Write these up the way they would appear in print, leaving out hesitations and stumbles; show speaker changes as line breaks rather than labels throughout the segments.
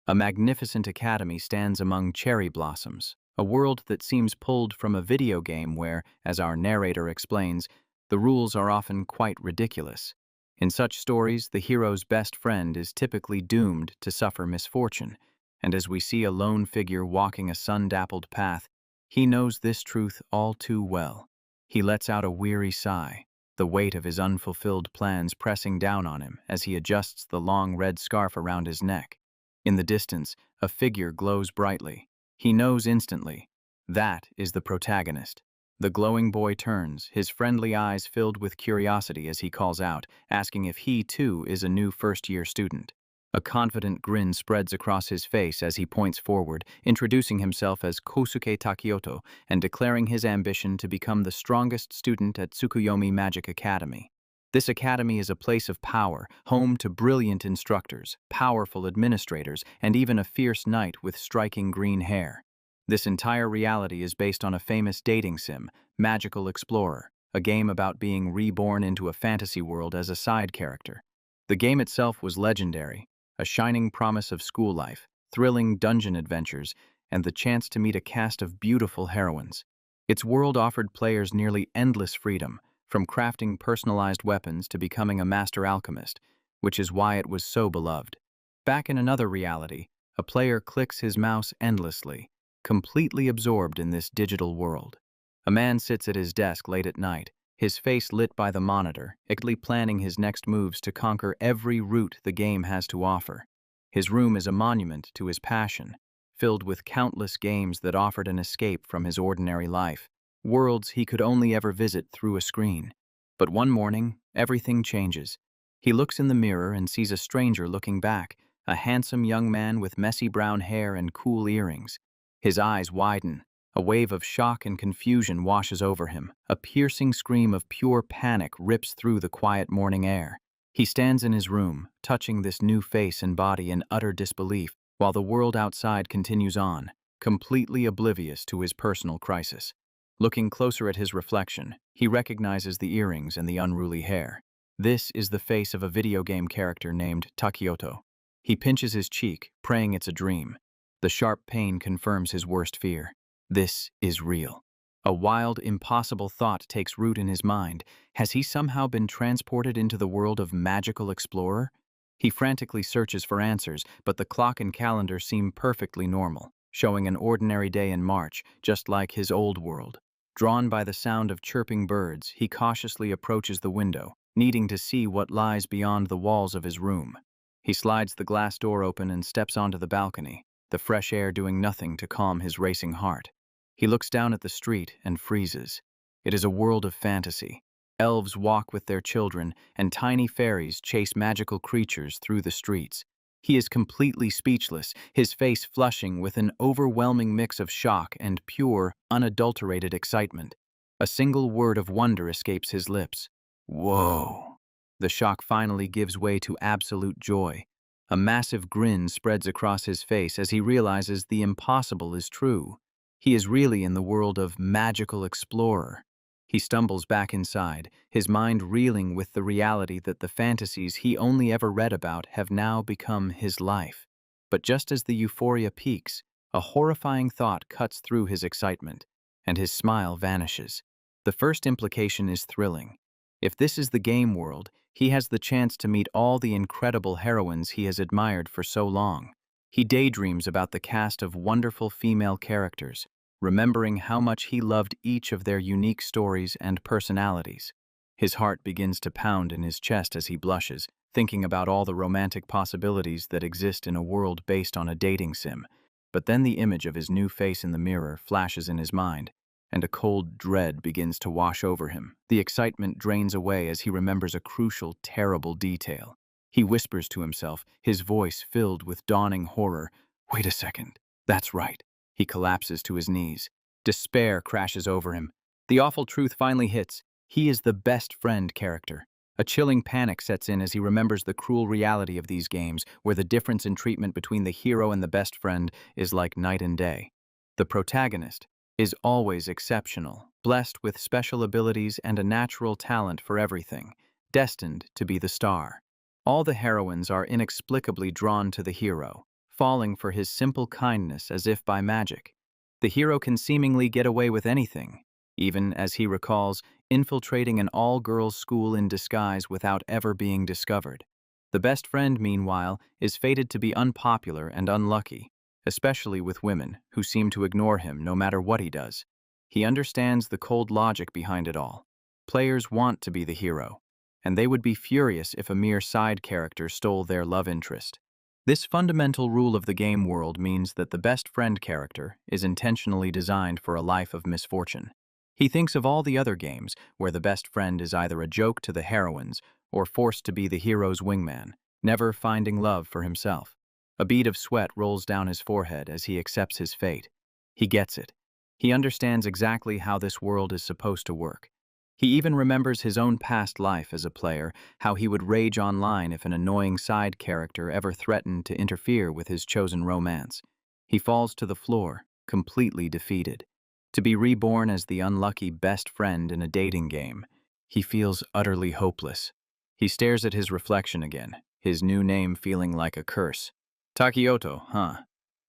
A magnificent academy stands among cherry blossoms, a world that seems pulled from a video game where, as our narrator explains, the rules are often quite ridiculous. In such stories, the hero's best friend is typically doomed to suffer misfortune, and as we see a lone figure walking a sun-dappled path, he knows this truth all too well. He lets out a weary sigh, the weight of his unfulfilled plans pressing down on him as he adjusts the long red scarf around his neck. In the distance, a figure glows brightly. He knows instantly. That is the protagonist. The glowing boy turns, his friendly eyes filled with curiosity as he calls out, asking if he, too, is a new first-year student. A confident grin spreads across his face as he points forward, introducing himself as Kousuke Takioto and declaring his ambition to become the strongest student at Tsukuyomi Magic Academy. This academy is a place of power, home to brilliant instructors, powerful administrators, and even a fierce knight with striking green hair. This entire reality is based on a famous dating sim, Magical Explorer, a game about being reborn into a fantasy world as a side character. The game itself was legendary, a shining promise of school life, thrilling dungeon adventures, and the chance to meet a cast of beautiful heroines. Its world offered players nearly endless freedom, from crafting personalized weapons to becoming a master alchemist, which is why it was so beloved. Back in another reality, a player clicks his mouse endlessly, completely absorbed in this digital world. A man sits at his desk late at night, his face lit by the monitor, actively planning his next moves to conquer every route the game has to offer. His room is a monument to his passion, filled with countless games that offered an escape from his ordinary life, worlds he could only ever visit through a screen. But one morning, everything changes. He looks in the mirror and sees a stranger looking back, a handsome young man with messy brown hair and cool earrings. His eyes widen. A wave of shock and confusion washes over him. A piercing scream of pure panic rips through the quiet morning air. He stands in his room, touching this new face and body in utter disbelief, while the world outside continues on, completely oblivious to his personal crisis. Looking closer at his reflection, he recognizes the earrings and the unruly hair. This is the face of a video game character named Takioto. He pinches his cheek, praying it's a dream. The sharp pain confirms his worst fear. This is real. A wild, impossible thought takes root in his mind. Has he somehow been transported into the world of Magical Explorer? He frantically searches for answers, but the clock and calendar seem perfectly normal, showing an ordinary day in March, just like his old world. Drawn by the sound of chirping birds, he cautiously approaches the window, needing to see what lies beyond the walls of his room. He slides the glass door open and steps onto the balcony, the fresh air doing nothing to calm his racing heart. He looks down at the street and freezes. It is a world of fantasy. Elves walk with their children, and tiny fairies chase magical creatures through the streets. He is completely speechless, his face flushing with an overwhelming mix of shock and pure, unadulterated excitement. A single word of wonder escapes his lips. Whoa! The shock finally gives way to absolute joy. A massive grin spreads across his face as he realizes the impossible is true. He is really in the world of Magical Explorer. He stumbles back inside, his mind reeling with the reality that the fantasies he only ever read about have now become his life. But just as the euphoria peaks, a horrifying thought cuts through his excitement, and his smile vanishes. The first implication is thrilling. If this is the game world, he has the chance to meet all the incredible heroines he has admired for so long. He daydreams about the cast of wonderful female characters, remembering how much he loved each of their unique stories and personalities. His heart begins to pound in his chest as he blushes, thinking about all the romantic possibilities that exist in a world based on a dating sim. But then the image of his new face in the mirror flashes in his mind, and a cold dread begins to wash over him. The excitement drains away as he remembers a crucial, terrible detail. He whispers to himself, his voice filled with dawning horror. Wait a second. That's right. He collapses to his knees. Despair crashes over him. The awful truth finally hits. He is the best friend character. A chilling panic sets in as he remembers the cruel reality of these games, where the difference in treatment between the hero and the best friend is like night and day. The protagonist is always exceptional, blessed with special abilities and a natural talent for everything, destined to be the star. All the heroines are inexplicably drawn to the hero, falling for his simple kindness as if by magic. The hero can seemingly get away with anything, even, as he recalls, infiltrating an all-girls school in disguise without ever being discovered. The best friend, meanwhile, is fated to be unpopular and unlucky, especially with women, who seem to ignore him no matter what he does. He understands the cold logic behind it all. Players want to be the hero, and they would be furious if a mere side character stole their love interest. This fundamental rule of the game world means that the best friend character is intentionally designed for a life of misfortune. He thinks of all the other games where the best friend is either a joke to the heroines or forced to be the hero's wingman, never finding love for himself. A bead of sweat rolls down his forehead as he accepts his fate. He gets it. He understands exactly how this world is supposed to work. He even remembers his own past life as a player, how he would rage online if an annoying side character ever threatened to interfere with his chosen romance. He falls to the floor, completely defeated. To be reborn as the unlucky best friend in a dating game, he feels utterly hopeless. He stares at his reflection again, his new name feeling like a curse. Takioto, huh?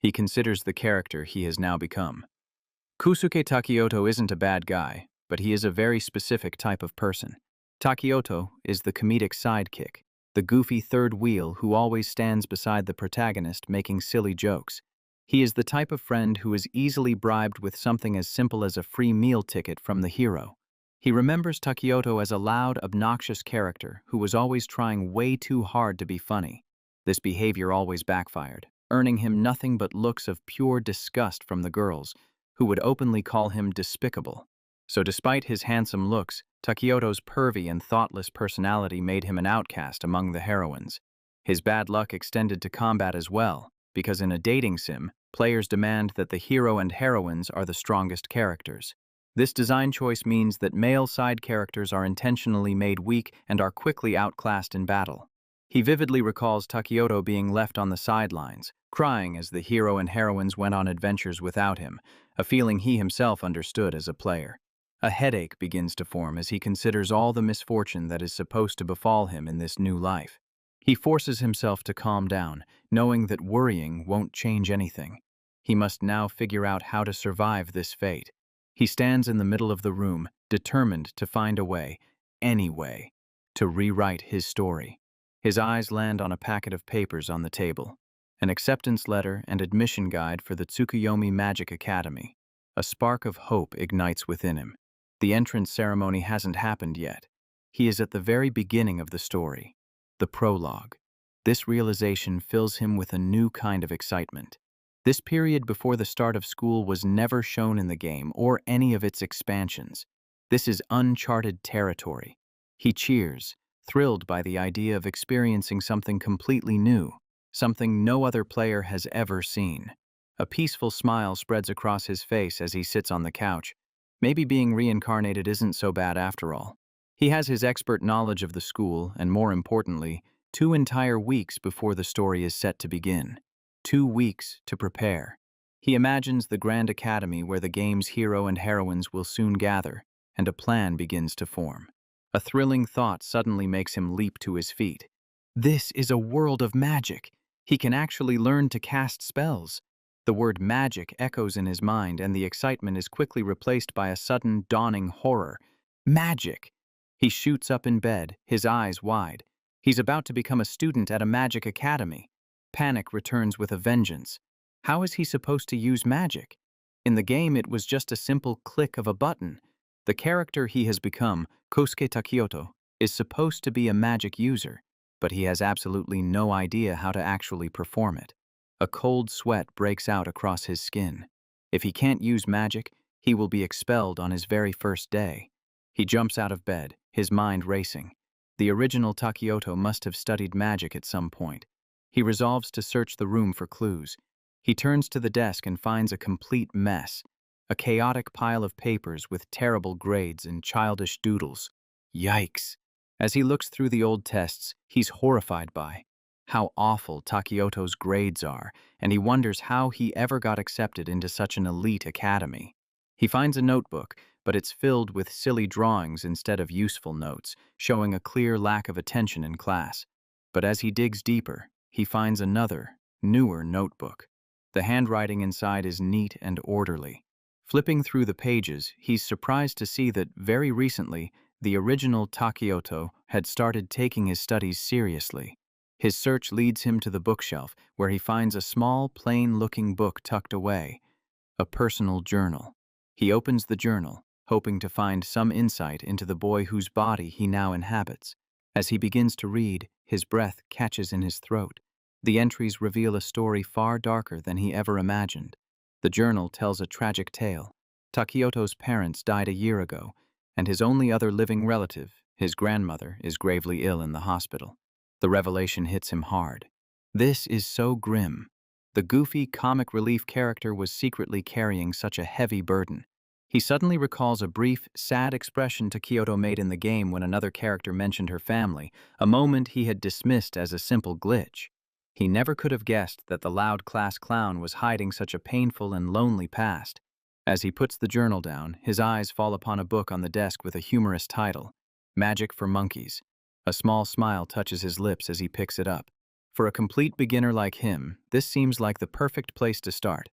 He considers the character he has now become. Kousuke Takioto isn't a bad guy, but he is a very specific type of person. Takioto is the comedic sidekick, the goofy third wheel who always stands beside the protagonist making silly jokes. He is the type of friend who is easily bribed with something as simple as a free meal ticket from the hero. He remembers Takioto as a loud, obnoxious character who was always trying way too hard to be funny. This behavior always backfired, earning him nothing but looks of pure disgust from the girls, who would openly call him despicable. So despite his handsome looks, Takioto's pervy and thoughtless personality made him an outcast among the heroines. His bad luck extended to combat as well, because in a dating sim, players demand that the hero and heroines are the strongest characters. This design choice means that male side characters are intentionally made weak and are quickly outclassed in battle. He vividly recalls Takioto being left on the sidelines, crying as the hero and heroines went on adventures without him, a feeling he himself understood as a player. A headache begins to form as he considers all the misfortune that is supposed to befall him in this new life. He forces himself to calm down, knowing that worrying won't change anything. He must now figure out how to survive this fate. He stands in the middle of the room, determined to find a way, any way, to rewrite his story. His eyes land on a packet of papers on the table. An acceptance letter and admission guide for the Tsukuyomi Magic Academy. A spark of hope ignites within him. The entrance ceremony hasn't happened yet. He is at the very beginning of the story, the prologue. This realization fills him with a new kind of excitement. This period before the start of school was never shown in the game or any of its expansions. This is uncharted territory. He cheers, thrilled by the idea of experiencing something completely new, something no other player has ever seen. A peaceful smile spreads across his face as he sits on the couch. Maybe being reincarnated isn't so bad after all. He has his expert knowledge of the school, and more importantly, 2 entire weeks before the story is set to begin. 2 weeks to prepare. He imagines the Grand Academy where the game's hero and heroines will soon gather, and a plan begins to form. A thrilling thought suddenly makes him leap to his feet. This is a world of magic. He can actually learn to cast spells. The word magic echoes in his mind, and the excitement is quickly replaced by a sudden, dawning horror. Magic! He shoots up in bed, his eyes wide. He's about to become a student at a magic academy. Panic returns with a vengeance. How is he supposed to use magic? In the game, it was just a simple click of a button. The character he has become, Kousuke Takioto, is supposed to be a magic user, but he has absolutely no idea how to actually perform it. A cold sweat breaks out across his skin. If he can't use magic, he will be expelled on his very first day. He jumps out of bed, his mind racing. The original Takioto must have studied magic at some point. He resolves to search the room for clues. He turns to the desk and finds a complete mess. A chaotic pile of papers with terrible grades and childish doodles. Yikes! As he looks through the old tests, he's horrified by how awful Takioto's grades are, and he wonders how he ever got accepted into such an elite academy. He finds a notebook, but it's filled with silly drawings instead of useful notes, showing a clear lack of attention in class. But as he digs deeper, he finds another, newer notebook. The handwriting inside is neat and orderly. Flipping through the pages, he's surprised to see that very recently, the original Takioto had started taking his studies seriously. His search leads him to the bookshelf, where he finds a small, plain-looking book tucked away, a personal journal. He opens the journal, hoping to find some insight into the boy whose body he now inhabits. As he begins to read, his breath catches in his throat. The entries reveal a story far darker than he ever imagined. The journal tells a tragic tale. Takioto's parents died a year ago, and his only other living relative, his grandmother, is gravely ill in the hospital. The revelation hits him hard. This is so grim. The goofy, comic relief character was secretly carrying such a heavy burden. He suddenly recalls a brief, sad expression Takioto made in the game when another character mentioned her family, a moment he had dismissed as a simple glitch. He never could have guessed that the loud class clown was hiding such a painful and lonely past. As he puts the journal down, his eyes fall upon a book on the desk with a humorous title, Magic for Monkeys. A small smile touches his lips as he picks it up. For a complete beginner like him, this seems like the perfect place to start.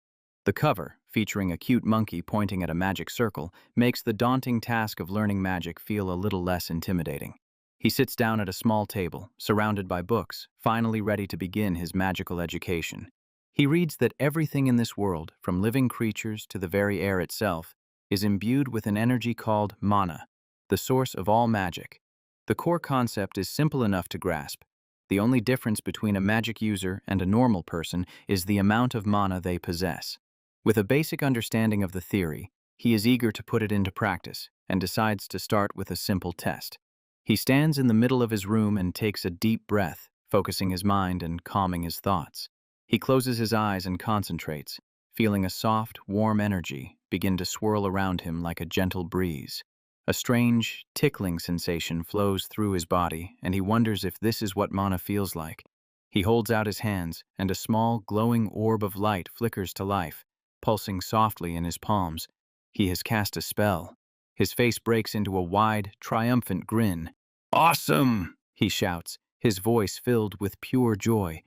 The cover, featuring a cute monkey pointing at a magic circle, makes the daunting task of learning magic feel a little less intimidating. He sits down at a small table, surrounded by books, finally ready to begin his magical education. He reads that everything in this world, from living creatures to the very air itself, is imbued with an energy called mana, the source of all magic. The core concept is simple enough to grasp. The only difference between a magic user and a normal person is the amount of mana they possess. With a basic understanding of the theory, he is eager to put it into practice and decides to start with a simple test. He stands in the middle of his room and takes a deep breath, focusing his mind and calming his thoughts. He closes his eyes and concentrates, feeling a soft, warm energy begin to swirl around him like a gentle breeze. A strange, tickling sensation flows through his body, and he wonders if this is what mana feels like. He holds out his hands, and a small, glowing orb of light flickers to life, pulsing softly in his palms. He has cast a spell. His face breaks into a wide, triumphant grin. "Awesome!" he shouts, his voice filled with pure joy.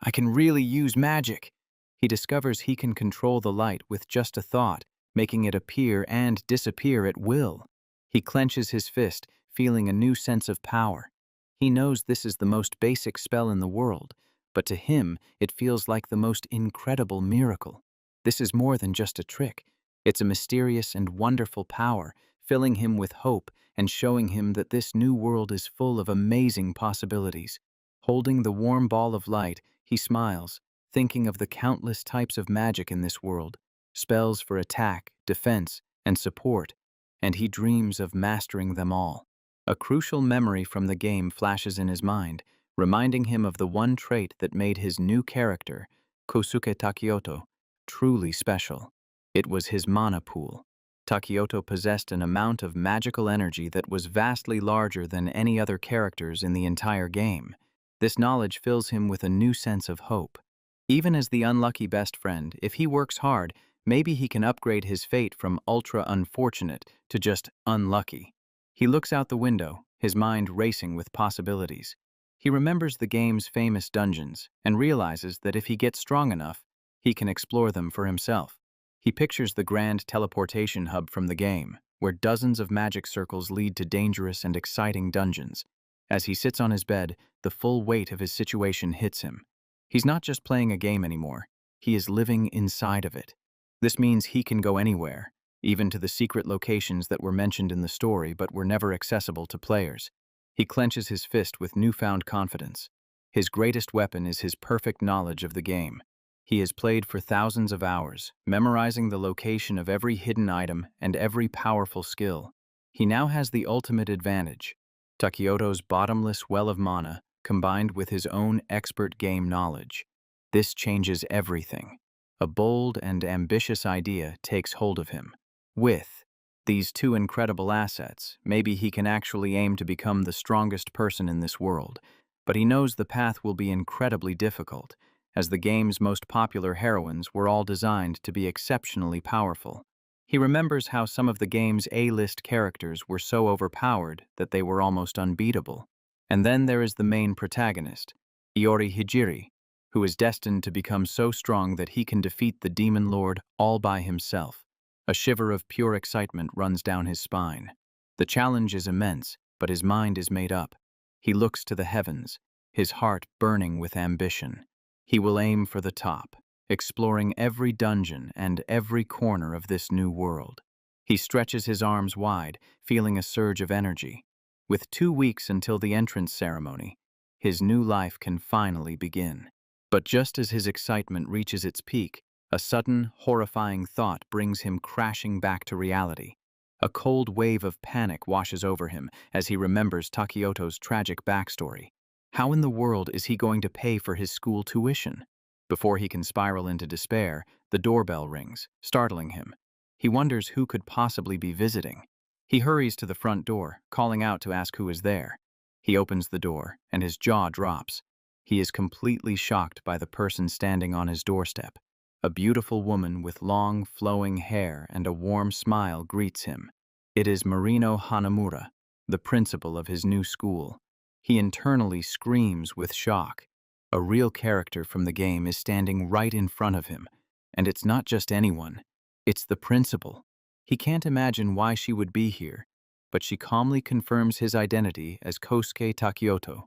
"I can really use magic." He discovers he can control the light with just a thought, making it appear and disappear at will. He clenches his fist, feeling a new sense of power. He knows this is the most basic spell in the world, but to him it feels like the most incredible miracle. This is more than just a trick. It's a mysterious and wonderful power, filling him with hope and showing him that this new world is full of amazing possibilities. Holding the warm ball of light, he smiles, thinking of the countless types of magic in this world, spells for attack, defense, and support, and he dreams of mastering them all. A crucial memory from the game flashes in his mind, reminding him of the one trait that made his new character, Kousuke Takioto, truly special. It was his mana pool. Takioto possessed an amount of magical energy that was vastly larger than any other characters in the entire game. This knowledge fills him with a new sense of hope. Even as the unlucky best friend, if he works hard, maybe he can upgrade his fate from ultra-unfortunate to just unlucky. He looks out the window, his mind racing with possibilities. He remembers the game's famous dungeons and realizes that if he gets strong enough, he can explore them for himself. He pictures the grand teleportation hub from the game, where dozens of magic circles lead to dangerous and exciting dungeons. As he sits on his bed, the full weight of his situation hits him. He's not just playing a game anymore, he is living inside of it. This means he can go anywhere, even to the secret locations that were mentioned in the story but were never accessible to players. He clenches his fist with newfound confidence. His greatest weapon is his perfect knowledge of the game. He has played for thousands of hours, memorizing the location of every hidden item and every powerful skill. He now has the ultimate advantage, Takioto's bottomless well of mana, combined with his own expert game knowledge. This changes everything. A bold and ambitious idea takes hold of him. With these two incredible assets, maybe he can actually aim to become the strongest person in this world, but he knows the path will be incredibly difficult, as the game's most popular heroines were all designed to be exceptionally powerful. He remembers how some of the game's A-list characters were so overpowered that they were almost unbeatable. And then there is the main protagonist, Iori Hijiri, who is destined to become so strong that he can defeat the demon lord all by himself. A shiver of pure excitement runs down his spine. The challenge is immense, but his mind is made up. He looks to the heavens, his heart burning with ambition. He will aim for the top, exploring every dungeon and every corner of this new world. He stretches his arms wide, feeling a surge of energy. With 2 weeks until the entrance ceremony, his new life can finally begin. But just as his excitement reaches its peak, a sudden, horrifying thought brings him crashing back to reality. A cold wave of panic washes over him as he remembers Takioto's tragic backstory. How in the world is he going to pay for his school tuition? Before he can spiral into despair, the doorbell rings, startling him. He wonders who could possibly be visiting. He hurries to the front door, calling out to ask who is there. He opens the door, and his jaw drops. He is completely shocked by the person standing on his doorstep. A beautiful woman with long, flowing hair and a warm smile greets him. It is Marino Hanamura, the principal of his new school. He internally screams with shock. A real character from the game is standing right in front of him, and it's not just anyone. It's the principal. He can't imagine why she would be here, but she calmly confirms his identity as Kousuke Takioto.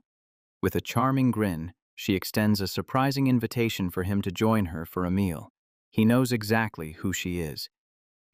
With a charming grin, she extends a surprising invitation for him to join her for a meal. He knows exactly who she is.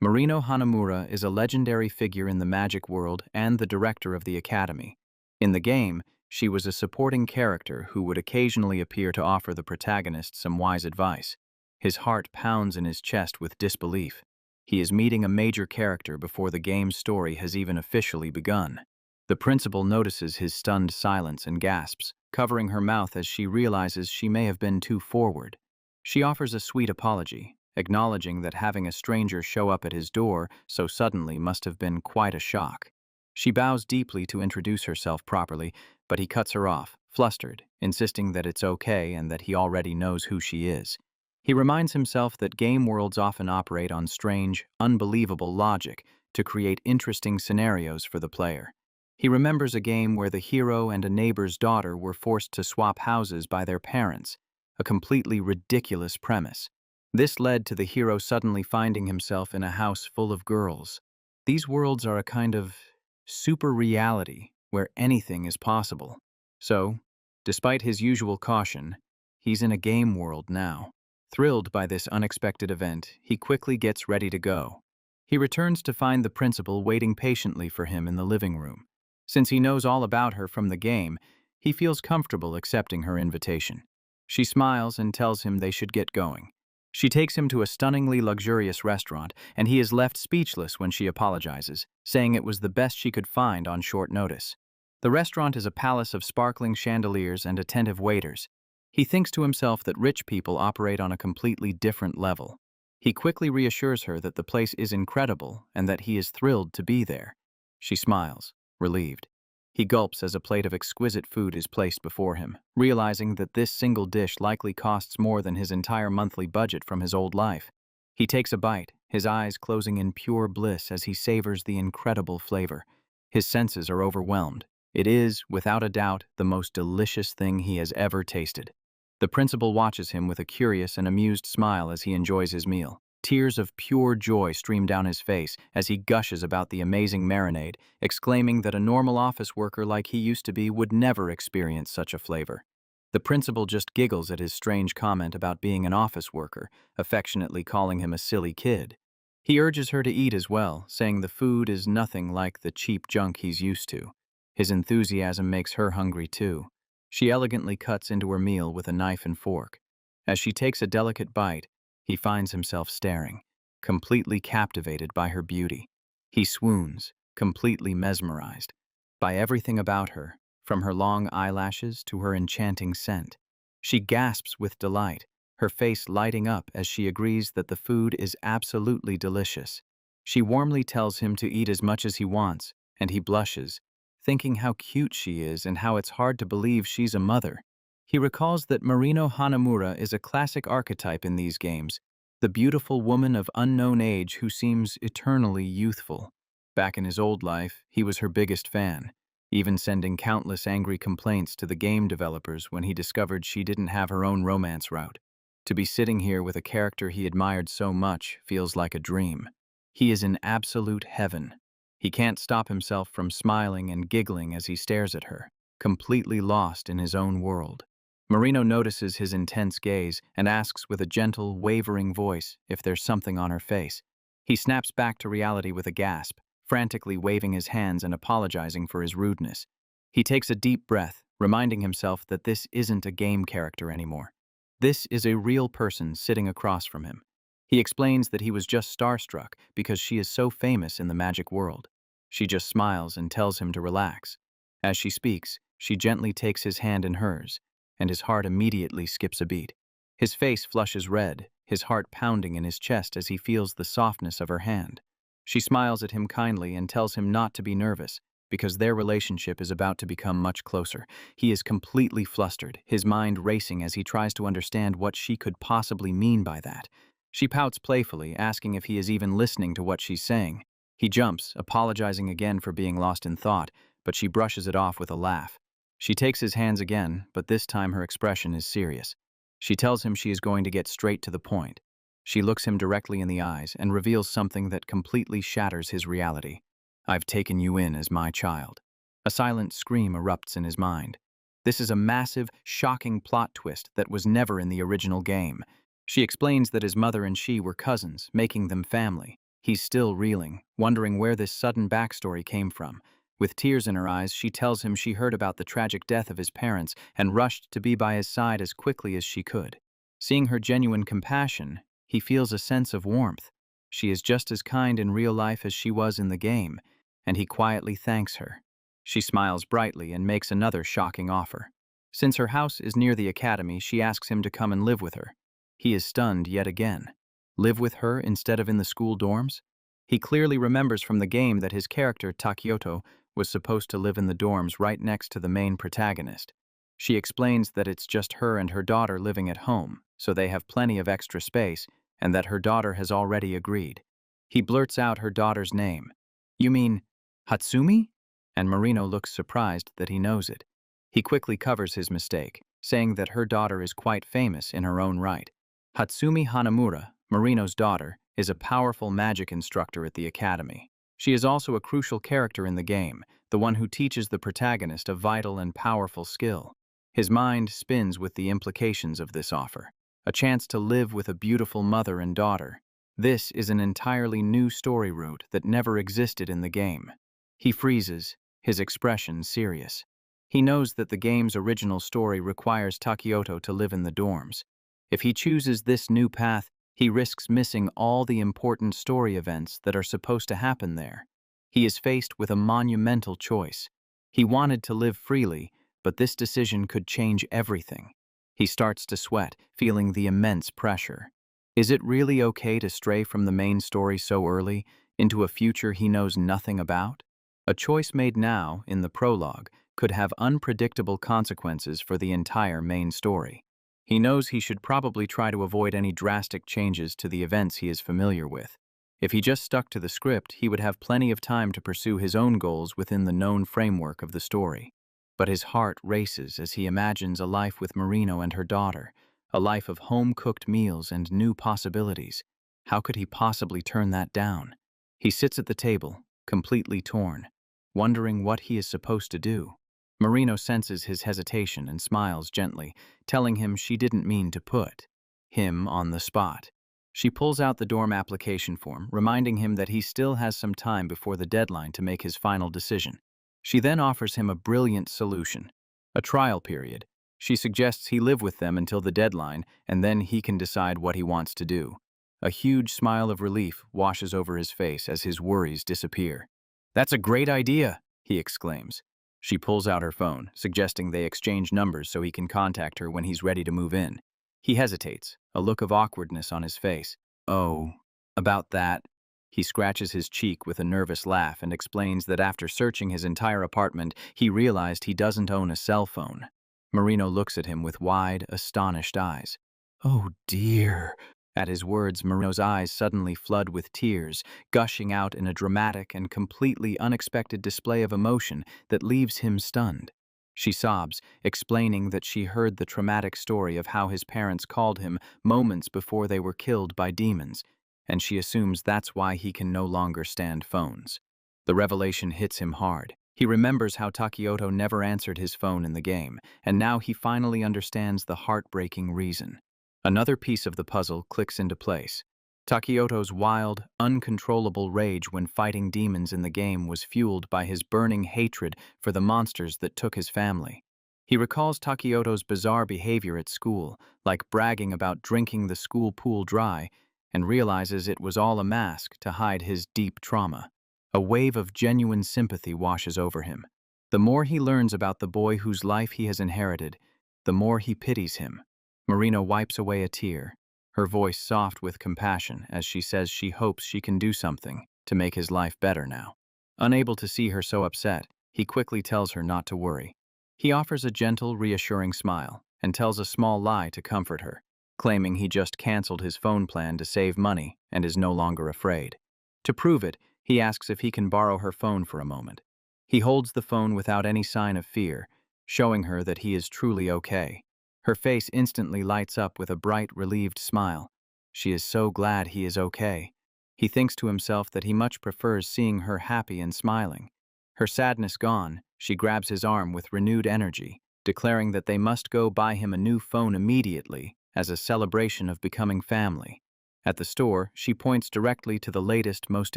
Marino Hanamura is a legendary figure in the magic world and the director of the academy. In the game, she was a supporting character who would occasionally appear to offer the protagonist some wise advice. His heart pounds in his chest with disbelief. He is meeting a major character before the game's story has even officially begun. The principal notices his stunned silence and gasps, covering her mouth as she realizes she may have been too forward. She offers a sweet apology, acknowledging that having a stranger show up at his door so suddenly must have been quite a shock. She bows deeply to introduce herself properly, but he cuts her off, flustered, insisting that it's okay and that he already knows who she is. He reminds himself that game worlds often operate on strange, unbelievable logic to create interesting scenarios for the player. He remembers a game where the hero and a neighbor's daughter were forced to swap houses by their parents, a completely ridiculous premise. This led to the hero suddenly finding himself in a house full of girls. These worlds are a kind of super reality where anything is possible. So, despite his usual caution, he's in a game world now. Thrilled by this unexpected event, he quickly gets ready to go. He returns to find the principal waiting patiently for him in the living room. Since he knows all about her from the game, he feels comfortable accepting her invitation. She smiles and tells him they should get going. She takes him to a stunningly luxurious restaurant, and he is left speechless when she apologizes, saying it was the best she could find on short notice. The restaurant is a palace of sparkling chandeliers and attentive waiters. He thinks to himself that rich people operate on a completely different level. He quickly reassures her that the place is incredible and that he is thrilled to be there. She smiles, relieved. He gulps as a plate of exquisite food is placed before him, realizing that this single dish likely costs more than his entire monthly budget from his old life. He takes a bite, his eyes closing in pure bliss as he savors the incredible flavor. His senses are overwhelmed. It is, without a doubt, the most delicious thing he has ever tasted. The principal watches him with a curious and amused smile as he enjoys his meal. Tears of pure joy stream down his face as he gushes about the amazing marinade, exclaiming that a normal office worker like he used to be would never experience such a flavor. The principal just giggles at his strange comment about being an office worker, affectionately calling him a silly kid. He urges her to eat as well, saying the food is nothing like the cheap junk he's used to. His enthusiasm makes her hungry too. She elegantly cuts into her meal with a knife and fork. As she takes a delicate bite, he finds himself staring, completely captivated by her beauty. He swoons, completely mesmerized, by everything about her, from her long eyelashes to her enchanting scent. She gasps with delight, her face lighting up as she agrees that the food is absolutely delicious. She warmly tells him to eat as much as he wants, and he blushes, thinking how cute she is and how it's hard to believe she's a mother. He recalls that Marino Hanamura is a classic archetype in these games, the beautiful woman of unknown age who seems eternally youthful. Back in his old life, he was her biggest fan. even sending countless angry complaints to the game developers when he discovered she didn't have her own romance route. To be sitting here with a character he admired so much feels like a dream. He is in absolute heaven. He can't stop himself from smiling and giggling as he stares at her, completely lost in his own world. Marino notices his intense gaze and asks with a gentle, wavering voice if there's something on her face. He snaps back to reality with a gasp, frantically waving his hands and apologizing for his rudeness. He takes a deep breath, reminding himself that this isn't a game character anymore. This is a real person sitting across from him. He explains that he was just starstruck because she is so famous in the magic world. She just smiles and tells him to relax. As she speaks, she gently takes his hand in hers, and his heart immediately skips a beat. His face flushes red, his heart pounding in his chest as he feels the softness of her hand. She smiles at him kindly and tells him not to be nervous, because their relationship is about to become much closer. He is completely flustered, his mind racing as he tries to understand what she could possibly mean by that. She pouts playfully, asking if he is even listening to what she's saying. He jumps, apologizing again for being lost in thought, but she brushes it off with a laugh. She takes his hands again, but this time her expression is serious. She tells him she is going to get straight to the point. She looks him directly in the eyes and reveals something that completely shatters his reality. "I've taken you in as my child." A silent scream erupts in his mind. This is a massive, shocking plot twist that was never in the original game. She explains that his mother and she were cousins, making them family. He's still reeling, wondering where this sudden backstory came from. With tears in her eyes, she tells him she heard about the tragic death of his parents and rushed to be by his side as quickly as she could. Seeing her genuine compassion, he feels a sense of warmth. She is just as kind in real life as she was in the game, and he quietly thanks her. She smiles brightly and makes another shocking offer. Since her house is near the academy, she asks him to come and live with her. He is stunned yet again. Live with her instead of in the school dorms? He clearly remembers from the game that his character, Takioto, was supposed to live in the dorms right next to the main protagonist. She explains that it's just her and her daughter living at home, so they have plenty of extra space, and that her daughter has already agreed. He blurts out her daughter's name. "You mean Hatsumi?" And Marino looks surprised that he knows it. He quickly covers his mistake, saying that her daughter is quite famous in her own right. Hatsumi Hanamura, Marino's daughter, is a powerful magic instructor at the academy. She is also a crucial character in the game, the one who teaches the protagonist a vital and powerful skill. His mind spins with the implications of this offer. A chance to live with a beautiful mother and daughter. This is an entirely new story route that never existed in the game. He freezes, his expression serious. He knows that the game's original story requires Takioto to live in the dorms. If he chooses this new path, he risks missing all the important story events that are supposed to happen there. He is faced with a monumental choice. He wanted to live freely, but this decision could change everything. He starts to sweat, feeling the immense pressure. Is it really okay to stray from the main story so early, into a future he knows nothing about? A choice made now, in the prologue, could have unpredictable consequences for the entire main story. He knows he should probably try to avoid any drastic changes to the events he is familiar with. If he just stuck to the script, he would have plenty of time to pursue his own goals within the known framework of the story. But his heart races as he imagines a life with Marino and her daughter, a life of home-cooked meals and new possibilities. How could he possibly turn that down? He sits at the table, completely torn, wondering what he is supposed to do. Marino senses his hesitation and smiles gently, telling him she didn't mean to put him on the spot. She pulls out the dorm application form, reminding him that he still has some time before the deadline to make his final decision. She then offers him a brilliant solution, a trial period. She suggests he live with them until the deadline, and then he can decide what he wants to do. A huge smile of relief washes over his face as his worries disappear. "That's a great idea," he exclaims. She pulls out her phone, suggesting they exchange numbers so he can contact her when he's ready to move in. He hesitates, a look of awkwardness on his face. "Oh, about that." He scratches his cheek with a nervous laugh and explains that after searching his entire apartment, he realized he doesn't own a cell phone. Marino looks at him with wide, astonished eyes. "Oh dear." At his words, Marino's eyes suddenly flood with tears, gushing out in a dramatic and completely unexpected display of emotion that leaves him stunned. She sobs, explaining that she heard the traumatic story of how his parents called him moments before they were killed by demons, and she assumes that's why he can no longer stand phones. The revelation hits him hard. He remembers how Takioto never answered his phone in the game, and now he finally understands the heartbreaking reason. Another piece of the puzzle clicks into place. Takioto's wild, uncontrollable rage when fighting demons in the game was fueled by his burning hatred for the monsters that took his family. He recalls Takioto's bizarre behavior at school, like bragging about drinking the school pool dry, and realizes it was all a mask to hide his deep trauma. A wave of genuine sympathy washes over him. The more he learns about the boy whose life he has inherited, the more he pities him. Marino wipes away a tear, her voice soft with compassion as she says she hopes she can do something to make his life better now. Unable to see her so upset, he quickly tells her not to worry. He offers a gentle, reassuring smile and tells a small lie to comfort her, claiming he just canceled his phone plan to save money and is no longer afraid. To prove it, he asks if he can borrow her phone for a moment. He holds the phone without any sign of fear, showing her that he is truly okay. Her face instantly lights up with a bright, relieved smile. She is so glad he is okay. He thinks to himself that he much prefers seeing her happy and smiling. Her sadness gone, she grabs his arm with renewed energy, declaring that they must go buy him a new phone immediately as a celebration of becoming family. At the store, she points directly to the latest, most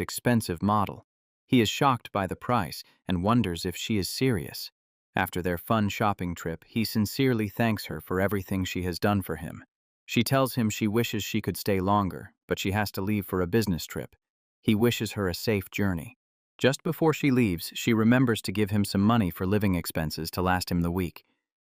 expensive model. He is shocked by the price and wonders if she is serious. After their fun shopping trip, he sincerely thanks her for everything she has done for him. She tells him she wishes she could stay longer, but she has to leave for a business trip. He wishes her a safe journey. Just before she leaves, she remembers to give him some money for living expenses to last him the week.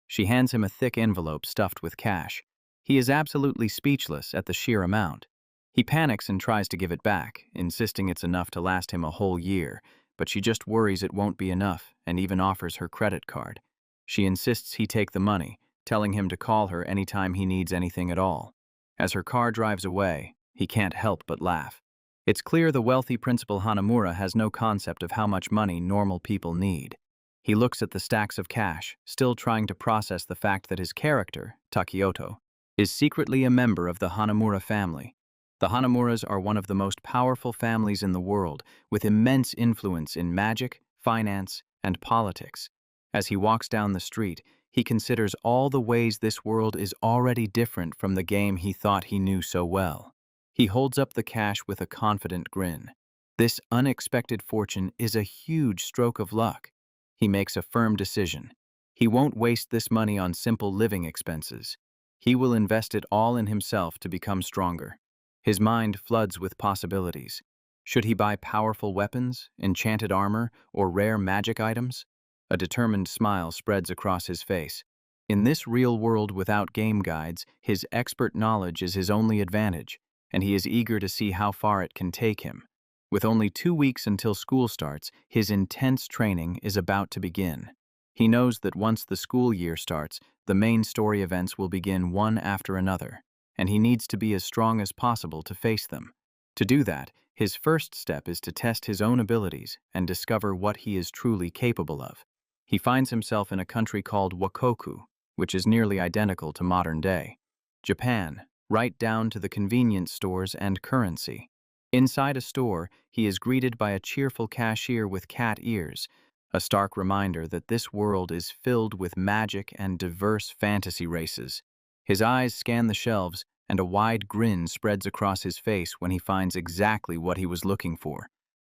She hands him a thick envelope stuffed with cash. He is absolutely speechless at the sheer amount. He panics and tries to give it back, insisting it's enough to last him a whole year, but she just worries it won't be enough and even offers her credit card. She insists he take the money, telling him to call her anytime he needs anything at all. As her car drives away, he can't help but laugh. It's clear the wealthy Principal Hanamura has no concept of how much money normal people need. He looks at the stacks of cash, still trying to process the fact that his character, Takioto, is secretly a member of the Hanamura family. The Hanamuras are one of the most powerful families in the world, with immense influence in magic, finance, and politics. As he walks down the street, he considers all the ways this world is already different from the game he thought he knew so well. He holds up the cash with a confident grin. This unexpected fortune is a huge stroke of luck. He makes a firm decision. He won't waste this money on simple living expenses. He will invest it all in himself to become stronger. His mind floods with possibilities. Should he buy powerful weapons, enchanted armor, or rare magic items? A determined smile spreads across his face. In this real world without game guides, his expert knowledge is his only advantage, and he is eager to see how far it can take him. With only 2 weeks until school starts, his intense training is about to begin. He knows that once the school year starts, the main story events will begin one after another, and he needs to be as strong as possible to face them. To do that, his first step is to test his own abilities and discover what he is truly capable of. He finds himself in a country called Wakoku, which is nearly identical to modern day Japan, right down to the convenience stores and currency. Inside a store, he is greeted by a cheerful cashier with cat ears, a stark reminder that this world is filled with magic and diverse fantasy races. His eyes scan the shelves, and a wide grin spreads across his face when he finds exactly what he was looking for.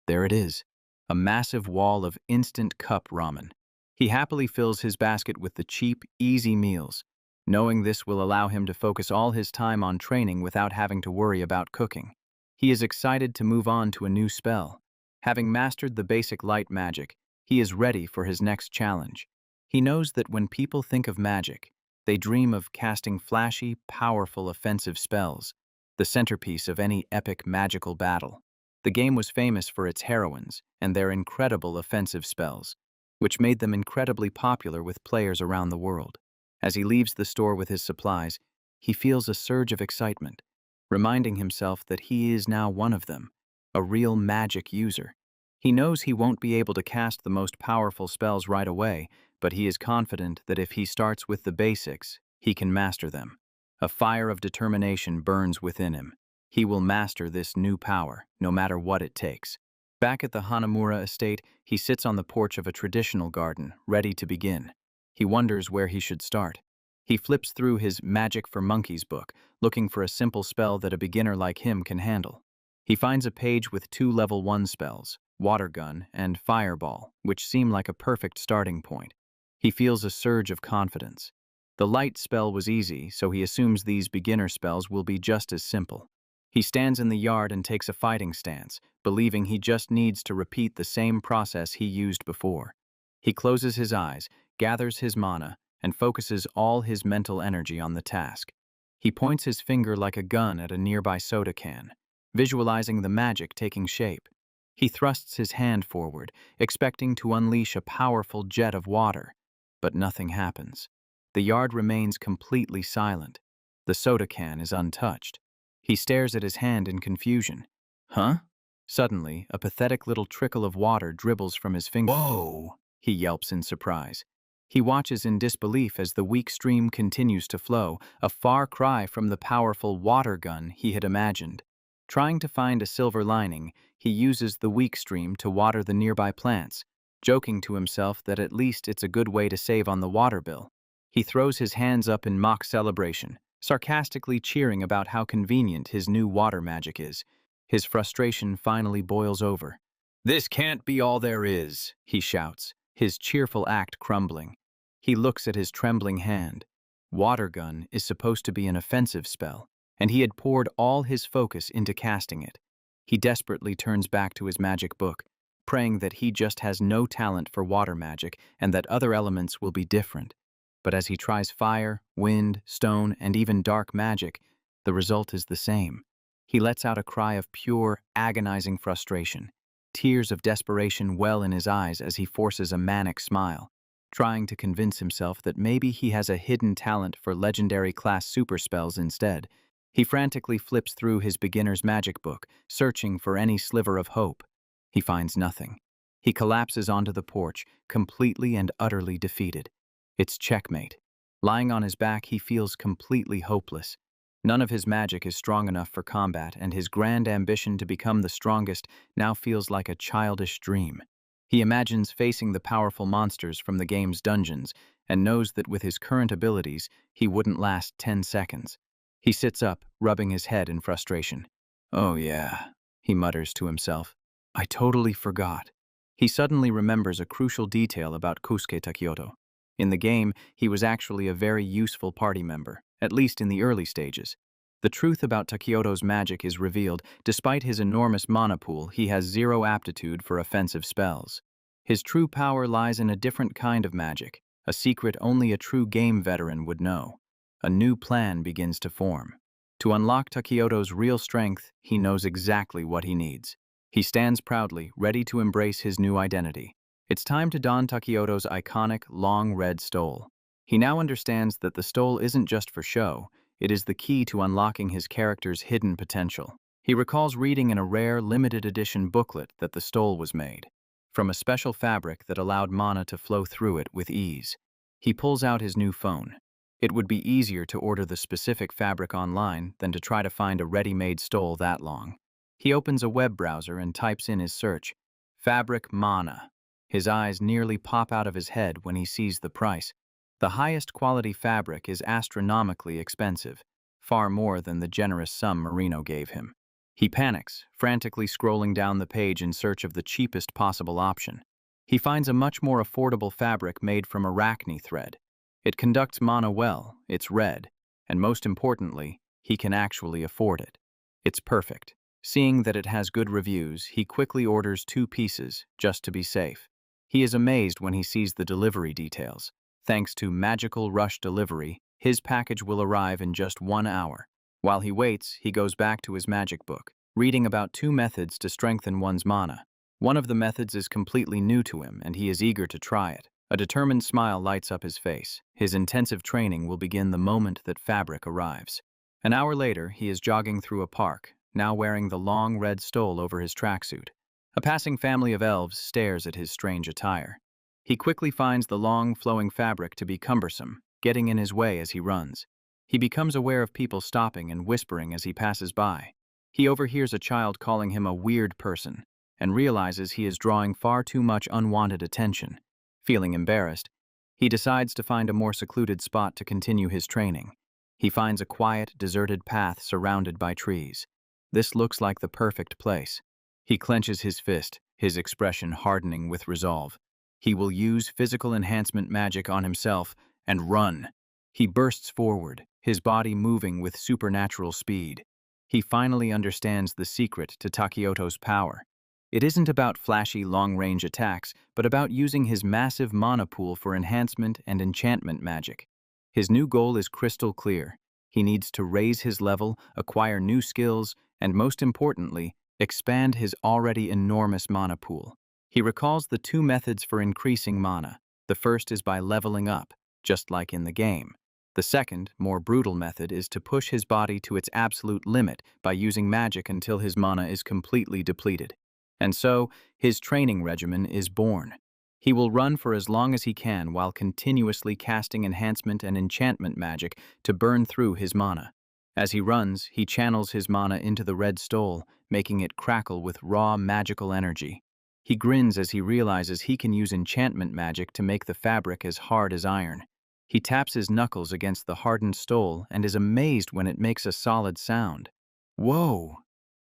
There it is, a massive wall of instant cup ramen. He happily fills his basket with the cheap, easy meals, knowing this will allow him to focus all his time on training without having to worry about cooking. He is excited to move on to a new spell. Having mastered the basic light magic, he is ready for his next challenge. He knows that when people think of magic, they dream of casting flashy, powerful, offensive spells, the centerpiece of any epic magical battle. The game was famous for its heroines and their incredible offensive spells, which made them incredibly popular with players around the world. As he leaves the store with his supplies, he feels a surge of excitement. reminding himself that he is now one of them, a real magic user. He knows he won't be able to cast the most powerful spells right away, but he is confident that if he starts with the basics, he can master them. A fire of determination burns within him. He will master this new power, no matter what it takes. Back at the Hanamura estate, he sits on the porch of a traditional garden, ready to begin. He wonders where he should start. He flips through his Magic for Monkeys book, looking for a simple spell that a beginner like him can handle. He finds a page with 2 level 1 spells, Water Gun and Fireball, which seem like a perfect starting point. He feels a surge of confidence. The light spell was easy, so he assumes these beginner spells will be just as simple. He stands in the yard and takes a fighting stance, believing he just needs to repeat the same process he used before. He closes his eyes, gathers his mana, and focuses all his mental energy on the task. He points his finger like a gun at a nearby soda can, visualizing the magic taking shape. He thrusts his hand forward, expecting to unleash a powerful jet of water, but nothing happens. The yard remains completely silent. The soda can is untouched. He stares at his hand in confusion. Huh? Suddenly, a pathetic little trickle of water dribbles from his finger. Whoa! He yelps in surprise. He watches in disbelief as the weak stream continues to flow, a far cry from the powerful water gun he had imagined. Trying to find a silver lining, he uses the weak stream to water the nearby plants, joking to himself that at least it's a good way to save on the water bill. He throws his hands up in mock celebration, sarcastically cheering about how convenient his new water magic is. His frustration finally boils over. "This can't be all there is," he shouts, his cheerful act crumbling. He looks at his trembling hand. Water Gun is supposed to be an offensive spell, and he had poured all his focus into casting it. He desperately turns back to his magic book, praying that he just has no talent for water magic and that other elements will be different. But as he tries fire, wind, stone, and even dark magic, the result is the same. He lets out a cry of pure, agonizing frustration. Tears of desperation well in his eyes as he forces a manic smile, trying to convince himself that maybe he has a hidden talent for legendary class super spells instead. He frantically flips through his beginner's magic book, searching for any sliver of hope. He finds nothing. He collapses onto the porch, completely and utterly defeated. It's checkmate. Lying on his back, he feels completely hopeless. None of his magic is strong enough for combat, and his grand ambition to become the strongest now feels like a childish dream. He imagines facing the powerful monsters from the game's dungeons, and knows that with his current abilities, he wouldn't last 10 seconds. He sits up, rubbing his head in frustration. "Oh yeah," he mutters to himself. "I totally forgot." He suddenly remembers a crucial detail about Kousuke Takioto. In the game, he was actually a very useful party member, at least in the early stages. The truth about Takioto's magic is revealed. Despite his enormous mana pool, he has zero aptitude for offensive spells. His true power lies in a different kind of magic, a secret only a true game veteran would know. A new plan begins to form. To unlock Takioto's real strength, he knows exactly what he needs. He stands proudly, ready to embrace his new identity. It's time to don Takioto's iconic, long red stole. He now understands that the stole isn't just for show, it is the key to unlocking his character's hidden potential. He recalls reading in a rare, limited edition booklet that the stole was made from a special fabric that allowed mana to flow through it with ease. He pulls out his new phone. It would be easier to order the specific fabric online than to try to find a ready-made stole that long. He opens a web browser and types in his search, "Fabric Mana." His eyes nearly pop out of his head when he sees the price. The highest quality fabric is astronomically expensive, far more than the generous sum Marino gave him. He panics, frantically scrolling down the page in search of the cheapest possible option. He finds a much more affordable fabric made from arachne thread. It conducts mana well, it's red, and most importantly, he can actually afford it. It's perfect. Seeing that it has good reviews, he quickly orders 2 pieces, just to be safe. He is amazed when he sees the delivery details. Thanks to Magical Rush Delivery, his package will arrive in just 1 hour. While he waits, he goes back to his magic book, reading about 2 methods to strengthen one's mana. One of the methods is completely new to him, and he is eager to try it. A determined smile lights up his face. His intensive training will begin the moment that fabric arrives. An hour later, he is jogging through a park, now wearing the long red stole over his tracksuit. A passing family of elves stares at his strange attire. He quickly finds the long, flowing fabric to be cumbersome, getting in his way as he runs. He becomes aware of people stopping and whispering as he passes by. He overhears a child calling him a weird person, and realizes he is drawing far too much unwanted attention. Feeling embarrassed, he decides to find a more secluded spot to continue his training. He finds a quiet, deserted path surrounded by trees. This looks like the perfect place. He clenches his fist, his expression hardening with resolve. He will use physical enhancement magic on himself and run. He bursts forward, his body moving with supernatural speed. He finally understands the secret to Takioto's power. It isn't about flashy long-range attacks, but about using his massive mana pool for enhancement and enchantment magic. His new goal is crystal clear. He needs to raise his level, acquire new skills, and most importantly, expand his already enormous mana pool. He recalls the two methods for increasing mana. The first is by leveling up, just like in the game. The second, more brutal method is to push his body to its absolute limit by using magic until his mana is completely depleted. And so, his training regimen is born. He will run for as long as he can while continuously casting enhancement and enchantment magic to burn through his mana. As he runs, he channels his mana into the red stole, making it crackle with raw magical energy. He grins as he realizes he can use enchantment magic to make the fabric as hard as iron. He taps his knuckles against the hardened stole and is amazed when it makes a solid sound. Whoa!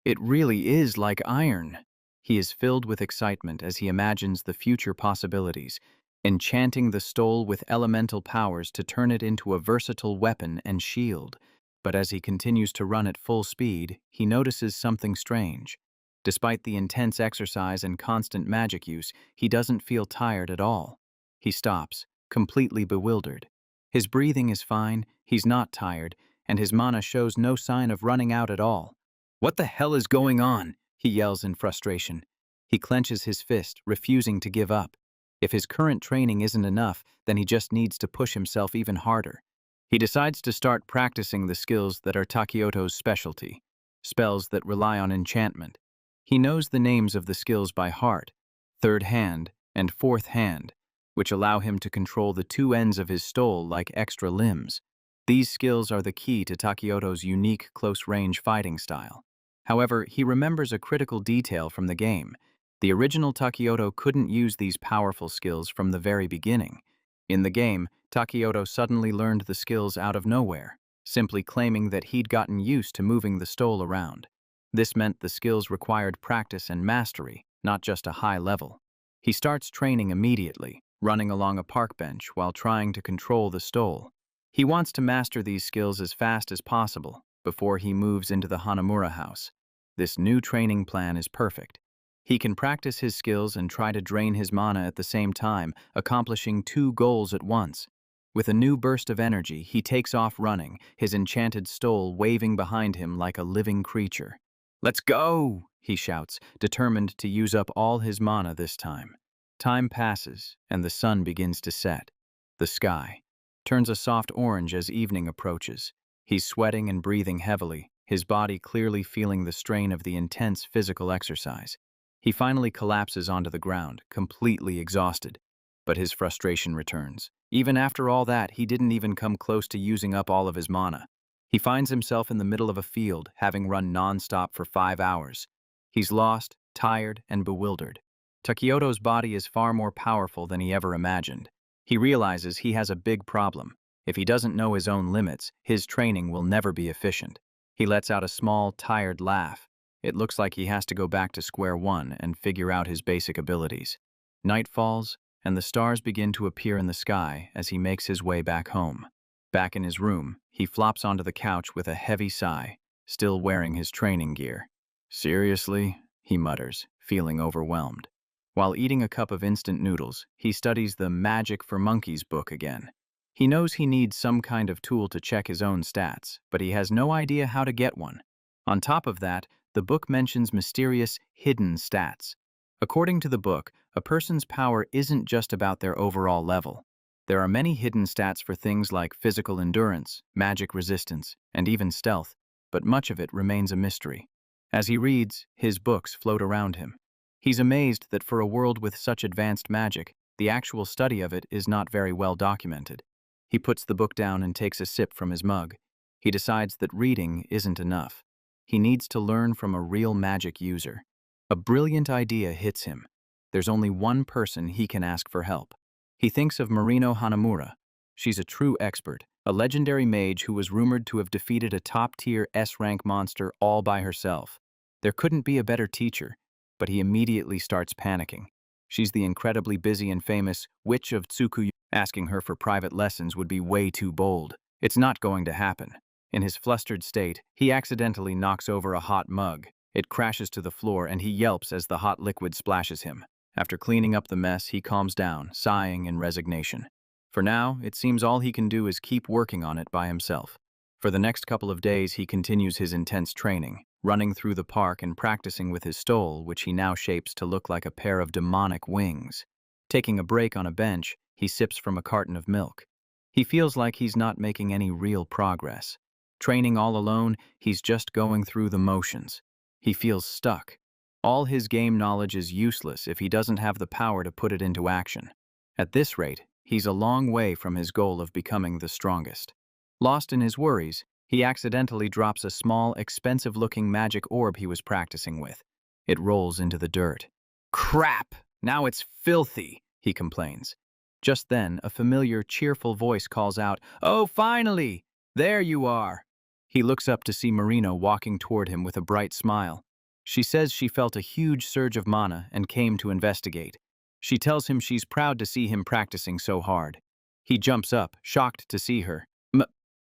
It really is like iron. He is filled with excitement as he imagines the future possibilities, enchanting the stole with elemental powers to turn it into a versatile weapon and shield. But as he continues to run at full speed, he notices something strange. Despite the intense exercise and constant magic use, he doesn't feel tired at all. He stops, completely bewildered. His breathing is fine, he's not tired, and his mana shows no sign of running out at all. "What the hell is going on?" he yells in frustration. He clenches his fist, refusing to give up. If his current training isn't enough, then he just needs to push himself even harder. He decides to start practicing the skills that are Takioto's specialty, spells that rely on enchantment. He knows the names of the skills by heart, third hand and fourth hand, which allow him to control the two ends of his stole like extra limbs. These skills are the key to Takioto's unique close-range fighting style. However, he remembers a critical detail from the game. The original Takioto couldn't use these powerful skills from the very beginning. In the game, Takioto suddenly learned the skills out of nowhere, simply claiming that he'd gotten used to moving the stole around. This meant the skills required practice and mastery, not just a high level. He starts training immediately, running along a park bench while trying to control the stole. He wants to master these skills as fast as possible before he moves into the Hanamura house. This new training plan is perfect. He can practice his skills and try to drain his mana at the same time, accomplishing two goals at once. With a new burst of energy, he takes off running, his enchanted stole waving behind him like a living creature. "Let's go!" he shouts, determined to use up all his mana this time. Time passes, and the sun begins to set. The sky turns a soft orange as evening approaches. He's sweating and breathing heavily, his body clearly feeling the strain of the intense physical exercise. He finally collapses onto the ground, completely exhausted. But his frustration returns. Even after all that, he didn't even come close to using up all of his mana. He finds himself in the middle of a field, having run non-stop for 5 hours. He's lost, tired, and bewildered. Takioto's body is far more powerful than he ever imagined. He realizes he has a big problem. If he doesn't know his own limits, his training will never be efficient. He lets out a small, tired laugh. It looks like he has to go back to square one and figure out his basic abilities. Night falls, and the stars begin to appear in the sky as he makes his way back home. Back in his room, he flops onto the couch with a heavy sigh, still wearing his training gear. "Seriously?" he mutters, feeling overwhelmed. While eating a cup of instant noodles, he studies the Magic for Monkeys book again. He knows he needs some kind of tool to check his own stats, but he has no idea how to get one. On top of that, the book mentions mysterious, hidden stats. According to the book, a person's power isn't just about their overall level. There are many hidden stats for things like physical endurance, magic resistance, and even stealth, but much of it remains a mystery. As he reads, his books float around him. He's amazed that for a world with such advanced magic, the actual study of it is not very well documented. He puts the book down and takes a sip from his mug. He decides that reading isn't enough. He needs to learn from a real magic user. A brilliant idea hits him. There's only one person he can ask for help. He thinks of Marino Hanamura. She's a true expert, a legendary mage who was rumored to have defeated a top-tier S-rank monster all by herself. There couldn't be a better teacher, but he immediately starts panicking. She's the incredibly busy and famous Witch of Tsukuyu. Asking her for private lessons would be way too bold. It's not going to happen. In his flustered state, he accidentally knocks over a hot mug. It crashes to the floor and he yelps as the hot liquid splashes him. After cleaning up the mess, he calms down, sighing in resignation. For now, it seems all he can do is keep working on it by himself. For the next couple of days, he continues his intense training, running through the park and practicing with his stole, which he now shapes to look like a pair of demonic wings. Taking a break on a bench, he sips from a carton of milk. He feels like he's not making any real progress. Training all alone, he's just going through the motions. He feels stuck. All his game knowledge is useless if he doesn't have the power to put it into action. At this rate, he's a long way from his goal of becoming the strongest. Lost in his worries, he accidentally drops a small, expensive-looking magic orb he was practicing with. It rolls into the dirt. "Crap! Now it's filthy!" he complains. Just then, a familiar, cheerful voice calls out, "Oh, finally! There you are!" He looks up to see Marino walking toward him with a bright smile. She says she felt a huge surge of mana and came to investigate. She tells him she's proud to see him practicing so hard. He jumps up, shocked to see her.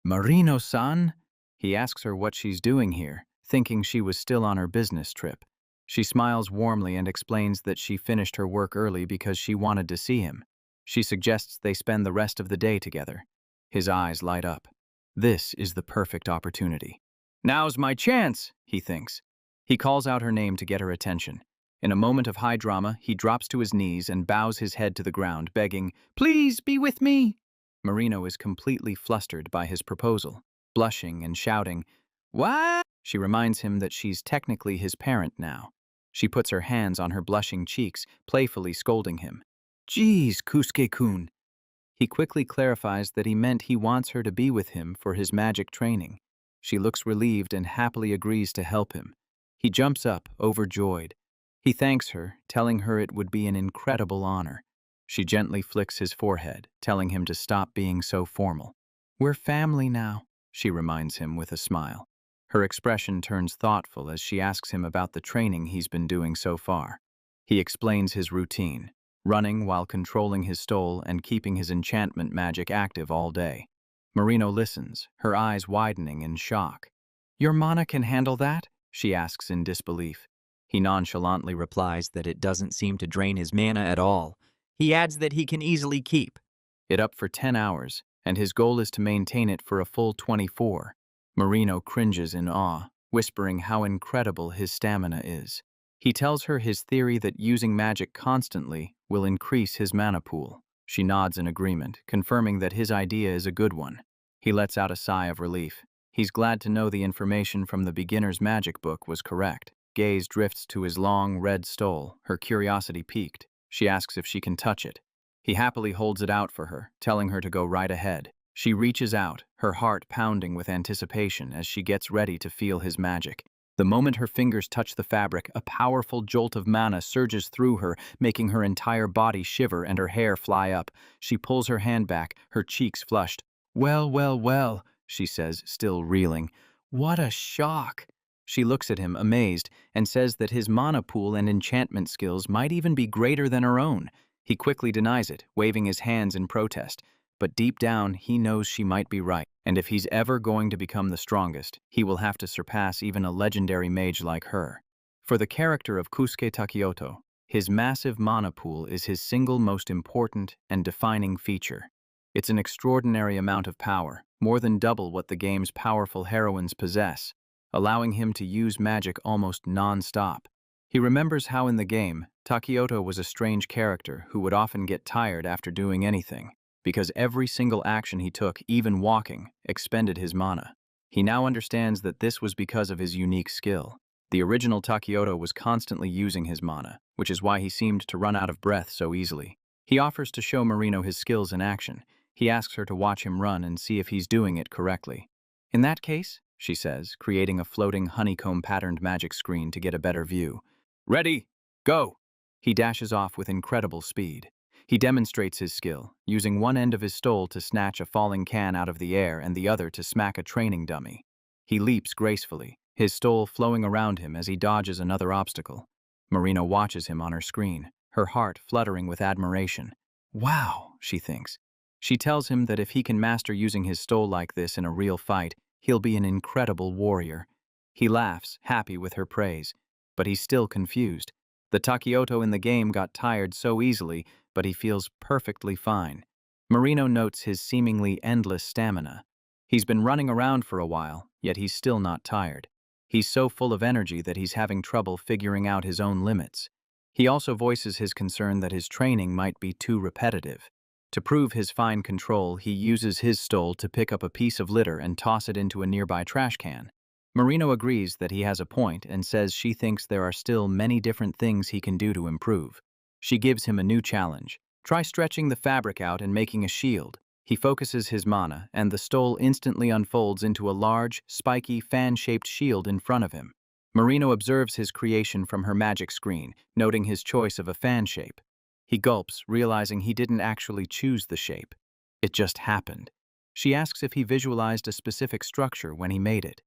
"Marino-san?" He asks her what she's doing here, thinking she was still on her business trip. She smiles warmly and explains that she finished her work early because she wanted to see him. She suggests they spend the rest of the day together. His eyes light up. This is the perfect opportunity. "Now's my chance," he thinks. He calls out her name to get her attention. In a moment of high drama, he drops to his knees and bows his head to the ground, begging, "Please be with me." Marino is completely flustered by his proposal, blushing and shouting, "What?" She reminds him that she's technically his parent now. She puts her hands on her blushing cheeks, playfully scolding him. "Geez, Kousuke-kun." He quickly clarifies that he meant he wants her to be with him for his magic training. She looks relieved and happily agrees to help him. He jumps up, overjoyed. He thanks her, telling her it would be an incredible honor. She gently flicks his forehead, telling him to stop being so formal. "We're family now," she reminds him with a smile. Her expression turns thoughtful as she asks him about the training he's been doing so far. He explains his routine, running while controlling his stole and keeping his enchantment magic active all day. Marino listens, her eyes widening in shock. "Your mana can handle that?" she asks in disbelief.
He nonchalantly replies that it doesn't seem to drain his mana at all. He adds that he can easily keep
it up for 10 hours, and his goal is to maintain it for a full 24. Marino cringes in awe, whispering how incredible his stamina is. He tells her his theory that using magic constantly will increase his mana pool. She nods in agreement, confirming that his idea is a good one. He lets out a sigh of relief. He's glad to know the information from the beginner's magic book was correct. Gaze drifts to his long, red stole, her curiosity piqued. She asks if she can touch it. He happily holds it out for her, telling her to go right ahead. She reaches out, her heart pounding with anticipation as she gets ready to feel his magic. The moment her fingers touch the fabric, a powerful jolt of mana surges through her, making her entire body shiver and her hair fly up. She pulls her hand back, her cheeks flushed. "Well, well, well," she says, still reeling. "What a shock." She looks at him, amazed, and says that his mana pool and enchantment skills might even be greater than her own. He quickly denies it, waving his hands in protest. But deep down, he knows she might be right, and if he's ever going to become the strongest, he will have to surpass even a legendary mage like her. For the character of Kousuke Takioto, his massive mana pool is his single most important and defining feature. It's an extraordinary amount of power, more than double what the game's powerful heroines possess, allowing him to use magic almost non-stop. He remembers how in the game, Takioto was a strange character who would often get tired after doing anything. because every single action he took, even walking, expended his mana. He now understands that this was because of his unique skill. The original Takioto was constantly using his mana, which is why he seemed to run out of breath so easily. He offers to show Marino his skills in action. He asks her to watch him run and see if he's doing it correctly. In that case, she says, creating a floating honeycomb-patterned magic screen to get a better view. Ready, go! He dashes off with incredible speed. He demonstrates his skill, using one end of his stole to snatch a falling can out of the air and the other to smack a training dummy. He leaps gracefully, his stole flowing around him as he dodges another obstacle. Marino watches him on her screen, her heart fluttering with admiration. Wow, she thinks. She tells him that if he can master using his stole like this in a real fight, he'll be an incredible warrior. He laughs, happy with her praise, but he's still confused. The Takioto in the game got tired so easily, but he feels perfectly fine. Marino notes his seemingly endless stamina. He's been running around for a while, yet he's still not tired. He's so full of energy that he's having trouble figuring out his own limits. He also voices his concern that his training might be too repetitive. To prove his fine control, he uses his stole to pick up a piece of litter and toss it into a nearby trash can. Marino agrees that he has a point and says she thinks there are still many different things he can do to improve. She gives him a new challenge. Try stretching the fabric out and making a shield. He focuses his mana, and the stole instantly unfolds into a large, spiky, fan-shaped shield in front of him. Marino observes his creation from her magic screen, noting his choice of a fan shape. He gulps, realizing he didn't actually choose the shape. It just happened. She asks if he visualized a specific structure when he made it.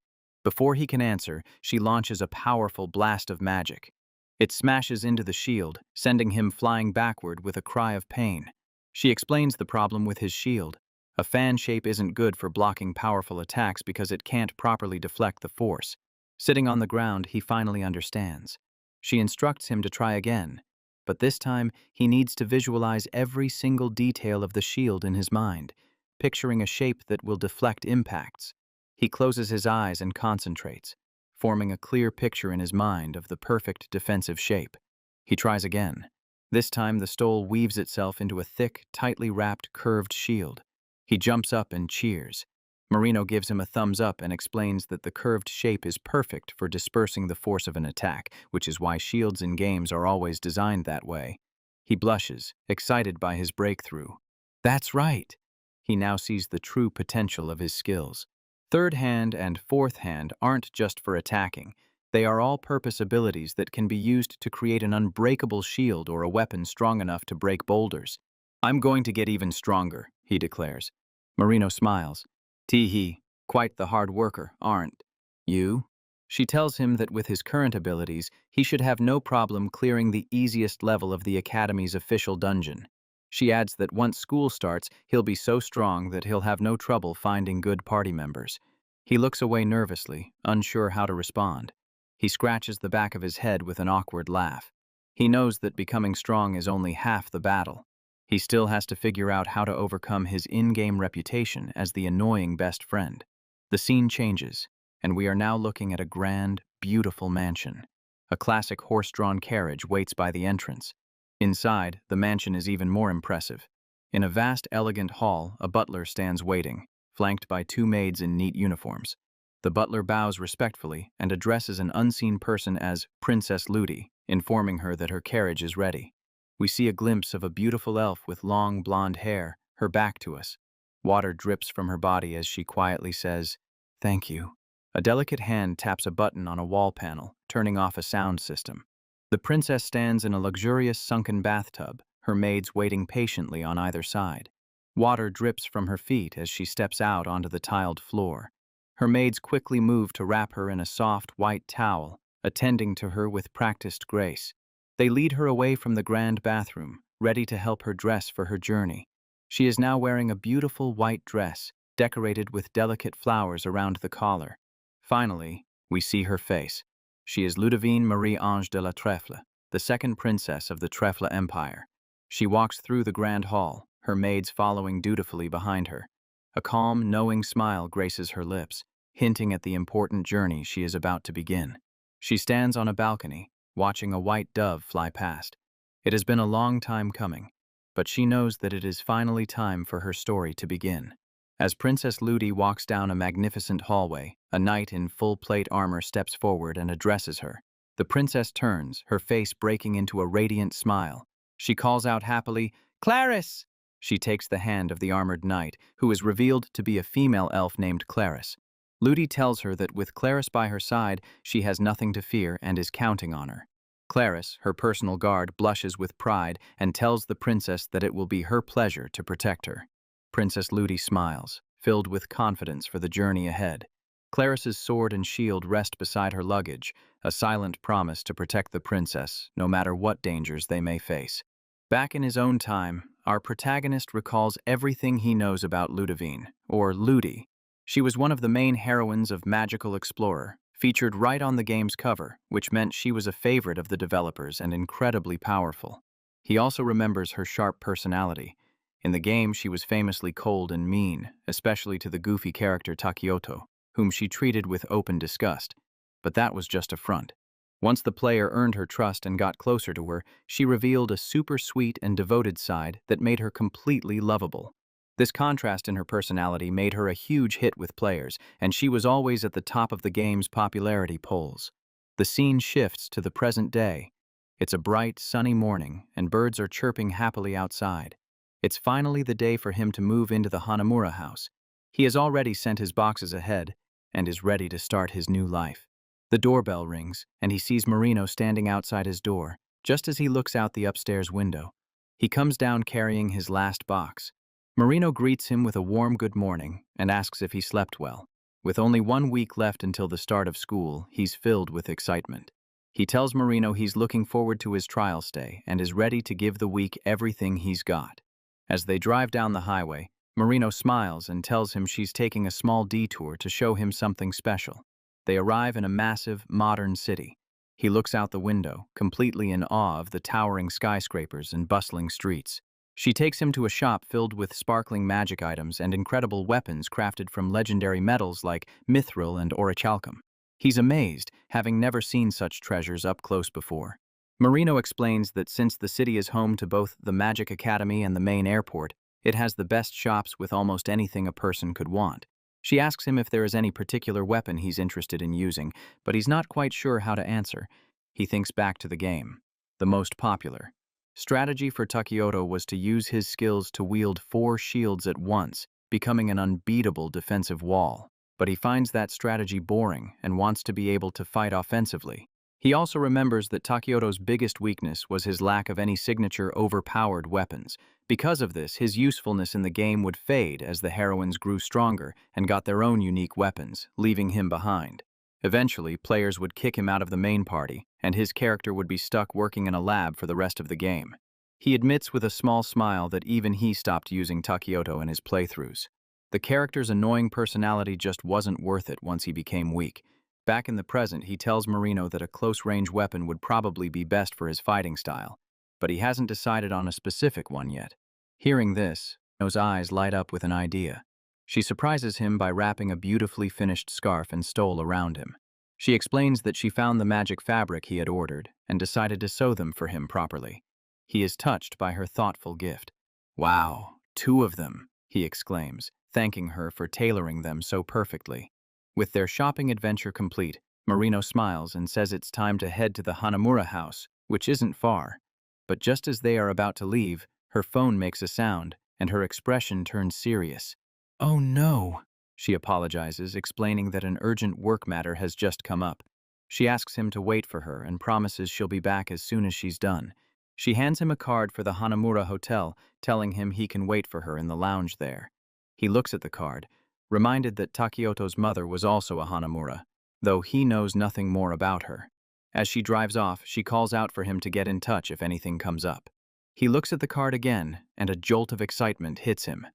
Before he can answer, she launches a powerful blast of magic. It smashes into the shield, sending him flying backward with a cry of pain. She explains the problem with his shield. A fan shape isn't good for blocking powerful attacks because it can't properly deflect the force. Sitting on the ground, he finally understands. She instructs him to try again, but this time he needs to visualize every single detail of the shield in his mind, picturing a shape that will deflect impacts. He closes his eyes and concentrates, forming a clear picture in his mind of the perfect defensive shape. He tries again. This time the stole weaves itself into a thick, tightly wrapped, curved shield. He jumps up and cheers. Marino gives him a thumbs up and explains that the curved shape is perfect for dispersing the force of an attack, which is why shields in games are always designed that way. He blushes, excited by his breakthrough. That's right! He now sees the true potential of his skills. Third hand and fourth hand aren't just for attacking. They are all-purpose abilities that can be used to create an unbreakable shield or a weapon strong enough to break boulders. I'm going to get even stronger, he declares. Marino smiles. Tee-hee, quite the hard worker, aren't you? She tells him that with his current abilities, he should have no problem clearing the easiest level of the Academy's official dungeon. She adds that once school starts, he'll be so strong that he'll have no trouble finding good party members. He looks away nervously, unsure how to respond. He scratches the back of his head with an awkward laugh. He knows that becoming strong is only half the battle. He still has to figure out how to overcome his in-game reputation as the annoying best friend. The scene changes, and we are now looking at a grand, beautiful mansion. A classic horse-drawn carriage waits by the entrance. Inside, the mansion is even more impressive. In a vast, elegant hall, a butler stands waiting, flanked by two maids in neat uniforms. The butler bows respectfully and addresses an unseen person as Princess Ludi, informing her that her carriage is ready. We see a glimpse of a beautiful elf with long blonde hair, her back to us. Water drips from her body as she quietly says, "Thank you." A delicate hand taps a button on a wall panel, turning off a sound system. The princess stands in a luxurious sunken bathtub, her maids waiting patiently on either side. Water drips from her feet as she steps out onto the tiled floor. Her maids quickly move to wrap her in a soft white towel, attending to her with practiced grace. They lead her away from the grand bathroom, ready to help her dress for her journey. She is now wearing a beautiful white dress, decorated with delicate flowers around the collar. Finally, we see her face. She is Ludovine Marie-Ange de la Trèfle, the second princess of the Trèfle Empire. She walks through the grand hall, her maids following dutifully behind her. A calm, knowing smile graces her lips, hinting at the important journey she is about to begin. She stands on a balcony, watching a white dove fly past. It has been a long time coming. but she knows that it is finally time for her story to begin. As Princess Ludi walks down a magnificent hallway, a knight in full plate armor steps forward and addresses her. The princess turns, her face breaking into a radiant smile. She calls out happily, "Clarice!" She takes the hand of the armored knight, who is revealed to be a female elf named Clarice. Ludi tells her that with Clarice by her side, she has nothing to fear and is counting on her. Clarice, her personal guard, blushes with pride and tells the princess that it will be her pleasure to protect her. Princess Ludi smiles, filled with confidence for the journey ahead. Clarice's sword and shield rest beside her luggage, a silent promise to protect the princess, no matter what dangers they may face. Back in his own time, our protagonist recalls everything he knows about Ludivine, or Ludi. She was one of the main heroines of Magical Explorer, featured right on the game's cover, which meant she was a favorite of the developers and incredibly powerful. He also remembers her sharp personality. In the game, she was famously cold and mean, especially to the goofy character Takioto, whom she treated with open disgust. But that was just a front. Once the player earned her trust and got closer to her, she revealed a super sweet and devoted side that made her completely lovable. This contrast in her personality made her a huge hit with players, and she was always at the top of the game's popularity polls. The scene shifts to the present day. It's a bright, sunny morning, and birds are chirping happily outside. It's finally the day for him to move into the Hanamura house. He has already sent his boxes ahead and is ready to start his new life. The doorbell rings, and he sees Marino standing outside his door, just as he looks out the upstairs window. He comes down carrying his last box. Marino greets him with a warm good morning and asks if he slept well. With only 1 week left until the start of school, he's filled with excitement. He tells Marino he's looking forward to his trial stay and is ready to give the week everything he's got. As they drive down the highway, Marino smiles and tells him she's taking a small detour to show him something special. They arrive in a massive, modern city. He looks out the window, completely in awe of the towering skyscrapers and bustling streets. She takes him to a shop filled with sparkling magic items and incredible weapons crafted from legendary metals like mithril and orichalcum. He's amazed, having never seen such treasures up close before. Marino explains that since the city is home to both the Magic Academy and the main airport, it has the best shops with almost anything a person could want. She asks him if there is any particular weapon he's interested in using, but he's not quite sure how to answer. He thinks back to the game. The most popular strategy for Takioto was to use his skills to wield 4 shields at once, becoming an unbeatable defensive wall. But he finds that strategy boring and wants to be able to fight offensively. He also remembers that Takioto's biggest weakness was his lack of any signature overpowered weapons. Because of this, his usefulness in the game would fade as the heroines grew stronger and got their own unique weapons, leaving him behind. Eventually, players would kick him out of the main party, and his character would be stuck working in a lab for the rest of the game. He admits with a small smile that even he stopped using Takioto in his playthroughs. The character's annoying personality just wasn't worth it once he became weak. Back in the present, he tells Marino that a close-range weapon would probably be best for his fighting style, but he hasn't decided on a specific one yet. Hearing this, Marino's eyes light up with an idea. She surprises him by wrapping a beautifully finished scarf and stole around him. She explains that she found the magic fabric he had ordered and decided to sew them for him properly. He is touched by her thoughtful gift. "Wow, 2 of them," he exclaims, thanking her for tailoring them so perfectly. With their shopping adventure complete, Marino smiles and says it's time to head to the Hanamura house, which isn't far. But just as they are about to leave, her phone makes a sound, and her expression turns serious. "Oh no," she apologizes, explaining that an urgent work matter has just come up. She asks him to wait for her and promises she'll be back as soon as she's done. She hands him a card for the Hanamura hotel, telling him he can wait for her in the lounge there. He looks at the card, reminded that Takioto's mother was also a Hanamura, though he knows nothing more about her. As she drives off, she calls out for him to get in touch if anything comes up. He looks at the card again, and a jolt of excitement hits him.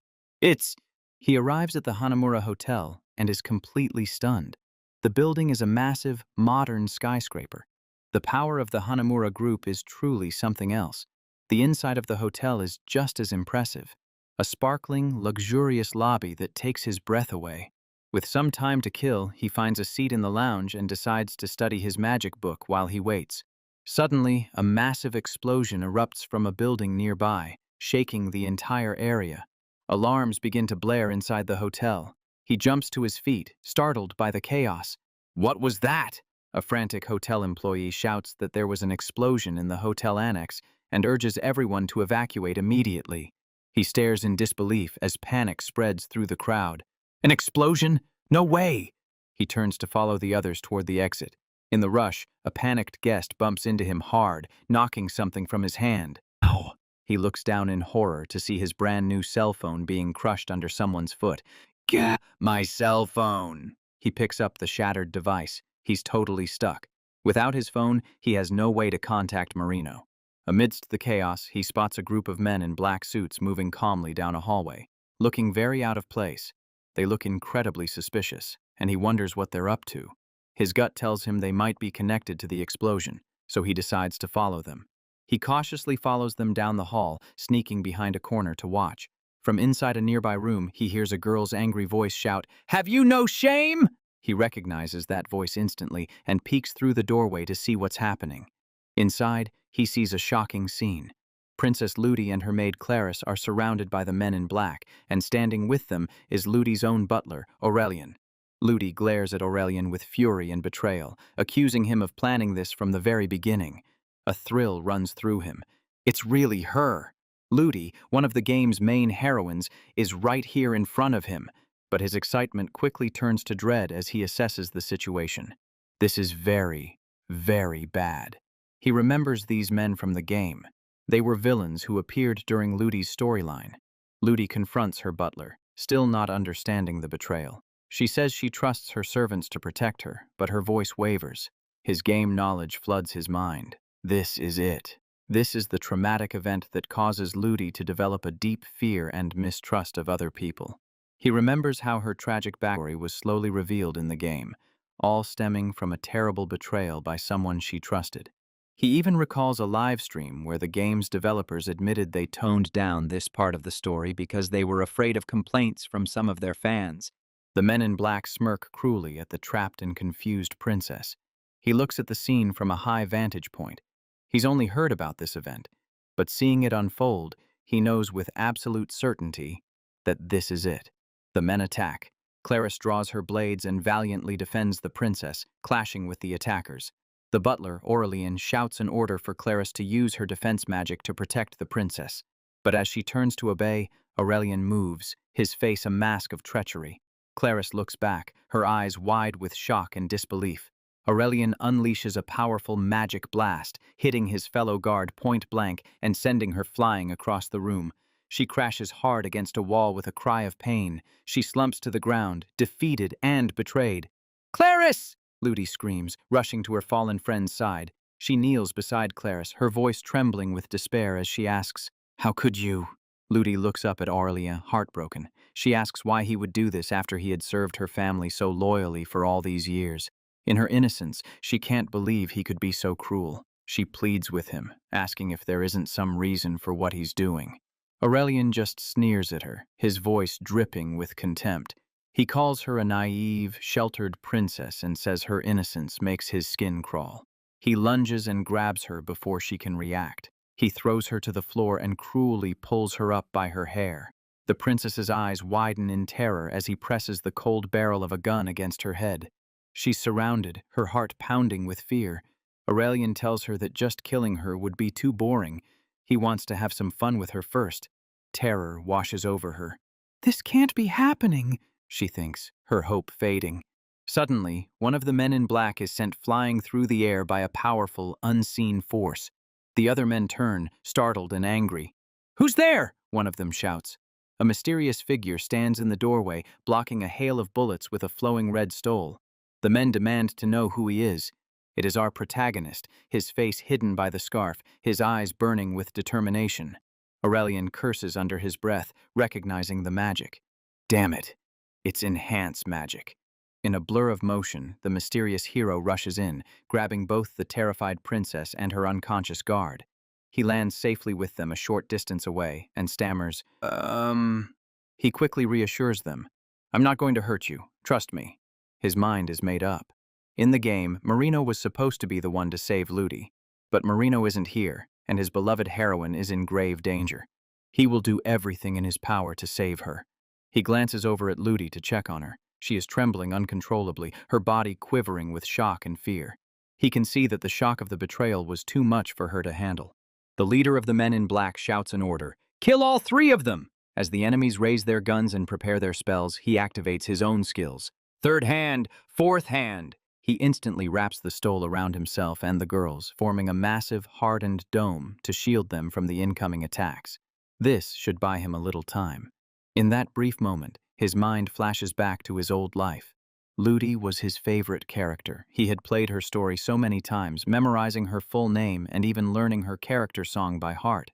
He arrives at the Hanamura hotel and is completely stunned. The building is a massive, modern skyscraper. The power of the Hanamura group is truly something else. The inside of the hotel is just as impressive. A sparkling, luxurious lobby that takes his breath away. With some time to kill, he finds a seat in the lounge and decides to study his magic book while he waits. Suddenly, a massive explosion erupts from a building nearby, shaking the entire area. Alarms begin to blare inside the hotel. He jumps to his feet, startled by the chaos. "What was that?" A frantic hotel employee shouts that there was an explosion in the hotel annex and urges everyone to evacuate immediately. He stares in disbelief as panic spreads through the crowd. "An explosion? No way!" He turns to follow the others toward the exit. In the rush, a panicked guest bumps into him hard, knocking something from his hand. Ow! He looks down in horror to see his brand new cell phone being crushed under someone's foot. "Gah! My cell phone!" He picks up the shattered device. He's totally stuck. Without his phone, he has no way to contact Marino. Amidst the chaos, he spots a group of men in black suits moving calmly down a hallway, looking very out of place. They look incredibly suspicious, and he wonders what they're up to. His gut tells him they might be connected to the explosion, so he decides to follow them. He cautiously follows them down the hall, sneaking behind a corner to watch. From inside a nearby room, he hears a girl's angry voice shout, "Have you no shame?" He recognizes that voice instantly and peeks through the doorway to see what's happening. Inside, he sees a shocking scene. Princess Ludi and her maid Clarice are surrounded by the men in black, and standing with them is Ludi's own butler, Aurelian. Ludi glares at Aurelian with fury and betrayal, accusing him of planning this from the very beginning. A thrill runs through him. It's really her. Ludi, one of the game's main heroines, is right here in front of him, but his excitement quickly turns to dread as he assesses the situation. This is very, very bad. He remembers these men from the game. They were villains who appeared during Ludi's storyline. Ludi confronts her butler, still not understanding the betrayal. She says she trusts her servants to protect her, but her voice wavers. His game knowledge floods his mind. This is it. This is the traumatic event that causes Ludi to develop a deep fear and mistrust of other people. He remembers how her tragic backstory was slowly revealed in the game, all stemming from a terrible betrayal by someone she trusted. He even recalls a live stream where the game's developers admitted they toned down this part of the story because they were afraid of complaints from some of their fans. The men in black smirk cruelly at the trapped and confused princess. He looks at the scene from a high vantage point. He's only heard about this event, but seeing it unfold, he knows with absolute certainty that this is it. The men attack. Clarice draws her blades and valiantly defends the princess, clashing with the attackers. The butler, Aurelian, shouts an order for Clarice to use her defense magic to protect the princess. But as she turns to obey, Aurelian moves, his face a mask of treachery. Clarice looks back, her eyes wide with shock and disbelief. Aurelian unleashes a powerful magic blast, hitting his fellow guard point blank and sending her flying across the room. She crashes hard against a wall with a cry of pain. She slumps to the ground, defeated and betrayed. "Clarice!" Ludi screams, rushing to her fallen friend's side. She kneels beside Clarice, her voice trembling with despair as she asks, "How could you?" Ludi looks up at Aurelia, heartbroken. She asks why he would do this after he had served her family so loyally for all these years. In her innocence, she can't believe he could be so cruel. She pleads with him, asking if there isn't some reason for what he's doing. Aurelian just sneers at her, his voice dripping with contempt. He calls her a naive, sheltered princess and says her innocence makes his skin crawl. He lunges and grabs her before she can react. He throws her to the floor and cruelly pulls her up by her hair. The princess's eyes widen in terror as he presses the cold barrel of a gun against her head. She's surrounded, her heart pounding with fear. Aurelian tells her that just killing her would be too boring. He wants to have some fun with her first. Terror washes over her. "This can't be happening," she thinks, her hope fading. Suddenly, one of the men in black is sent flying through the air by a powerful, unseen force. The other men turn, startled and angry. "Who's there?" one of them shouts. A mysterious figure stands in the doorway, blocking a hail of bullets with a flowing red stole. The men demand to know who he is. It is our protagonist, his face hidden by the scarf, his eyes burning with determination. Aurelian curses under his breath, recognizing the magic. Damn it, it's enhance magic. In a blur of motion, the mysterious hero rushes in, grabbing both the terrified princess and her unconscious guard. He lands safely with them a short distance away and stammers, He quickly reassures them. "I'm not going to hurt you, trust me." His mind is made up. In the game, Marino was supposed to be the one to save Ludi. But Marino isn't here, and his beloved heroine is in grave danger. He will do everything in his power to save her. He glances over at Ludi to check on her. She is trembling uncontrollably, her body quivering with shock and fear. He can see that the shock of the betrayal was too much for her to handle. The leader of the men in black shouts an order. "Kill all three of them!" As the enemies raise their guns and prepare their spells, he activates his own skills. Third hand, fourth hand. He instantly wraps the stole around himself and the girls, forming a massive, hardened dome to shield them from the incoming attacks. This should buy him a little time. In that brief moment, his mind flashes back to his old life. Ludi was his favorite character. He had played her story so many times, memorizing her full name and even learning her character song by heart.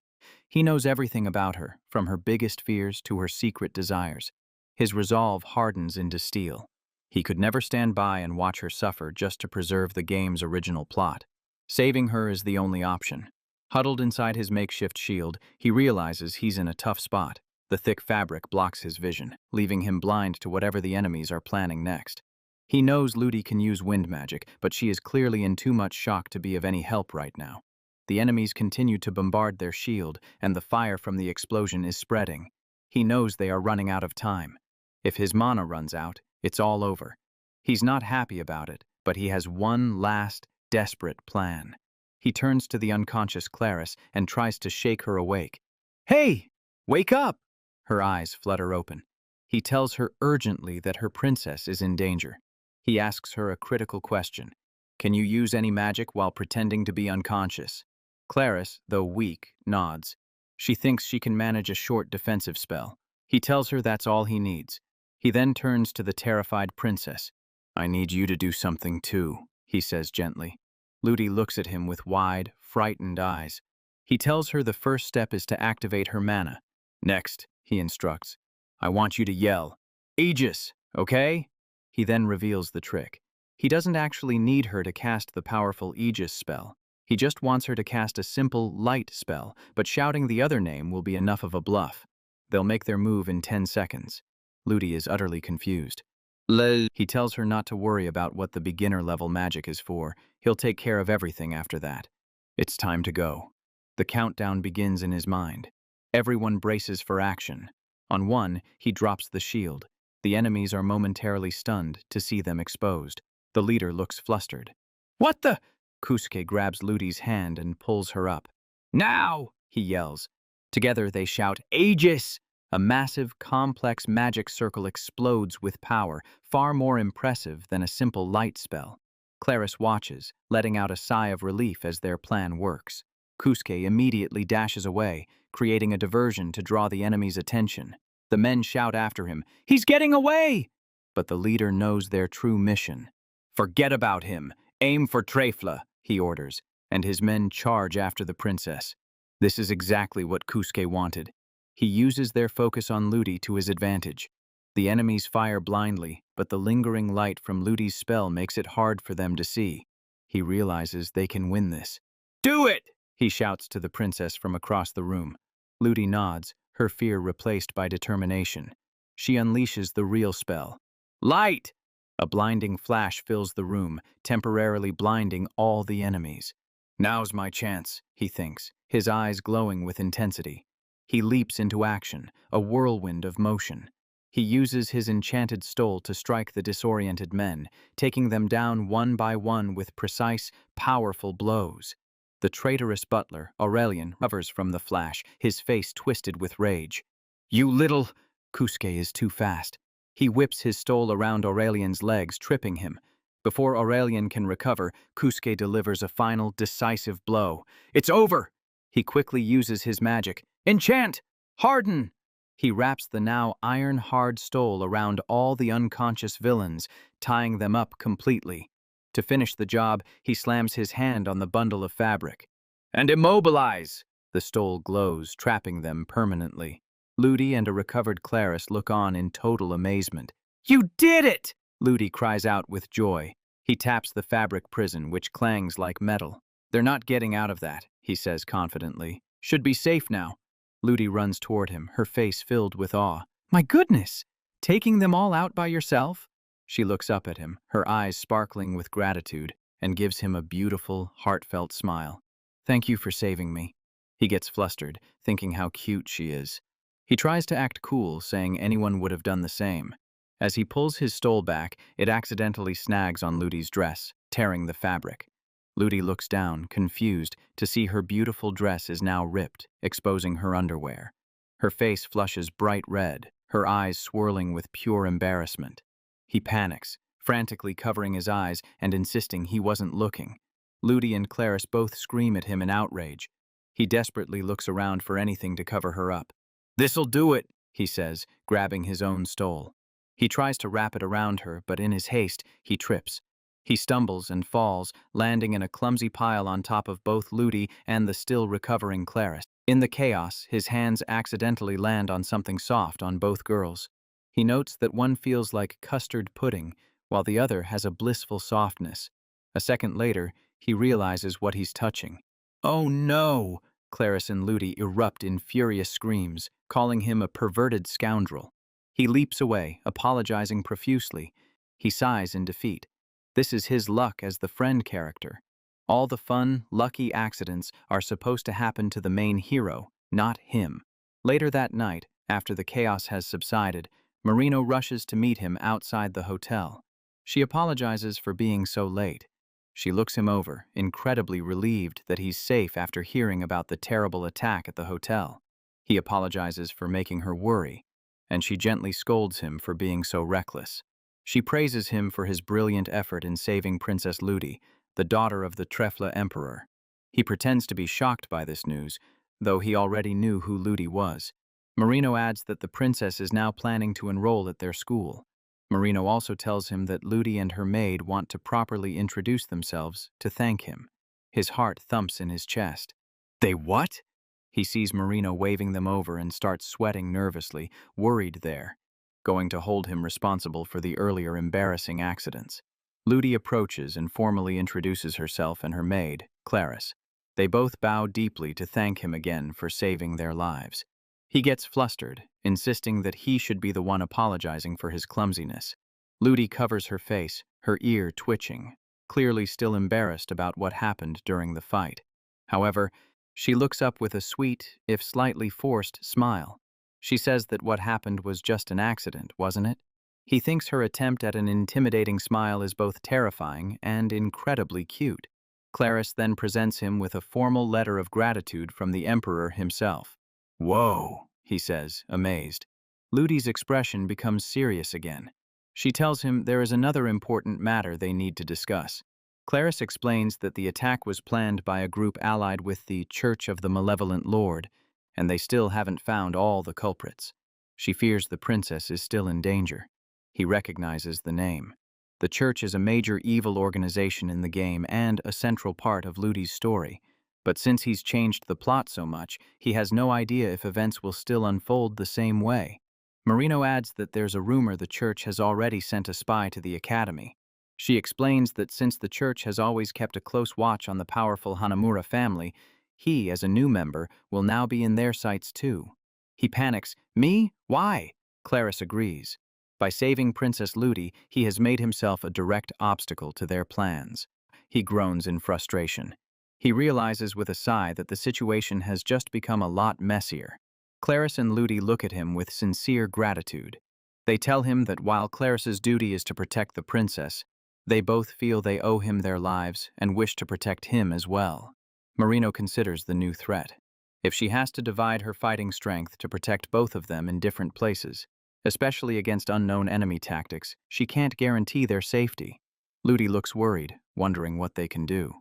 He knows everything about her, from her biggest fears to her secret desires. His resolve hardens into steel. He could never stand by and watch her suffer just to preserve the game's original plot. Saving her is the only option. Huddled inside his makeshift shield, he realizes he's in a tough spot. The thick fabric blocks his vision, leaving him blind to whatever the enemies are planning next. He knows Ludi can use wind magic, but she is clearly in too much shock to be of any help right now. The enemies continue to bombard their shield, and the fire from the explosion is spreading. He knows they are running out of time. If his mana runs out, it's all over. He's not happy about it, but he has one last, desperate plan. He turns to the unconscious Clarice and tries to shake her awake. "Hey! Wake up!" Her eyes flutter open. He tells her urgently that her princess is in danger. He asks her a critical question. "Can you use any magic while pretending to be unconscious?" Clarice, though weak, nods. She thinks she can manage a short defensive spell. He tells her that's all he needs. He then turns to the terrified princess. "I need you to do something too," he says gently. Ludi looks at him with wide, frightened eyes. He tells her the first step is to activate her mana. "Next," he instructs, "I want you to yell, 'Aegis,' okay?" He then reveals the trick. He doesn't actually need her to cast the powerful Aegis spell. He just wants her to cast a simple, light spell, but shouting the other name will be enough of a bluff. They'll make their move in 10 seconds. Ludi is utterly confused. He tells her not to worry about what the beginner-level magic is for. He'll take care of everything after that. It's time to go. The countdown begins in his mind. Everyone braces for action. On one, he drops the shield. The enemies are momentarily stunned to see them exposed. The leader looks flustered. "What the?" Kousuke grabs Ludi's hand and pulls her up. "Now!" he yells. Together they shout, "Aegis!" A massive, complex magic circle explodes with power, far more impressive than a simple light spell. Clarice watches, letting out a sigh of relief as their plan works. Kousuke immediately dashes away, creating a diversion to draw the enemy's attention. The men shout after him, "He's getting away!" But the leader knows their true mission. "Forget about him. Aim for Trefla," he orders, and his men charge after the princess. This is exactly what Kousuke wanted. He uses their focus on Ludi to his advantage. The enemies fire blindly, but the lingering light from Ludi's spell makes it hard for them to see. He realizes they can win this. "Do it!" he shouts to the princess from across the room. Ludi nods, her fear replaced by determination. She unleashes the real spell. "Light!" A blinding flash fills the room, temporarily blinding all the enemies. "Now's my chance," he thinks, his eyes glowing with intensity. He leaps into action, a whirlwind of motion. He uses his enchanted stole to strike the disoriented men, taking them down one by one with precise, powerful blows. The traitorous butler, Aurelian, recovers from the flash, his face twisted with rage. "You little—" Kousuke is too fast. He whips his stole around Aurelian's legs, tripping him. Before Aurelian can recover, Kousuke delivers a final, decisive blow. "It's over!" He quickly uses his magic. "Enchant! Harden!" He wraps the now iron-hard stole around all the unconscious villains, tying them up completely. To finish the job, he slams his hand on the bundle of fabric. "And immobilize!" The stole glows, trapping them permanently. Ludi and a recovered Clarice look on in total amazement. "You did it!" Ludi cries out with joy. He taps the fabric prison, which clangs like metal. "They're not getting out of that," he says confidently. "Should be safe now." Ludi runs toward him, her face filled with awe. "My goodness! Taking them all out by yourself?" She looks up at him, her eyes sparkling with gratitude, and gives him a beautiful, heartfelt smile. "Thank you for saving me." He gets flustered, thinking how cute she is. He tries to act cool, saying anyone would have done the same. As he pulls his stole back, it accidentally snags on Ludi's dress, tearing the fabric. Ludi looks down, confused, to see her beautiful dress is now ripped, exposing her underwear. Her face flushes bright red, her eyes swirling with pure embarrassment. He panics, frantically covering his eyes and insisting he wasn't looking. Ludi and Clarice both scream at him in outrage. He desperately looks around for anything to cover her up. "This'll do it," he says, grabbing his own stole. He tries to wrap it around her, but in his haste, he trips. He stumbles and falls, landing in a clumsy pile on top of both Ludi and the still recovering Clarice. In the chaos, his hands accidentally land on something soft on both girls. He notes that one feels like custard pudding, while the other has a blissful softness. A second later, he realizes what he's touching. "Oh no!" Clarice and Ludi erupt in furious screams, calling him a perverted scoundrel. He leaps away, apologizing profusely. He sighs in defeat. This is his luck as the friend character. All the fun, lucky accidents are supposed to happen to the main hero, not him. Later that night, after the chaos has subsided, Marino rushes to meet him outside the hotel. She apologizes for being so late. She looks him over, incredibly relieved that he's safe after hearing about the terrible attack at the hotel. He apologizes for making her worry, and she gently scolds him for being so reckless. She praises him for his brilliant effort in saving Princess Ludi, the daughter of the Trefla Emperor. He pretends to be shocked by this news, though he already knew who Ludi was. Marino adds that the princess is now planning to enroll at their school. Marino also tells him that Ludi and her maid want to properly introduce themselves to thank him. His heart thumps in his chest. "They what?" He sees Marino waving them over and starts sweating nervously, worried they're going to hold him responsible for the earlier embarrassing accidents. Ludi approaches and formally introduces herself and her maid, Clarice. They both bow deeply to thank him again for saving their lives. He gets flustered, insisting that he should be the one apologizing for his clumsiness. Ludi covers her face, her ear twitching, clearly still embarrassed about what happened during the fight. However, she looks up with a sweet, if slightly forced, smile. She says that what happened was just an accident, wasn't it? He thinks her attempt at an intimidating smile is both terrifying and incredibly cute. Clarice then presents him with a formal letter of gratitude from the Emperor himself. "Whoa," he says, amazed. Ludi's expression becomes serious again. She tells him there is another important matter they need to discuss. Clarice explains that the attack was planned by a group allied with the Church of the Malevolent Lord, and they still haven't found all the culprits. She fears the princess is still in danger. He recognizes the name. The Church is a major evil organization in the game and a central part of Ludi's story. But since he's changed the plot so much, he has no idea if events will still unfold the same way. Marino adds that there's a rumor the Church has already sent a spy to the Academy. She explains that since the Church has always kept a close watch on the powerful Hanamura family, he, as a new member, will now be in their sights too. He panics. "Me? Why?" Clarice agrees. By saving Princess Ludi, he has made himself a direct obstacle to their plans. He groans in frustration. He realizes with a sigh that the situation has just become a lot messier. Clarice and Ludi look at him with sincere gratitude. They tell him that while Clarice's duty is to protect the princess, they both feel they owe him their lives and wish to protect him as well. Marino considers the new threat. If she has to divide her fighting strength to protect both of them in different places, especially against unknown enemy tactics, she can't guarantee their safety. Ludi looks worried, wondering what they can do.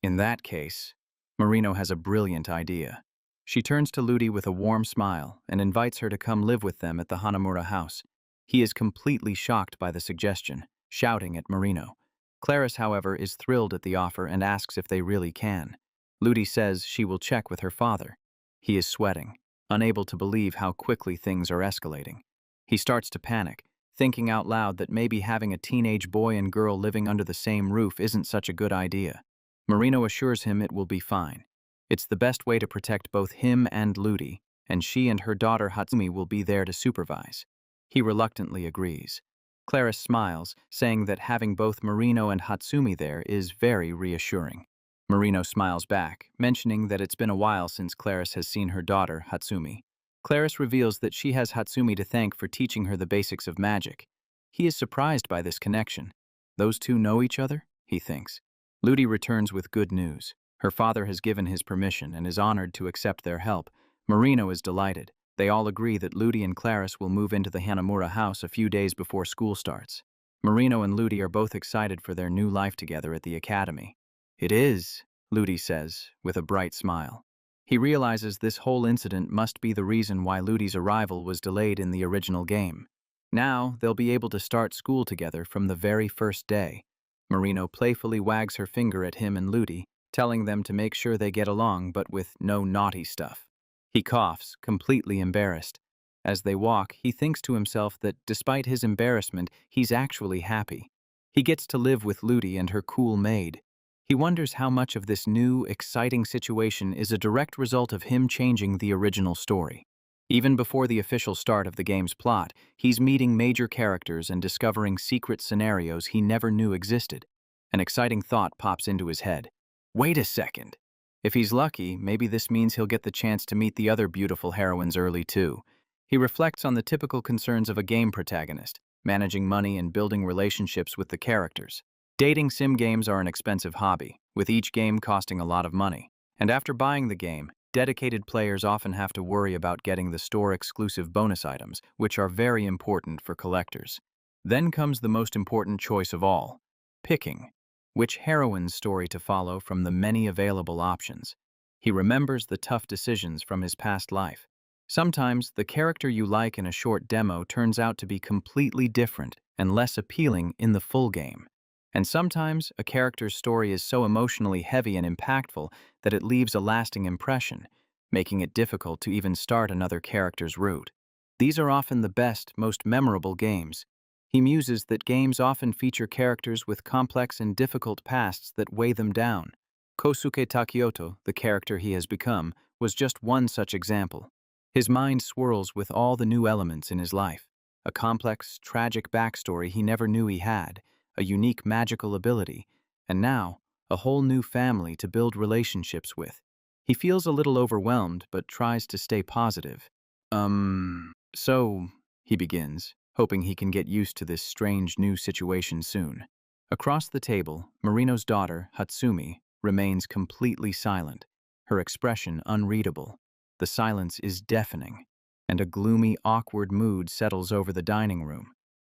In that case, Marino has a brilliant idea. She turns to Ludi with a warm smile and invites her to come live with them at the Hanamura house. He is completely shocked by the suggestion, shouting at Marino. Clarice, however, is thrilled at the offer and asks if they really can. Ludi says she will check with her father. He is sweating, unable to believe how quickly things are escalating. He starts to panic, thinking out loud that maybe having a teenage boy and girl living under the same roof isn't such a good idea. Marino assures him it will be fine. It's the best way to protect both him and Ludi, and she and her daughter Hatsumi will be there to supervise. He reluctantly agrees. Clarice smiles, saying that having both Marino and Hatsumi there is very reassuring. Marino smiles back, mentioning that it's been a while since Claris has seen her daughter, Hatsumi. Claris reveals that she has Hatsumi to thank for teaching her the basics of magic. He is surprised by this connection. Those two know each other, he thinks. Ludi returns with good news. Her father has given his permission and is honored to accept their help. Marino is delighted. They all agree that Ludi and Claris will move into the Hanamura house a few days before school starts. Marino and Ludi are both excited for their new life together at the academy. It is, Ludi says, with a bright smile. He realizes this whole incident must be the reason why Ludi's arrival was delayed in the original game. Now, they'll be able to start school together from the very first day. Marino playfully wags her finger at him and Ludi, telling them to make sure they get along but with no naughty stuff. He coughs, completely embarrassed. As they walk, he thinks to himself that despite his embarrassment, he's actually happy. He gets to live with Ludi and her cool maid. He wonders how much of this new, exciting situation is a direct result of him changing the original story. Even before the official start of the game's plot, he's meeting major characters and discovering secret scenarios he never knew existed. An exciting thought pops into his head. Wait a second. If he's lucky, maybe this means he'll get the chance to meet the other beautiful heroines early too. He reflects on the typical concerns of a game protagonist, managing money and building relationships with the characters. Dating sim games are an expensive hobby, with each game costing a lot of money. And after buying the game, dedicated players often have to worry about getting the store-exclusive bonus items, which are very important for collectors. Then comes the most important choice of all, picking which heroine's story to follow from the many available options. He remembers the tough decisions from his past life. Sometimes, the character you like in a short demo turns out to be completely different and less appealing in the full game. And sometimes, a character's story is so emotionally heavy and impactful that it leaves a lasting impression, making it difficult to even start another character's route. These are often the best, most memorable games. He muses that games often feature characters with complex and difficult pasts that weigh them down. Kousuke Takioto, the character he has become, was just one such example. His mind swirls with all the new elements in his life. A complex, tragic backstory he never knew he had, a unique magical ability, and now, a whole new family to build relationships with. He feels a little overwhelmed, but tries to stay positive. So, he begins, hoping he can get used to this strange new situation soon. Across the table, Marino's daughter, Hatsumi, remains completely silent, her expression unreadable. The silence is deafening, and a gloomy, awkward mood settles over the dining room.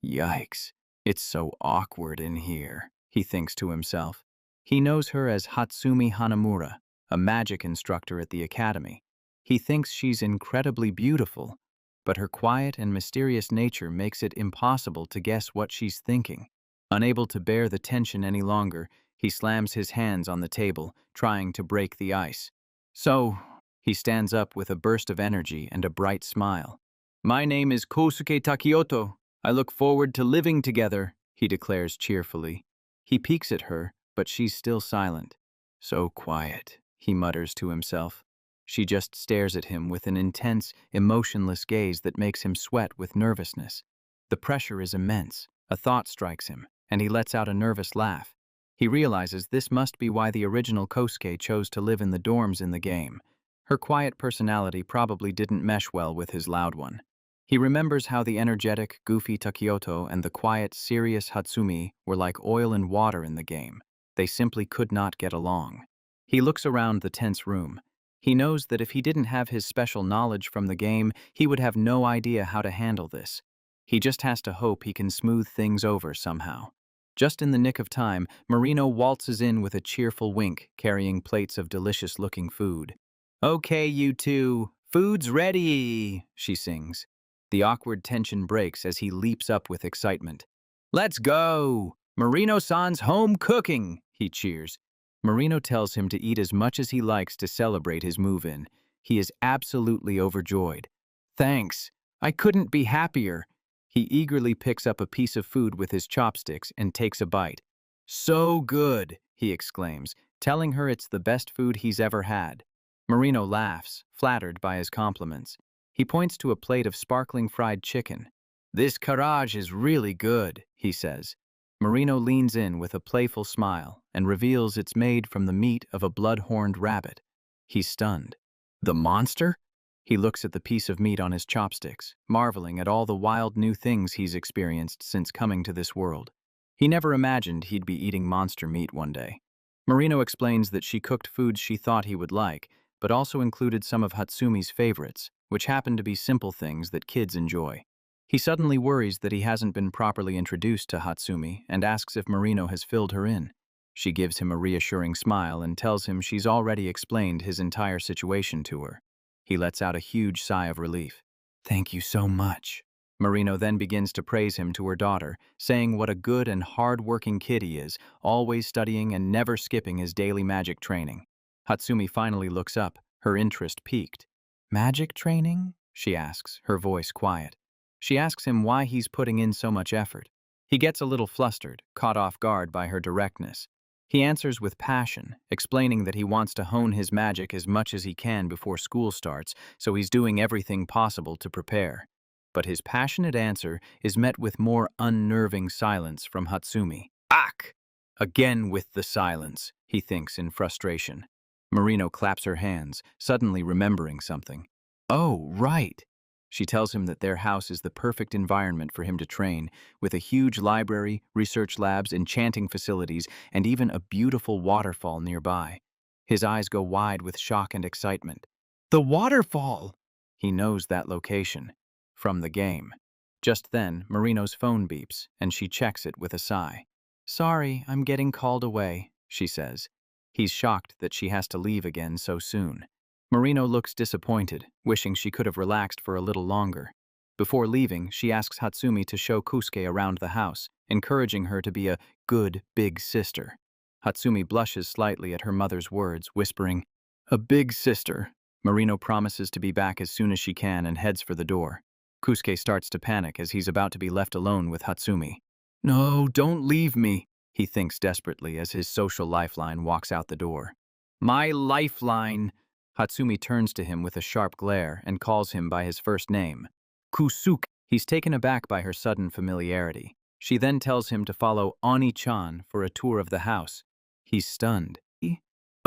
Yikes. It's so awkward in here, he thinks to himself. He knows her as Hatsumi Hanamura, a magic instructor at the academy. He thinks she's incredibly beautiful, but her quiet and mysterious nature makes it impossible to guess what she's thinking. Unable to bear the tension any longer, he slams his hands on the table, trying to break the ice. So, he stands up with a burst of energy and a bright smile. My name is Kousuke Takioto. I look forward to living together, he declares cheerfully. He peeks at her, but she's still silent. So quiet, he mutters to himself. She just stares at him with an intense, emotionless gaze that makes him sweat with nervousness. The pressure is immense. A thought strikes him, and he lets out a nervous laugh. He realizes this must be why the original Kousuke chose to live in the dorms in the game. Her quiet personality probably didn't mesh well with his loud one. He remembers how the energetic, goofy Takioto and the quiet, serious Hatsumi were like oil and water in the game. They simply could not get along. He looks around the tense room. He knows that if he didn't have his special knowledge from the game, he would have no idea how to handle this. He just has to hope he can smooth things over somehow. Just in the nick of time, Marino waltzes in with a cheerful wink, carrying plates of delicious-looking food. Okay, you two, food's ready, she sings. The awkward tension breaks as he leaps up with excitement. Let's go! Marino-san's home cooking, he cheers. Marino tells him to eat as much as he likes to celebrate his move-in. He is absolutely overjoyed. Thanks. I couldn't be happier. He eagerly picks up a piece of food with his chopsticks and takes a bite. So good, he exclaims, telling her it's the best food he's ever had. Marino laughs, flattered by his compliments. He points to a plate of sparkling fried chicken. This karaage is really good, he says. Marino leans in with a playful smile and reveals it's made from the meat of a blood-horned rabbit. He's stunned. The monster? He looks at the piece of meat on his chopsticks, marveling at all the wild new things he's experienced since coming to this world. He never imagined he'd be eating monster meat one day. Marino explains that she cooked foods she thought he would like, but also included some of Hatsumi's favorites, which happen to be simple things that kids enjoy. He suddenly worries that he hasn't been properly introduced to Hatsumi and asks if Marino has filled her in. She gives him a reassuring smile and tells him she's already explained his entire situation to her. He lets out a huge sigh of relief. "Thank you so much." Marino then begins to praise him to her daughter, saying what a good and hard-working kid he is, always studying and never skipping his daily magic training. Hatsumi finally looks up, her interest piqued. "Magic training?" she asks, her voice quiet. She asks him why he's putting in so much effort. He gets a little flustered, caught off guard by her directness. He answers with passion, explaining that he wants to hone his magic as much as he can before school starts, so he's doing everything possible to prepare. But his passionate answer is met with more unnerving silence from Hatsumi. "Ak!" Again with the silence, he thinks in frustration. Marino claps her hands, suddenly remembering something. "Oh, right." She tells him that their house is the perfect environment for him to train, with a huge library, research labs, enchanting facilities, and even a beautiful waterfall nearby. His eyes go wide with shock and excitement. "The waterfall!" He knows that location. From the game. Just then, Marino's phone beeps, and she checks it with a sigh. "Sorry, I'm getting called away," she says. He's shocked that she has to leave again so soon. Marino looks disappointed, wishing she could have relaxed for a little longer. Before leaving, she asks Hatsumi to show Kousuke around the house, encouraging her to be a good big sister. Hatsumi blushes slightly at her mother's words, whispering, "A big sister." Marino promises to be back as soon as she can and heads for the door. Kousuke starts to panic as he's about to be left alone with Hatsumi. "No, don't leave me," he thinks desperately as his social lifeline walks out the door. "My lifeline!" Hatsumi turns to him with a sharp glare and calls him by his first name, Kousuke. He's taken aback by her sudden familiarity. She then tells him to follow Ani-chan for a tour of the house. He's stunned.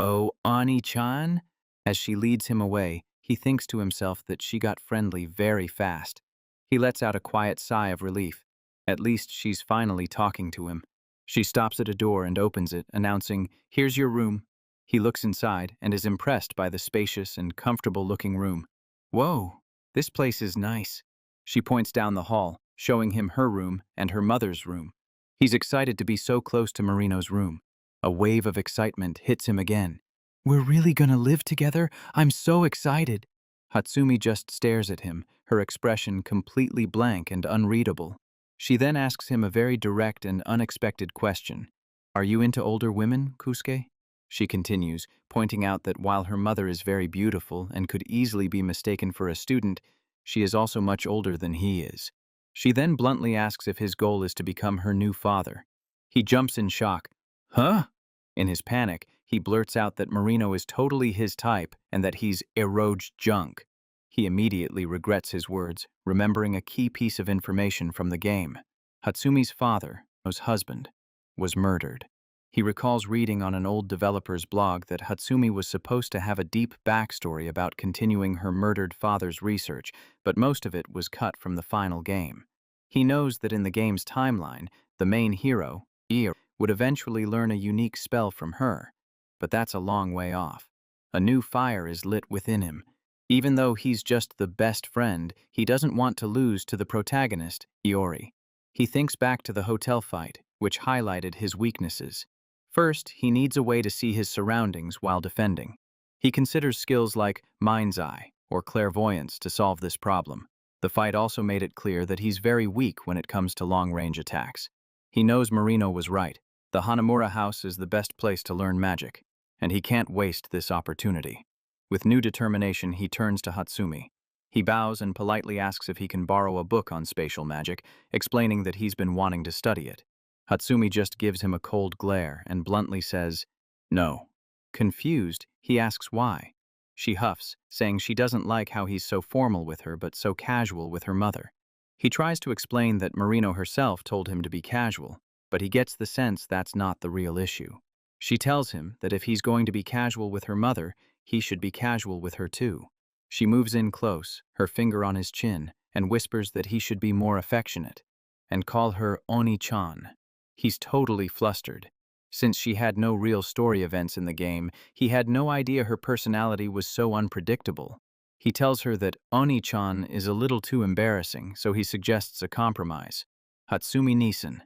"Oh, Ani-chan?" As she leads him away, he thinks to himself that she got friendly very fast. He lets out a quiet sigh of relief. At least she's finally talking to him. She stops at a door and opens it, announcing, "Here's your room." He looks inside and is impressed by the spacious and comfortable-looking room. "Whoa, this place is nice." She points down the hall, showing him her room and her mother's room. He's excited to be so close to Marino's room. A wave of excitement hits him again. "We're really gonna live together? I'm so excited." Hatsumi just stares at him, her expression completely blank and unreadable. She then asks him a very direct and unexpected question. "Are you into older women, Kousuke?" She continues, pointing out that while her mother is very beautiful and could easily be mistaken for a student, she is also much older than he is. She then bluntly asks if his goal is to become her new father. He jumps in shock. "Huh?" In his panic, he blurts out that Marino is totally his type and that he's eroge junk. He immediately regrets his words, remembering a key piece of information from the game. Hatsumi's father, his husband, was murdered. He recalls reading on an old developer's blog that Hatsumi was supposed to have a deep backstory about continuing her murdered father's research, but most of it was cut from the final game. He knows that in the game's timeline, the main hero, Io, would eventually learn a unique spell from her, but that's a long way off. A new fire is lit within him. Even though he's just the best friend, he doesn't want to lose to the protagonist, Iori. He thinks back to the hotel fight, which highlighted his weaknesses. First, he needs a way to see his surroundings while defending. He considers skills like mind's eye or clairvoyance to solve this problem. The fight also made it clear that he's very weak when it comes to long-range attacks. He knows Marino was right. The Hanamura house is the best place to learn magic, and he can't waste this opportunity. With new determination, he turns to Hatsumi. He bows and politely asks if he can borrow a book on spatial magic, explaining that he's been wanting to study it. Hatsumi just gives him a cold glare and bluntly says, "No." Confused, he asks why. She huffs, saying she doesn't like how he's so formal with her but so casual with her mother. He tries to explain that Marino herself told him to be casual, but he gets the sense that's not the real issue. She tells him that if he's going to be casual with her mother, he should be casual with her too. She moves in close, her finger on his chin, and whispers that he should be more affectionate and call her Oni-chan. He's totally flustered. Since she had no real story events in the game, he had no idea her personality was so unpredictable. He tells her that Oni-chan is a little too embarrassing, so he suggests a compromise. Hatsumi-Nisan.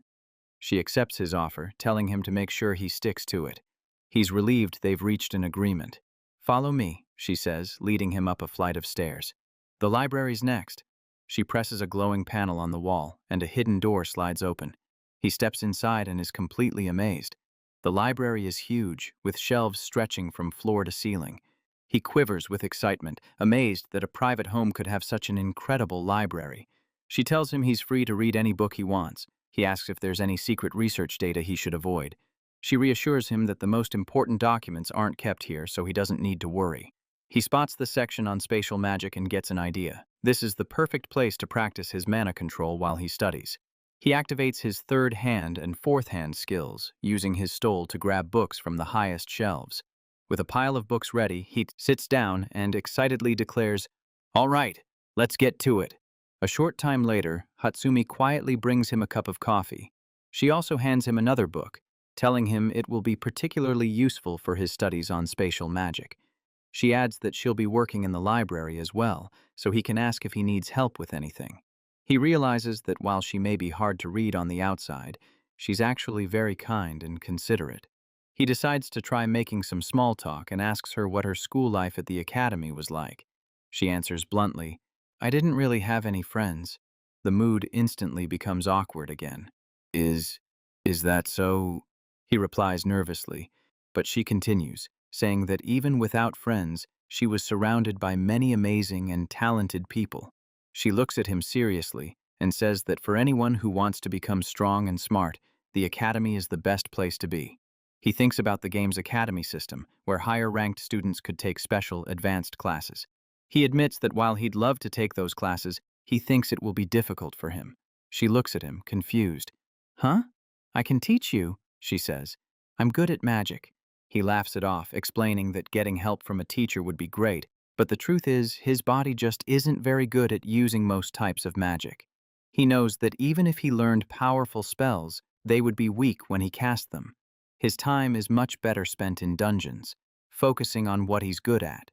She accepts his offer, telling him to make sure he sticks to it. He's relieved they've reached an agreement. "Follow me," she says, leading him up a flight of stairs. "The library's next." She presses a glowing panel on the wall, and a hidden door slides open. He steps inside and is completely amazed. The library is huge, with shelves stretching from floor to ceiling. He quivers with excitement, amazed that a private home could have such an incredible library. She tells him he's free to read any book he wants. He asks if there's any secret research data he should avoid. She reassures him that the most important documents aren't kept here, so he doesn't need to worry. He spots the section on spatial magic and gets an idea. This is the perfect place to practice his mana control while he studies. He activates his third hand and fourth hand skills, using his stole to grab books from the highest shelves. With a pile of books ready, he sits down and excitedly declares, "All right, let's get to it." A short time later, Hatsumi quietly brings him a cup of coffee. She also hands him another book, telling him it will be particularly useful for his studies on spatial magic. She adds that she'll be working in the library as well, so he can ask if he needs help with anything. He realizes that while she may be hard to read on the outside, she's actually very kind and considerate. He decides to try making some small talk and asks her what her school life at the academy was like. She answers bluntly, "I didn't really have any friends." The mood instantly becomes awkward again. Is that so?" He replies nervously, but she continues, saying that even without friends, she was surrounded by many amazing and talented people. She looks at him seriously and says that for anyone who wants to become strong and smart, the academy is the best place to be. He thinks about the game's academy system, where higher-ranked students could take special, advanced classes. He admits that while he'd love to take those classes, he thinks it will be difficult for him. She looks at him, confused. "Huh? I can teach you," she says. "I'm good at magic." He laughs it off, explaining that getting help from a teacher would be great, but the truth is, his body just isn't very good at using most types of magic. He knows that even if he learned powerful spells, they would be weak when he cast them. His time is much better spent in dungeons, focusing on what he's good at.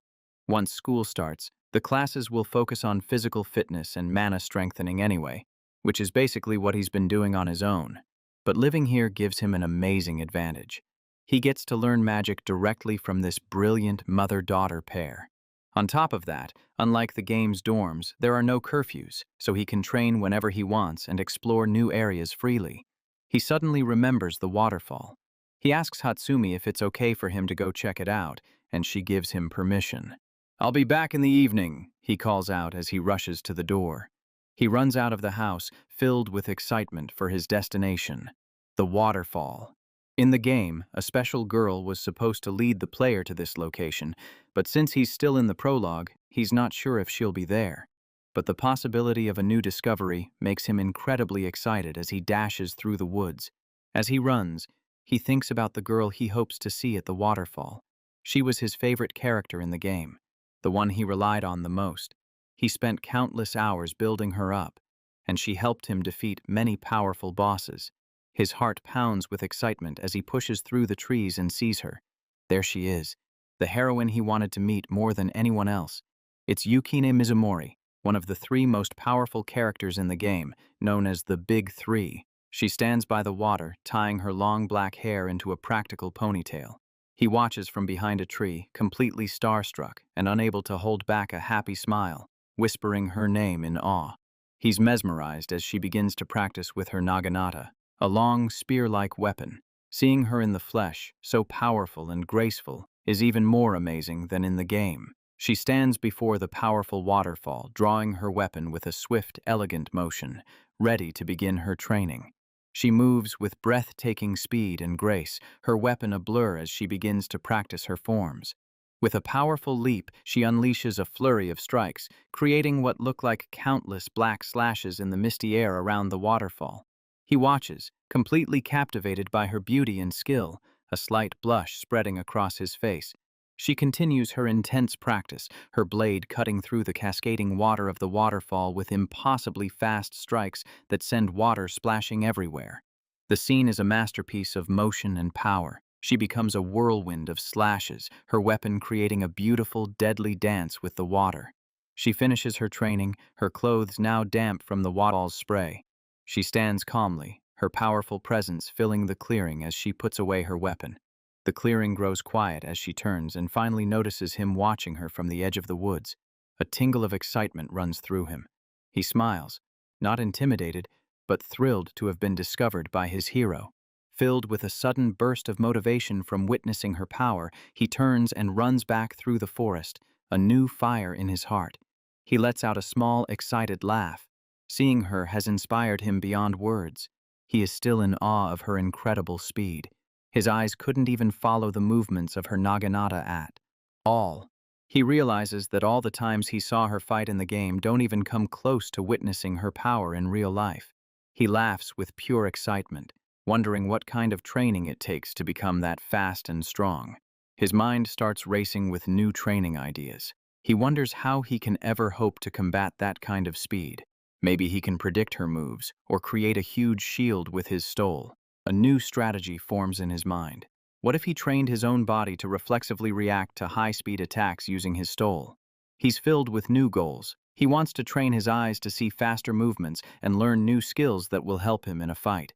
Once school starts, the classes will focus on physical fitness and mana strengthening anyway, which is basically what he's been doing on his own. But living here gives him an amazing advantage. He gets to learn magic directly from this brilliant mother-daughter pair. On top of that, unlike the game's dorms, there are no curfews, so he can train whenever he wants and explore new areas freely. He suddenly remembers the waterfall. He asks Hatsumi if it's okay for him to go check it out, and she gives him permission. "I'll be back in the evening," he calls out as he rushes to the door. He runs out of the house, filled with excitement for his destination, the waterfall. In the game, a special girl was supposed to lead the player to this location, but since he's still in the prologue, he's not sure if she'll be there. But the possibility of a new discovery makes him incredibly excited as he dashes through the woods. As he runs, he thinks about the girl he hopes to see at the waterfall. She was his favorite character in the game, the one he relied on the most. He spent countless hours building her up, and she helped him defeat many powerful bosses. His heart pounds with excitement as he pushes through the trees and sees her. There she is, the heroine he wanted to meet more than anyone else. It's Yukine Mizumori, one of the 3 most powerful characters in the game, known as the Big Three. She stands by the water, tying her long black hair into a practical ponytail. He watches from behind a tree, completely starstruck and unable to hold back a happy smile, whispering her name in awe. He's mesmerized as she begins to practice with her naginata, a long, spear-like weapon. Seeing her in the flesh, so powerful and graceful, is even more amazing than in the game. She stands before the powerful waterfall, drawing her weapon with a swift, elegant motion, ready to begin her training. She moves with breathtaking speed and grace, her weapon a blur as she begins to practice her forms. With a powerful leap, she unleashes a flurry of strikes, creating what look like countless black slashes in the misty air around the waterfall. He watches, completely captivated by her beauty and skill, a slight blush spreading across his face. She continues her intense practice, her blade cutting through the cascading water of the waterfall with impossibly fast strikes that send water splashing everywhere. The scene is a masterpiece of motion and power. She becomes a whirlwind of slashes, her weapon creating a beautiful, deadly dance with the water. She finishes her training, her clothes now damp from the waterfall's spray. She stands calmly, her powerful presence filling the clearing as she puts away her weapon. The clearing grows quiet as she turns and finally notices him watching her from the edge of the woods. A tingle of excitement runs through him. He smiles, not intimidated, but thrilled to have been discovered by his hero. Filled with a sudden burst of motivation from witnessing her power, he turns and runs back through the forest, a new fire in his heart. He lets out a small, excited laugh. Seeing her has inspired him beyond words. He is still in awe of her incredible speed. His eyes couldn't even follow the movements of her naginata at all. He realizes that all the times he saw her fight in the game don't even come close to witnessing her power in real life. He laughs with pure excitement, wondering what kind of training it takes to become that fast and strong. His mind starts racing with new training ideas. He wonders how he can ever hope to combat that kind of speed. Maybe he can predict her moves, or create a huge shield with his stole. A new strategy forms in his mind. What if he trained his own body to reflexively react to high-speed attacks using his stole? He's filled with new goals. He wants to train his eyes to see faster movements and learn new skills that will help him in a fight.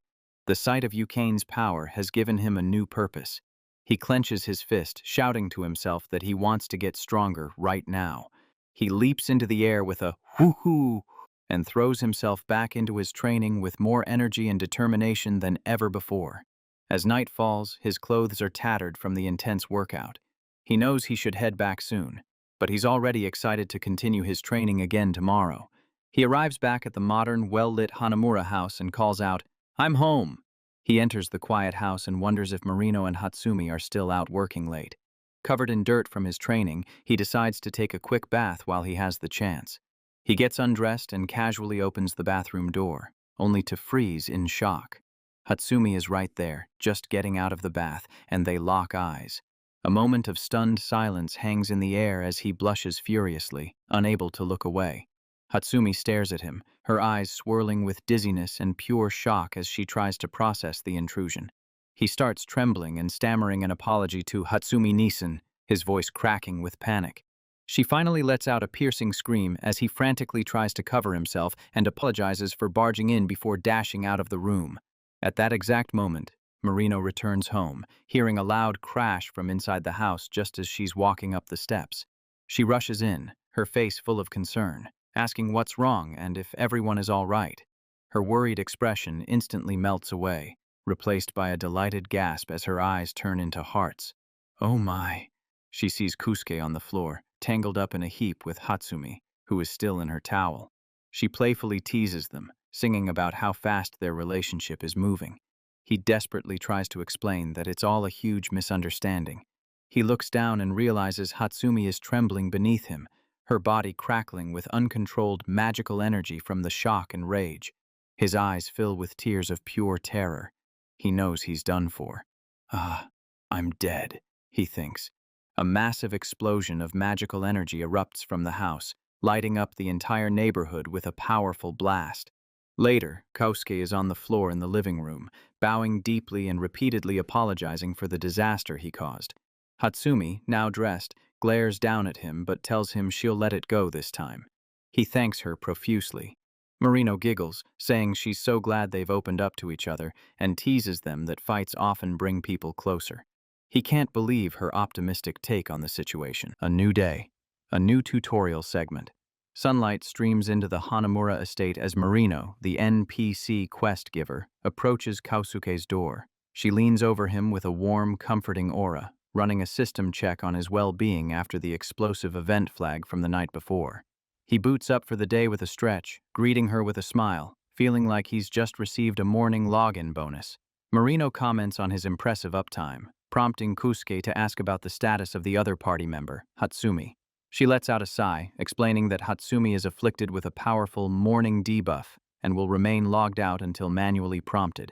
The sight of Yukane's power has given him a new purpose. He clenches his fist, shouting to himself that he wants to get stronger right now. He leaps into the air with a whoo-hoo and throws himself back into his training with more energy and determination than ever before. As night falls, his clothes are tattered from the intense workout. He knows he should head back soon, but he's already excited to continue his training again tomorrow. He arrives back at the modern, well-lit Hanamura house and calls out, "I'm home!" He enters the quiet house and wonders if Marino and Hatsumi are still out working late. Covered in dirt from his training, he decides to take a quick bath while he has the chance. He gets undressed and casually opens the bathroom door, only to freeze in shock. Hatsumi is right there, just getting out of the bath, and they lock eyes. A moment of stunned silence hangs in the air as he blushes furiously, unable to look away. Hatsumi stares at him, her eyes swirling with dizziness and pure shock as she tries to process the intrusion. He starts trembling and stammering an apology to Hatsumi-Nisan, his voice cracking with panic. She finally lets out a piercing scream as he frantically tries to cover himself and apologizes for barging in before dashing out of the room. At that exact moment, Marino returns home, hearing a loud crash from inside the house just as she's walking up the steps. She rushes in, her face full of concern, asking what's wrong and if everyone is all right. Her worried expression instantly melts away, replaced by a delighted gasp as her eyes turn into hearts. Oh my! She sees Kousuke on the floor, tangled up in a heap with Hatsumi, who is still in her towel. She playfully teases them, singing about how fast their relationship is moving. He desperately tries to explain that it's all a huge misunderstanding. He looks down and realizes Hatsumi is trembling beneath him, her body crackling with uncontrolled magical energy from the shock and rage. His eyes fill with tears of pure terror. He knows he's done for. "Ah, I'm dead," he thinks. A massive explosion of magical energy erupts from the house, lighting up the entire neighborhood with a powerful blast. Later, Kousuke is on the floor in the living room, bowing deeply and repeatedly apologizing for the disaster he caused. Hatsumi, now dressed, glares down at him but tells him she'll let it go this time. He thanks her profusely. Marino giggles, saying she's so glad they've opened up to each other, and teases them that fights often bring people closer. He can't believe her optimistic take on the situation. A new day. A new tutorial segment. Sunlight streams into the Hanamura estate as Marino, the NPC quest giver, approaches Kousuke's door. She leans over him with a warm, comforting aura, running a system check on his well-being after the explosive event flag from the night before. He boots up for the day with a stretch, greeting her with a smile, feeling like he's just received a morning login bonus. Marino comments on his impressive uptime, prompting Kousuke to ask about the status of the other party member, Hatsumi. She lets out a sigh, explaining that Hatsumi is afflicted with a powerful morning debuff and will remain logged out until manually prompted.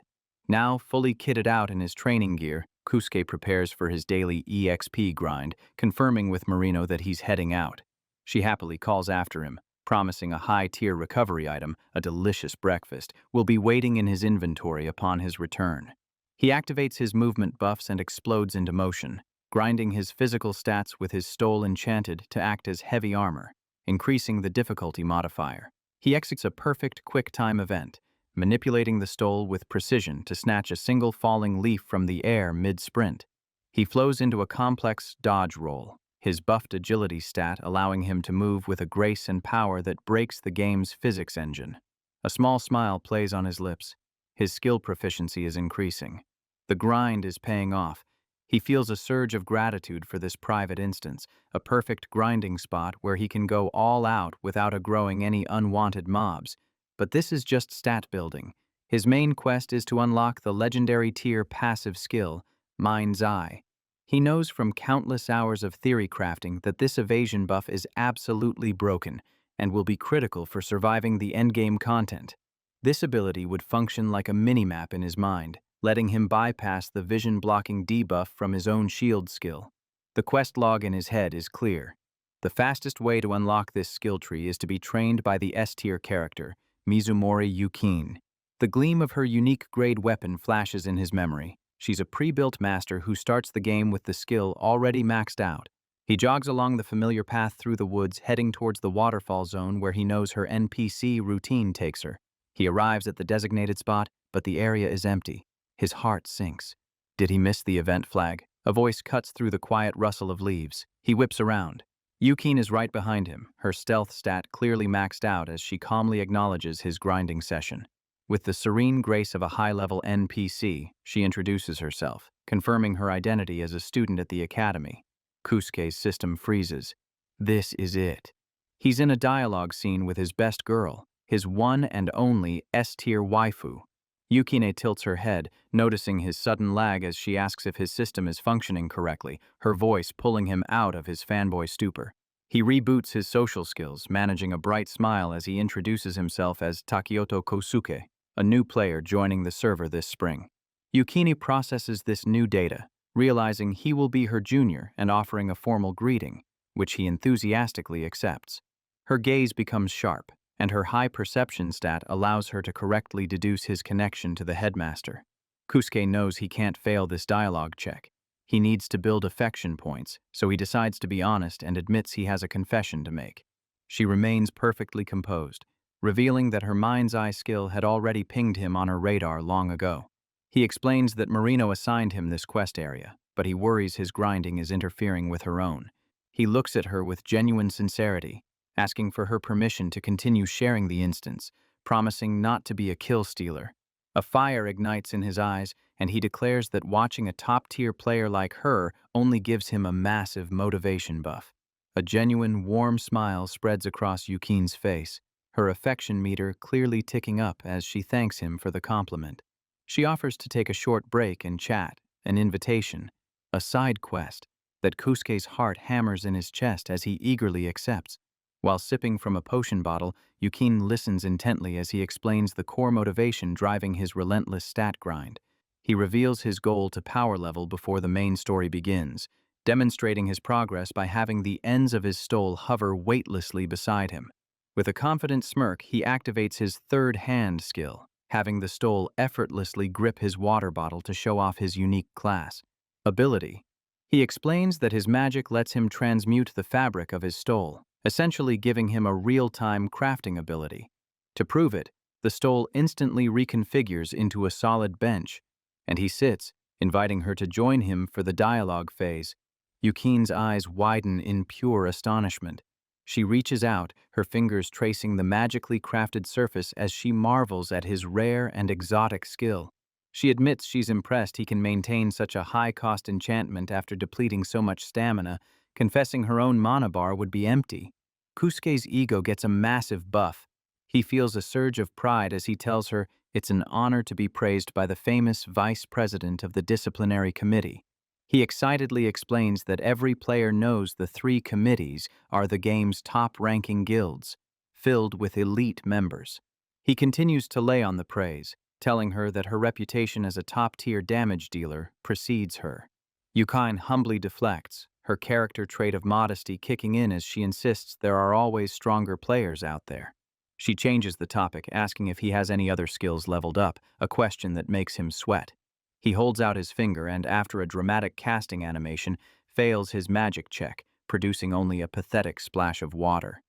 Now, fully kitted out in his training gear, Kousuke prepares for his daily EXP grind, confirming with Marino that he's heading out. She happily calls after him, promising a high-tier recovery item, a delicious breakfast, will be waiting in his inventory upon his return. He activates his movement buffs and explodes into motion, grinding his physical stats with his stole enchanted to act as heavy armor, increasing the difficulty modifier. He executes a perfect quick-time event, manipulating the stole with precision to snatch a single falling leaf from the air mid-sprint. He flows into a complex dodge roll, his buffed agility stat allowing him to move with a grace and power that breaks the game's physics engine. A small smile plays on his lips. His skill proficiency is increasing. The grind is paying off. He feels a surge of gratitude for this private instance, a perfect grinding spot where he can go all out without aggroing any unwanted mobs. But this is just stat building. His main quest is to unlock the legendary tier passive skill, Mind's Eye. He knows from countless hours of theory crafting that this evasion buff is absolutely broken and will be critical for surviving the endgame content. This ability would function like a minimap in his mind, letting him bypass the vision-blocking debuff from his own shield skill. The quest log in his head is clear. The fastest way to unlock this skill tree is to be trained by the S-tier character, Mizumori Yukine. The gleam of her unique grade weapon flashes in his memory. She's a pre-built master who starts the game with the skill already maxed out. He jogs along the familiar path through the woods, heading towards the waterfall zone where he knows her NPC routine takes her. He arrives at the designated spot, but the area is empty. His heart sinks. Did he miss the event flag? A voice cuts through the quiet rustle of leaves. He whips around. Yukine is right behind him, her stealth stat clearly maxed out as she calmly acknowledges his grinding session. With the serene grace of a high-level NPC, she introduces herself, confirming her identity as a student at the academy. Kousuke's system freezes. This is it. He's in a dialogue scene with his best girl, his one and only S-tier waifu. Yukine tilts her head, noticing his sudden lag as she asks if his system is functioning correctly, her voice pulling him out of his fanboy stupor. He reboots his social skills, managing a bright smile as he introduces himself as Takioto Kousuke, a new player joining the server this spring. Yukine processes this new data, realizing he will be her junior and offering a formal greeting, which he enthusiastically accepts. Her gaze becomes sharp, and her high perception stat allows her to correctly deduce his connection to the headmaster. Kousuke knows he can't fail this dialogue check. He needs to build affection points, so he decides to be honest and admits he has a confession to make. She remains perfectly composed, revealing that her mind's eye skill had already pinged him on her radar long ago. He explains that Marino assigned him this quest area, but he worries his grinding is interfering with her own. He looks at her with genuine sincerity, asking for her permission to continue sharing the instance, promising not to be a kill stealer. A fire ignites in his eyes, and he declares that watching a top-tier player like her only gives him a massive motivation buff. A genuine, warm smile spreads across Yukine's face, her affection meter clearly ticking up as she thanks him for the compliment. She offers to take a short break and chat, an invitation, a side quest, that Kousuke's heart hammers in his chest as he eagerly accepts. While sipping from a potion bottle, Yukine listens intently as he explains the core motivation driving his relentless stat grind. He reveals his goal to power level before the main story begins, demonstrating his progress by having the ends of his stole hover weightlessly beside him. With a confident smirk, he activates his third hand skill, having the stole effortlessly grip his water bottle to show off his unique class. Ability. He explains that his magic lets him transmute the fabric of his stole, essentially giving him a real-time crafting ability. To prove it, the stole instantly reconfigures into a solid bench, and he sits, inviting her to join him for the dialogue phase. Yukine's eyes widen in pure astonishment. She reaches out, her fingers tracing the magically crafted surface as she marvels at his rare and exotic skill. She admits she's impressed he can maintain such a high-cost enchantment after depleting so much stamina, confessing her own mana bar would be empty. Kousuke's ego gets a massive buff. He feels a surge of pride as he tells her it's an honor to be praised by the famous vice president of the disciplinary committee. He excitedly explains that every player knows the 3 committees are the game's top-ranking guilds, filled with elite members. He continues to lay on the praise, telling her that her reputation as a top-tier damage dealer precedes her. Yukine humbly deflects, her character trait of modesty kicking in as she insists there are always stronger players out there. She changes the topic, asking if he has any other skills leveled up, a question that makes him sweat. He holds out his finger and, after a dramatic casting animation, fails his magic check, producing only a pathetic splash of water.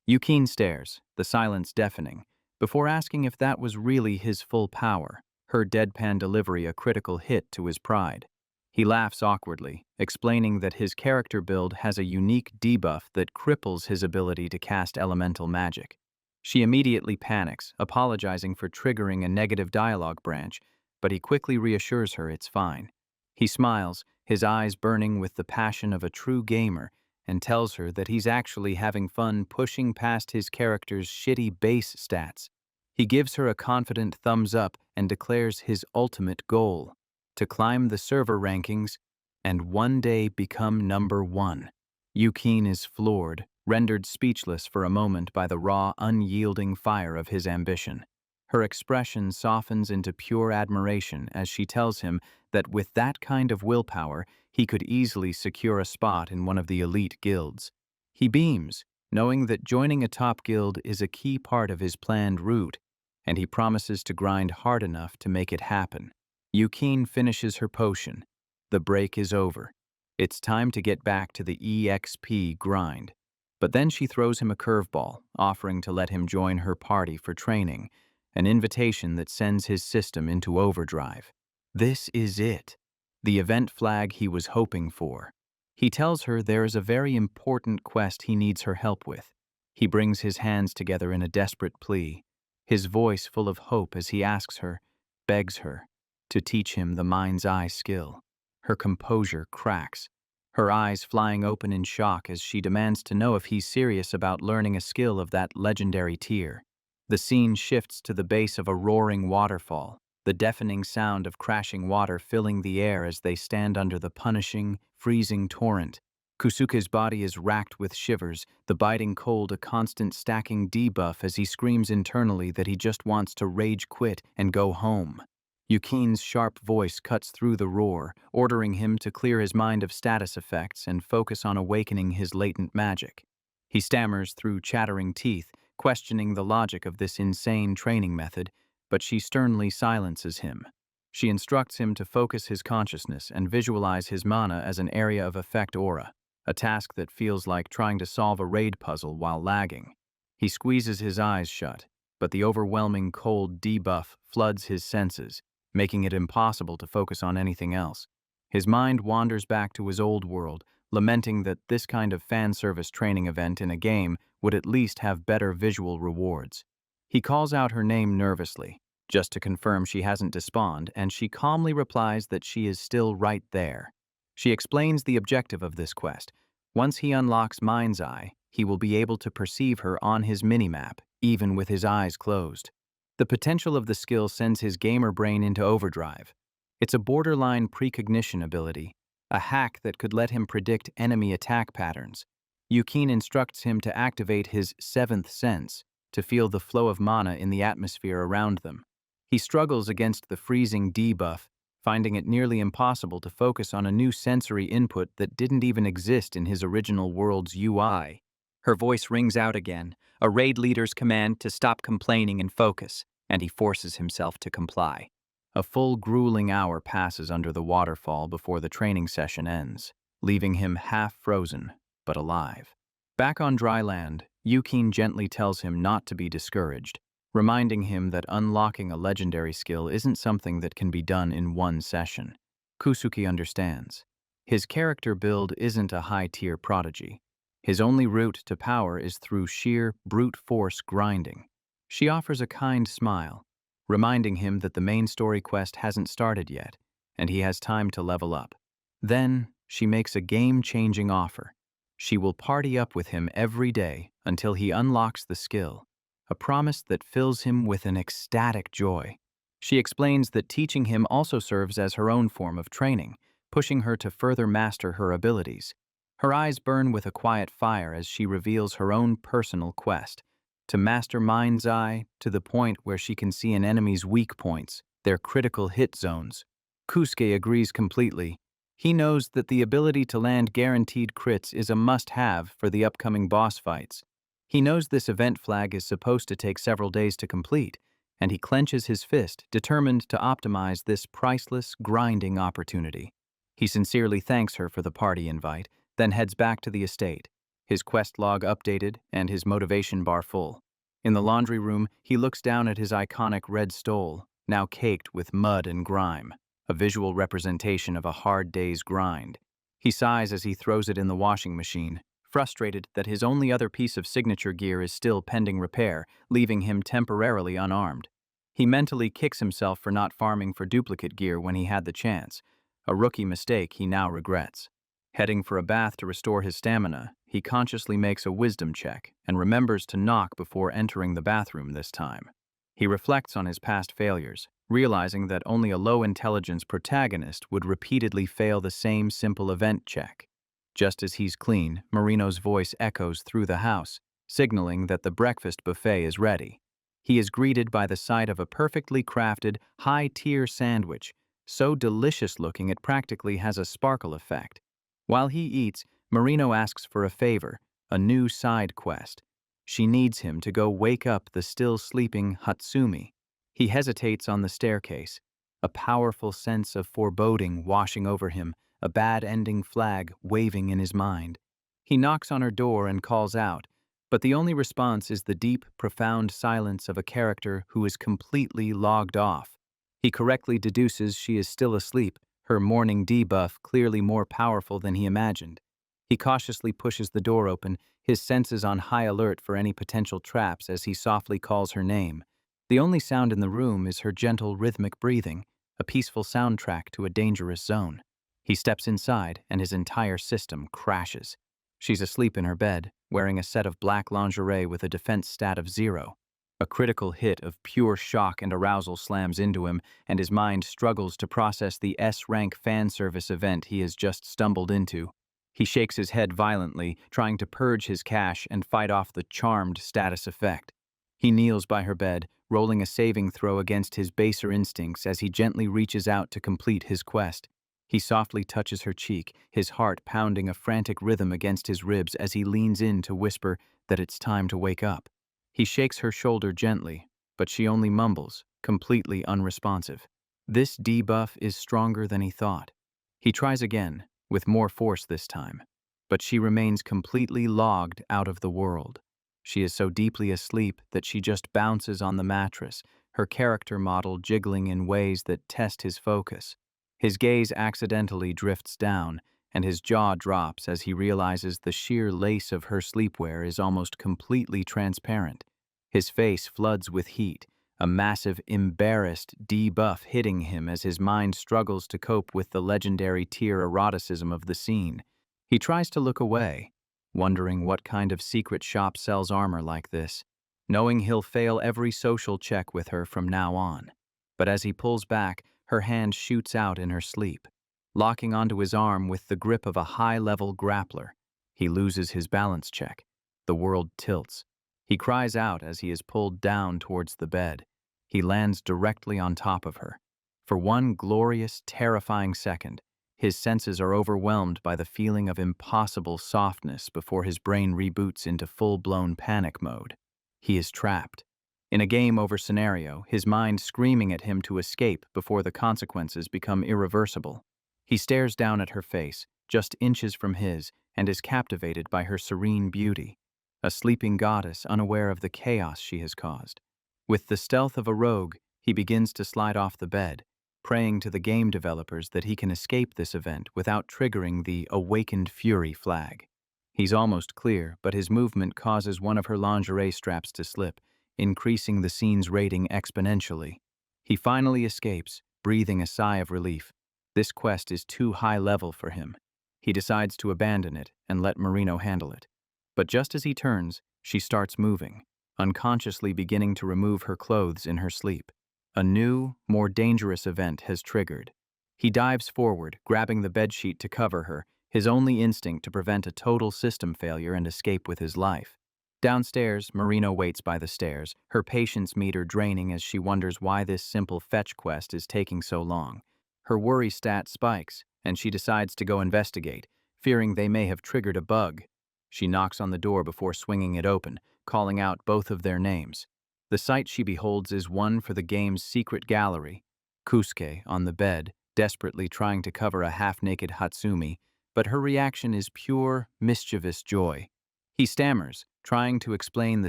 Yukine stares, the silence deafening, before asking if that was really his full power, her deadpan delivery a critical hit to his pride. He laughs awkwardly, explaining that his character build has a unique debuff that cripples his ability to cast elemental magic. She immediately panics, apologizing for triggering a negative dialogue branch, but he quickly reassures her it's fine. He smiles, his eyes burning with the passion of a true gamer, and tells her that he's actually having fun pushing past his character's shitty base stats. He gives her a confident thumbs up and declares his ultimate goal: to climb the server rankings and one day become #1. Yukine is floored, rendered speechless for a moment by the raw, unyielding fire of his ambition. Her expression softens into pure admiration as she tells him that with that kind of willpower, he could easily secure a spot in one of the elite guilds. He beams, knowing that joining a top guild is a key part of his planned route, and he promises to grind hard enough to make it happen. Yukine finishes her potion. The break is over. It's time to get back to the EXP grind. But then she throws him a curveball, offering to let him join her party for training, an invitation that sends his system into overdrive. This is it, the event flag he was hoping for. He tells her there is a very important quest he needs her help with. He brings his hands together in a desperate plea, his voice full of hope as he asks her, begs her, to teach him the mind's eye skill. Her composure cracks, her eyes flying open in shock as she demands to know if he's serious about learning a skill of that legendary tier. The scene shifts to the base of a roaring waterfall, the deafening sound of crashing water filling the air as they stand under the punishing, freezing torrent. Kousuke's body is racked with shivers, the biting cold a constant stacking debuff as he screams internally that he just wants to rage quit and go home. Yukine's sharp voice cuts through the roar, ordering him to clear his mind of status effects and focus on awakening his latent magic. He stammers through chattering teeth, questioning the logic of this insane training method, but she sternly silences him. She instructs him to focus his consciousness and visualize his mana as an area of effect aura, a task that feels like trying to solve a raid puzzle while lagging. He squeezes his eyes shut, but the overwhelming cold debuff floods his senses, making it impossible to focus on anything else. His mind wanders back to his old world, lamenting that this kind of fan service training event in a game would at least have better visual rewards. He calls out her name nervously, just to confirm she hasn't despawned, and she calmly replies that she is still right there. She explains the objective of this quest. Once he unlocks Mind's Eye, he will be able to perceive her on his minimap, even with his eyes closed. The potential of the skill sends his gamer brain into overdrive. It's a borderline precognition ability, a hack that could let him predict enemy attack patterns. Yukine instructs him to activate his seventh sense, to feel the flow of mana in the atmosphere around them. He struggles against the freezing debuff, finding it nearly impossible to focus on a new sensory input that didn't even exist in his original world's UI. Her voice rings out again, a raid leader's command to stop complaining and focus, and he forces himself to comply. A full grueling hour passes under the waterfall before the training session ends, leaving him half frozen, but alive. Back on dry land, Yukine gently tells him not to be discouraged, reminding him that unlocking a legendary skill isn't something that can be done in one session. Kousuke understands. His character build isn't a high-tier prodigy. His only route to power is through sheer, brute force grinding. She offers a kind smile, reminding him that the main story quest hasn't started yet, and he has time to level up. Then, she makes a game-changing offer. She will party up with him every day until he unlocks the skill, a promise that fills him with an ecstatic joy. She explains that teaching him also serves as her own form of training, pushing her to further master her abilities. Her eyes burn with a quiet fire as she reveals her own personal quest, to master mind's eye to the point where she can see an enemy's weak points, their critical hit zones. Kousuke agrees completely. He knows that the ability to land guaranteed crits is a must-have for the upcoming boss fights. He knows this event flag is supposed to take several days to complete, and he clenches his fist, determined to optimize this priceless, grinding opportunity. He sincerely thanks her for the party invite, then heads back to the estate, his quest log updated and his motivation bar full. In the laundry room, he looks down at his iconic red stole, now caked with mud and grime, a visual representation of a hard day's grind. He sighs as he throws it in the washing machine, frustrated that his only other piece of signature gear is still pending repair, leaving him temporarily unarmed. He mentally kicks himself for not farming for duplicate gear when he had the chance, a rookie mistake he now regrets. Heading for a bath to restore his stamina, he consciously makes a wisdom check and remembers to knock before entering the bathroom this time. He reflects on his past failures, realizing that only a low-intelligence protagonist would repeatedly fail the same simple event check. Just as he's clean, Marino's voice echoes through the house, signaling that the breakfast buffet is ready. He is greeted by the sight of a perfectly crafted, high-tier sandwich, so delicious-looking it practically has a sparkle effect. While he eats, Marino asks for a favor, a new side quest. She needs him to go wake up the still sleeping Hatsumi. He hesitates on the staircase, a powerful sense of foreboding washing over him, a bad-ending flag waving in his mind. He knocks on her door and calls out, but the only response is the deep, profound silence of a character who is completely logged off. He correctly deduces she is still asleep, her morning debuff clearly more powerful than he imagined. He cautiously pushes the door open, his senses on high alert for any potential traps as he softly calls her name. The only sound in the room is her gentle, rhythmic breathing, a peaceful soundtrack to a dangerous zone. He steps inside, and his entire system crashes. She's asleep in her bed, wearing a set of black lingerie with a defense stat of 0. A critical hit of pure shock and arousal slams into him, and his mind struggles to process the S-rank fan service event he has just stumbled into. He shakes his head violently, trying to purge his cache and fight off the charmed status effect. He kneels by her bed, rolling a saving throw against his baser instincts as he gently reaches out to complete his quest. He softly touches her cheek, his heart pounding a frantic rhythm against his ribs as he leans in to whisper that it's time to wake up. He shakes her shoulder gently, but she only mumbles, completely unresponsive. This debuff is stronger than he thought. He tries again, with more force this time, but she remains completely logged out of the world. She is so deeply asleep that she just bounces on the mattress, her character model jiggling in ways that test his focus. His gaze accidentally drifts down, and his jaw drops as he realizes the sheer lace of her sleepwear is almost completely transparent. His face floods with heat, a massive, embarrassed debuff hitting him as his mind struggles to cope with the legendary tier eroticism of the scene. He tries to look away, wondering what kind of secret shop sells armor like this, knowing he'll fail every social check with her from now on. But as he pulls back, her hand shoots out in her sleep, locking onto his arm with the grip of a high-level grappler. He loses his balance check. The world tilts. He cries out as he is pulled down towards the bed. He lands directly on top of her. For one glorious, terrifying second, his senses are overwhelmed by the feeling of impossible softness before his brain reboots into full-blown panic mode. He is trapped. In a game-over scenario, his mind screaming at him to escape before the consequences become irreversible. He stares down at her face, just inches from his, and is captivated by her serene beauty, a sleeping goddess unaware of the chaos she has caused. With the stealth of a rogue, he begins to slide off the bed, praying to the game developers that he can escape this event without triggering the awakened fury flag. He's almost clear, but his movement causes one of her lingerie straps to slip, increasing the scene's rating exponentially. He finally escapes, breathing a sigh of relief. This quest is too high level for him. He decides to abandon it and let Marino handle it. But just as he turns, she starts moving, unconsciously beginning to remove her clothes in her sleep. A new, more dangerous event has triggered. He dives forward, grabbing the bedsheet to cover her, his only instinct to prevent a total system failure and escape with his life. Downstairs, Marino waits by the stairs, her patience meter draining as she wonders why this simple fetch quest is taking so long. Her worry stat spikes, and she decides to go investigate, fearing they may have triggered a bug. She knocks on the door before swinging it open, calling out both of their names. The sight she beholds is one for the game's secret gallery. Kousuke, on the bed, desperately trying to cover a half-naked Hatsumi, but her reaction is pure, mischievous joy. He stammers, trying to explain the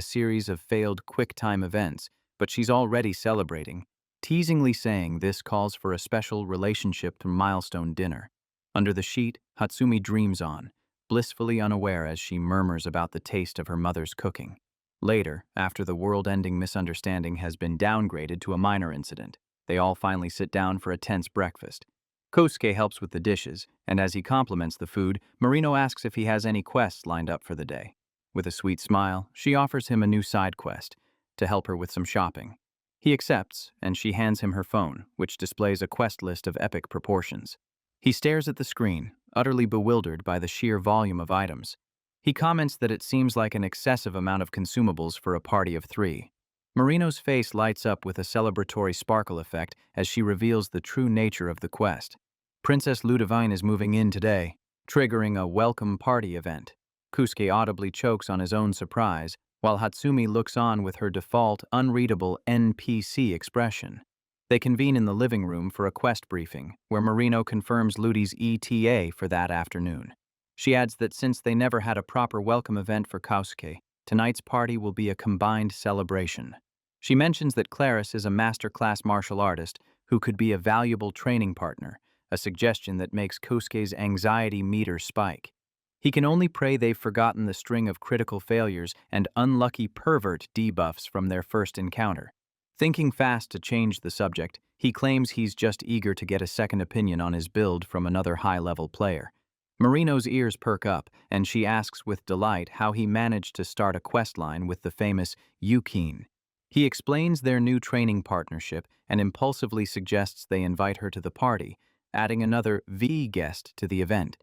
series of failed quick-time events, but she's already celebrating, teasingly saying this calls for a special relationship milestone dinner. Under the sheet, Hatsumi dreams on, blissfully unaware as she murmurs about the taste of her mother's cooking. Later, after the world-ending misunderstanding has been downgraded to a minor incident, they all finally sit down for a tense breakfast. Kousuke helps with the dishes, and as he compliments the food, Marino asks if he has any quests lined up for the day. With a sweet smile, she offers him a new side quest, to help her with some shopping. He accepts, and she hands him her phone, which displays a quest list of epic proportions. He stares at the screen, utterly bewildered by the sheer volume of items. He comments that it seems like an excessive amount of consumables for a party of 3. Marino's face lights up with a celebratory sparkle effect as she reveals the true nature of the quest. Princess Ludivine is moving in today, triggering a welcome party event. Kousuke audibly chokes on his own surprise, while Hatsumi looks on with her default, unreadable NPC expression. They convene in the living room for a quest briefing, where Marino confirms Ludi's ETA for that afternoon. She adds that since they never had a proper welcome event for Kousuke, tonight's party will be a combined celebration. She mentions that Claris is a master-class martial artist who could be a valuable training partner, a suggestion that makes Kousuke's anxiety meter spike. He can only pray they've forgotten the string of critical failures and unlucky pervert debuffs from their first encounter. Thinking fast to change the subject, he claims he's just eager to get a second opinion on his build from another high-level player. Marino's ears perk up, and she asks with delight how he managed to start a questline with the famous Yukine. He explains their new training partnership and impulsively suggests they invite her to the party, adding another V guest to the event.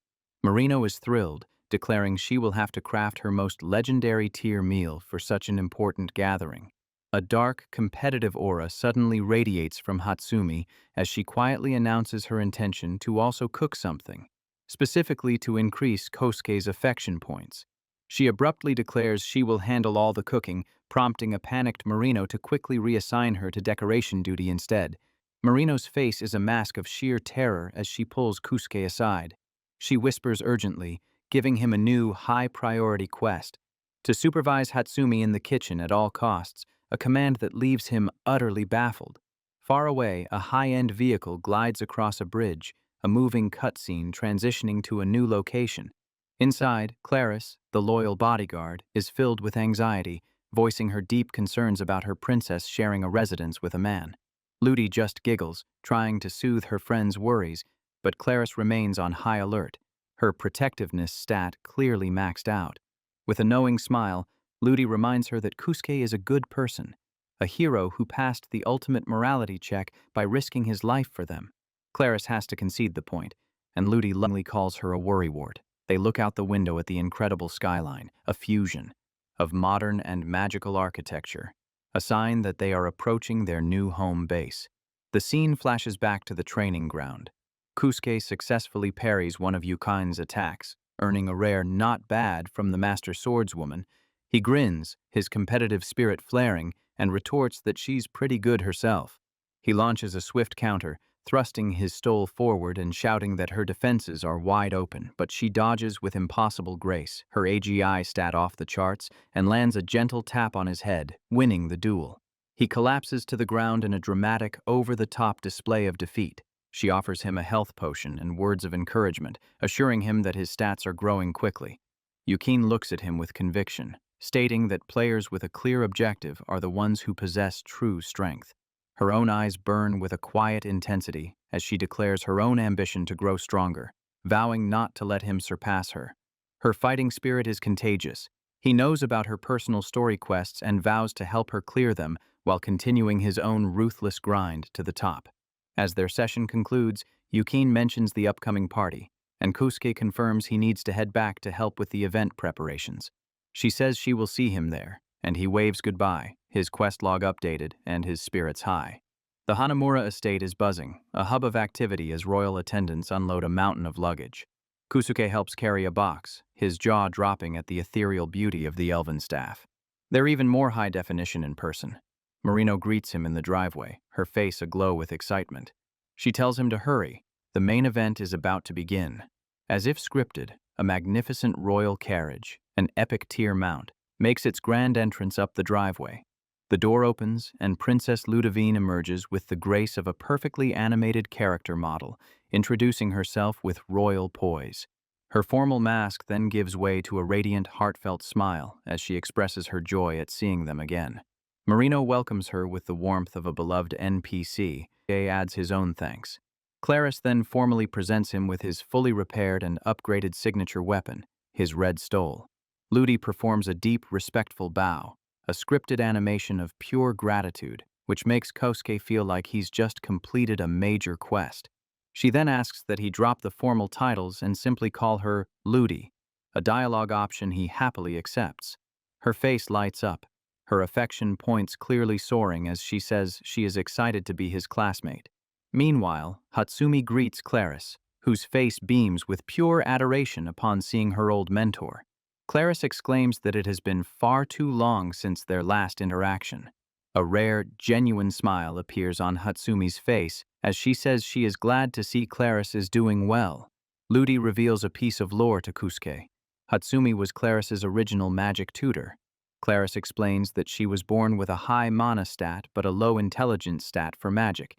Marino is thrilled, declaring she will have to craft her most legendary tier meal for such an important gathering. A dark, competitive aura suddenly radiates from Hatsumi as she quietly announces her intention to also cook something, specifically to increase Kousuke's affection points. She abruptly declares she will handle all the cooking, prompting a panicked Marino to quickly reassign her to decoration duty instead. Marino's face is a mask of sheer terror as she pulls Kousuke aside. She whispers urgently, giving him a new, high-priority quest: to supervise Hatsumi in the kitchen at all costs, a command that leaves him utterly baffled. Far away, a high-end vehicle glides across a bridge, a moving cutscene transitioning to a new location. Inside, Claris, the loyal bodyguard, is filled with anxiety, voicing her deep concerns about her princess sharing a residence with a man. Ludi just giggles, trying to soothe her friend's worries, but Claris remains on high alert, her protectiveness stat clearly maxed out. With a knowing smile, Ludi reminds her that Kousuke is a good person, a hero who passed the ultimate morality check by risking his life for them. Claris has to concede the point, and Ludi lovingly calls her a worrywart. They look out the window at the incredible skyline, a fusion of modern and magical architecture, a sign that they are approaching their new home base. The scene flashes back to the training ground. Kousuke successfully parries one of Yukine's attacks, earning a rare not bad from the master swordswoman. He grins, his competitive spirit flaring, and retorts that she's pretty good herself. He launches a swift counter, thrusting his stole forward and shouting that her defenses are wide open, but she dodges with impossible grace, her AGI stat off the charts, and lands a gentle tap on his head, winning the duel. He collapses to the ground in a dramatic, over-the-top display of defeat. She offers him a health potion and words of encouragement, assuring him that his stats are growing quickly. Yukine looks at him with conviction, stating that players with a clear objective are the ones who possess true strength. Her own eyes burn with a quiet intensity as she declares her own ambition to grow stronger, vowing not to let him surpass her. Her fighting spirit is contagious. He knows about her personal story quests and vows to help her clear them while continuing his own ruthless grind to the top. As their session concludes, Yukine mentions the upcoming party, and Kousuke confirms he needs to head back to help with the event preparations. She says she will see him there, and he waves goodbye, his quest log updated and his spirits high. The Hanamura estate is buzzing, a hub of activity as royal attendants unload a mountain of luggage. Kousuke helps carry a box, his jaw dropping at the ethereal beauty of the elven staff. They're even more high definition in person. Marino greets him in the driveway, her face aglow with excitement. She tells him to hurry. The main event is about to begin. As if scripted, a magnificent royal carriage, an epic tier mount, makes its grand entrance up the driveway. The door opens, and Princess Ludovine emerges with the grace of a perfectly animated character model, introducing herself with royal poise. Her formal mask then gives way to a radiant, heartfelt smile as she expresses her joy at seeing them again. Marino welcomes her with the warmth of a beloved NPC. Jay adds his own thanks. Claris then formally presents him with his fully repaired and upgraded signature weapon, his red stole. Ludi performs a deep, respectful bow, a scripted animation of pure gratitude, which makes Kousuke feel like he's just completed a major quest. She then asks that he drop the formal titles and simply call her Ludi, a dialogue option he happily accepts. Her face lights up, her affection points clearly soaring as she says she is excited to be his classmate. Meanwhile, Hatsumi greets Claris, whose face beams with pure adoration upon seeing her old mentor. Claris exclaims that it has been far too long since their last interaction. A rare, genuine smile appears on Hatsumi's face as she says she is glad to see Claris is doing well. Ludi reveals a piece of lore to Kousuke. Hatsumi was Claris's original magic tutor. Claris explains that she was born with a high mana stat but a low intelligence stat for magic,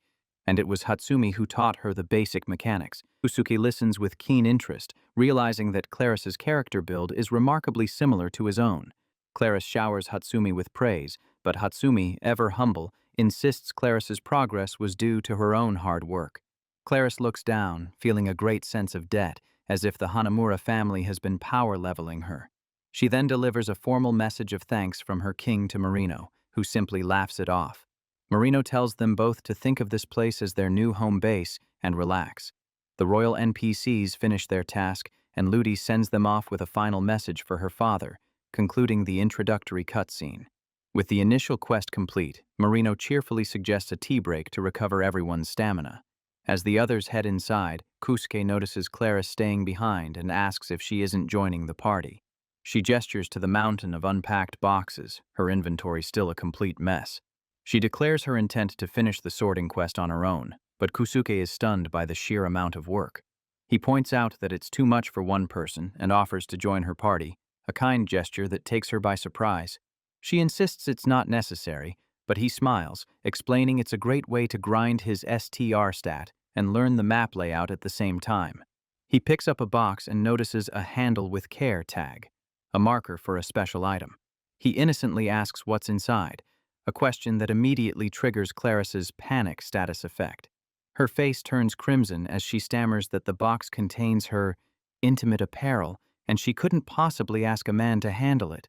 and it was Hatsumi who taught her the basic mechanics. Kousuke listens with keen interest, realizing that Claris's character build is remarkably similar to his own. Claris showers Hatsumi with praise, but Hatsumi, ever humble, insists Claris's progress was due to her own hard work. Claris looks down, feeling a great sense of debt, as if the Hanamura family has been power leveling her. She then delivers a formal message of thanks from her king to Marino, who simply laughs it off. Marino tells them both to think of this place as their new home base and relax. The royal NPCs finish their task, and Ludi sends them off with a final message for her father, concluding the introductory cutscene. With the initial quest complete, Marino cheerfully suggests a tea break to recover everyone's stamina. As the others head inside, Kousuke notices Claris staying behind and asks if she isn't joining the party. She gestures to the mountain of unpacked boxes, her inventory still a complete mess. She declares her intent to finish the sorting quest on her own, but Kousuke is stunned by the sheer amount of work. He points out that it's too much for one person and offers to join her party, a kind gesture that takes her by surprise. She insists it's not necessary, but he smiles, explaining it's a great way to grind his STR stat and learn the map layout at the same time. He picks up a box and notices a handle with care tag, a marker for a special item. He innocently asks what's inside, a question that immediately triggers Claris's panic status effect. Her face turns crimson as she stammers that the box contains her intimate apparel and she couldn't possibly ask a man to handle it.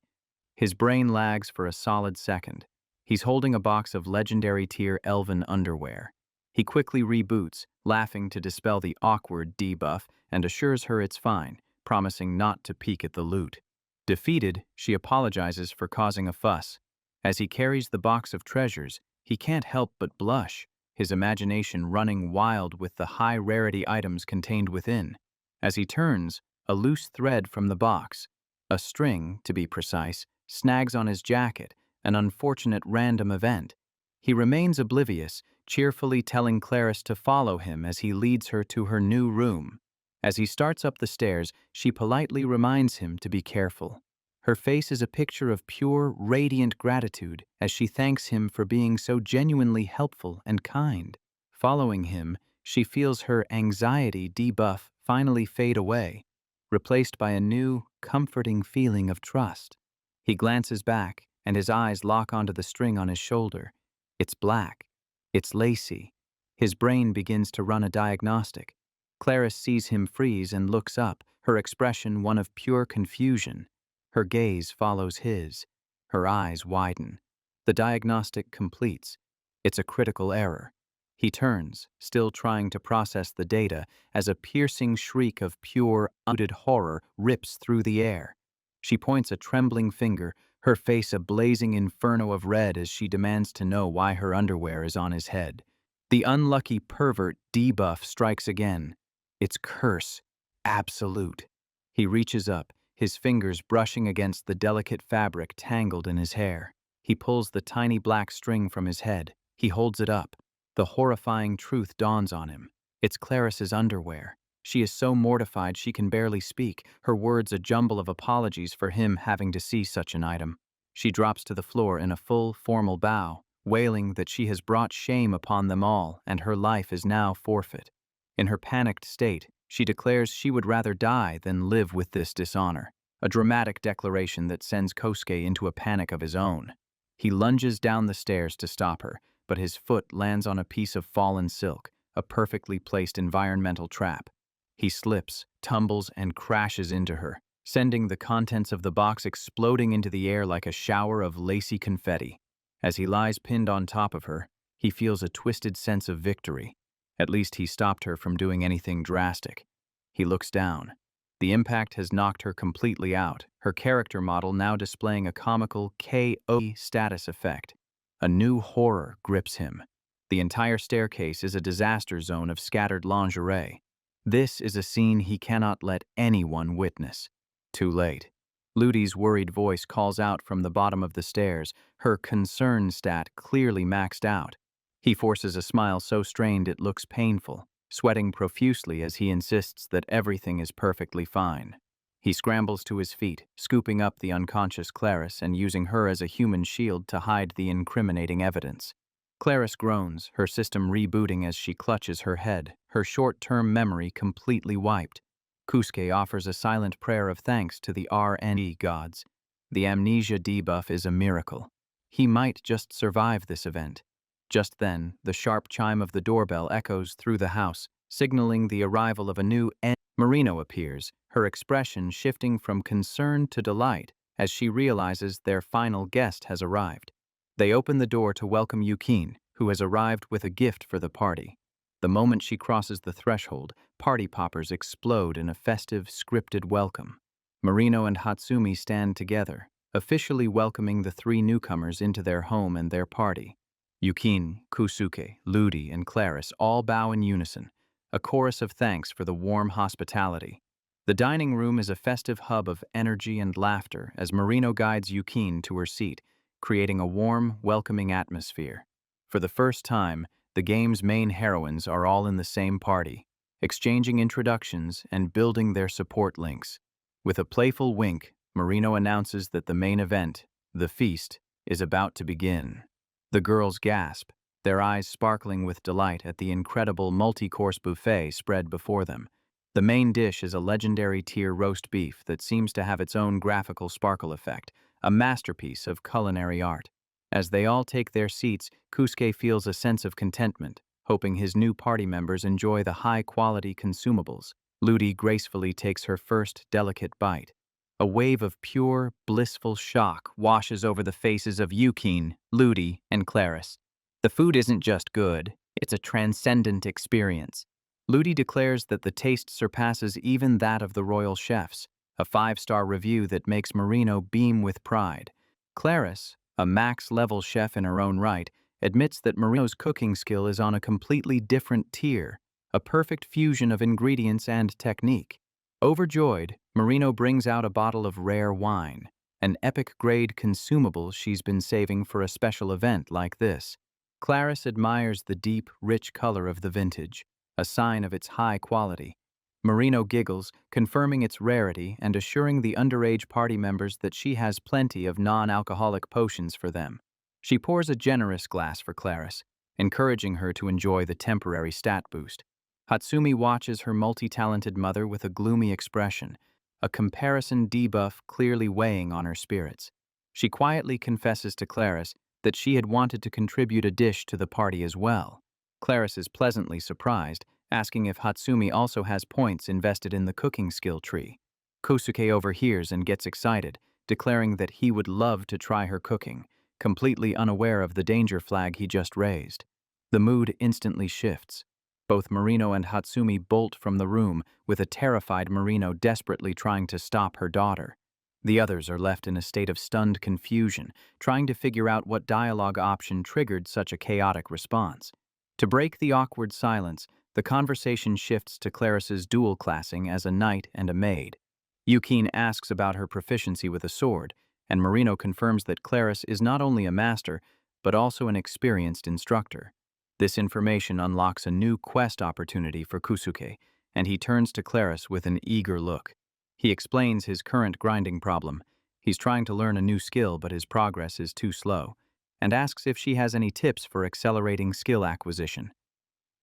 His brain lags for a solid second. He's holding a box of legendary tier elven underwear. He quickly reboots, laughing to dispel the awkward debuff and assures her it's fine, promising not to peek at the loot. Defeated, she apologizes for causing a fuss. As he carries the box of treasures, he can't help but blush, his imagination running wild with the high-rarity items contained within. As he turns, a loose thread from the box, a string, to be precise, snags on his jacket, an unfortunate random event. He remains oblivious, cheerfully telling Claris to follow him as he leads her to her new room. As he starts up the stairs, she politely reminds him to be careful. Her face is a picture of pure, radiant gratitude as she thanks him for being so genuinely helpful and kind. Following him, she feels her anxiety debuff finally fade away, replaced by a new, comforting feeling of trust. He glances back, and his eyes lock onto the string on his shoulder. It's black. It's lacy. His brain begins to run a diagnostic. Claris sees him freeze and looks up, her expression one of pure confusion. Her gaze follows his. Her eyes widen. The diagnostic completes. It's a critical error. He turns, still trying to process the data, as a piercing shriek of pure, unmuted horror rips through the air. She points a trembling finger, her face a blazing inferno of red as she demands to know why her underwear is on his head. The unlucky pervert debuff strikes again. Its curse, absolute. He reaches up, his fingers brushing against the delicate fabric tangled in his hair. He pulls the tiny black string from his head. He holds it up. The horrifying truth dawns on him. It's Clarice's underwear. She is so mortified she can barely speak, her words a jumble of apologies for him having to see such an item. She drops to the floor in a full, formal bow, wailing that she has brought shame upon them all and her life is now forfeit. In her panicked state, she declares she would rather die than live with this dishonor, a dramatic declaration that sends Kousuke into a panic of his own. He lunges down the stairs to stop her, but his foot lands on a piece of fallen silk, a perfectly placed environmental trap. He slips, tumbles, and crashes into her, sending the contents of the box exploding into the air like a shower of lacy confetti. As he lies pinned on top of her, he feels a twisted sense of victory. At least he stopped her from doing anything drastic. He looks down. The impact has knocked her completely out, her character model now displaying a comical KO status effect. A new horror grips him. The entire staircase is a disaster zone of scattered lingerie. This is a scene he cannot let anyone witness. Too late. Ludi's worried voice calls out from the bottom of the stairs, her concern stat clearly maxed out. He forces a smile so strained it looks painful, sweating profusely as he insists that everything is perfectly fine. He scrambles to his feet, scooping up the unconscious Clarice and using her as a human shield to hide the incriminating evidence. Clarice groans, her system rebooting as she clutches her head, her short-term memory completely wiped. Kousuke offers a silent prayer of thanks to the RNE gods. The amnesia debuff is a miracle. He might just survive this event. Just then, the sharp chime of the doorbell echoes through the house, signaling the arrival of a new Marino appears, her expression shifting from concern to delight as she realizes their final guest has arrived. They open the door to welcome Yukine, who has arrived with a gift for the party. The moment she crosses the threshold, party poppers explode in a festive, scripted welcome. Marino and Hatsumi stand together, officially welcoming the three newcomers into their home and their party. Yukine, Kousuke, Ludi, and Clarice all bow in unison, a chorus of thanks for the warm hospitality. The dining room is a festive hub of energy and laughter as Marino guides Yukine to her seat, creating a warm, welcoming atmosphere. For the first time, the game's main heroines are all in the same party, exchanging introductions and building their support links. With a playful wink, Marino announces that the main event, the feast, is about to begin. The girls gasp, their eyes sparkling with delight at the incredible multi-course buffet spread before them. The main dish is a legendary tier roast beef that seems to have its own graphical sparkle effect, a masterpiece of culinary art. As they all take their seats, Kousuke feels a sense of contentment, hoping his new party members enjoy the high-quality consumables. Ludi gracefully takes her first delicate bite. A wave of pure, blissful shock washes over the faces of Yukine, Ludi, and Clarice. The food isn't just good, it's a transcendent experience. Ludi declares that the taste surpasses even that of the royal chefs, a 5-star review that makes Marino beam with pride. Clarice, a max-level chef in her own right, admits that Marino's cooking skill is on a completely different tier, a perfect fusion of ingredients and technique. Overjoyed, Marino brings out a bottle of rare wine, an epic-grade consumable she's been saving for a special event like this. Clarice admires the deep, rich color of the vintage, a sign of its high quality. Marino giggles, confirming its rarity and assuring the underage party members that she has plenty of non-alcoholic potions for them. She pours a generous glass for Clarice, encouraging her to enjoy the temporary stat boost. Hatsumi watches her multi-talented mother with a gloomy expression, a comparison debuff clearly weighing on her spirits. She quietly confesses to Clarice that she had wanted to contribute a dish to the party as well. Clarice is pleasantly surprised, asking if Hatsumi also has points invested in the cooking skill tree. Kousuke overhears and gets excited, declaring that he would love to try her cooking, completely unaware of the danger flag he just raised. The mood instantly shifts. Both Marino and Hatsumi bolt from the room, with a terrified Marino desperately trying to stop her daughter. The others are left in a state of stunned confusion, trying to figure out what dialogue option triggered such a chaotic response. To break the awkward silence, the conversation shifts to Claris's dual classing as a knight and a maid. Yukine asks about her proficiency with a sword, and Marino confirms that Claris is not only a master, but also an experienced instructor. This information unlocks a new quest opportunity for Kousuke, and he turns to Claris with an eager look. He explains his current grinding problem. He's trying to learn a new skill, but his progress is too slow, and asks if she has any tips for accelerating skill acquisition.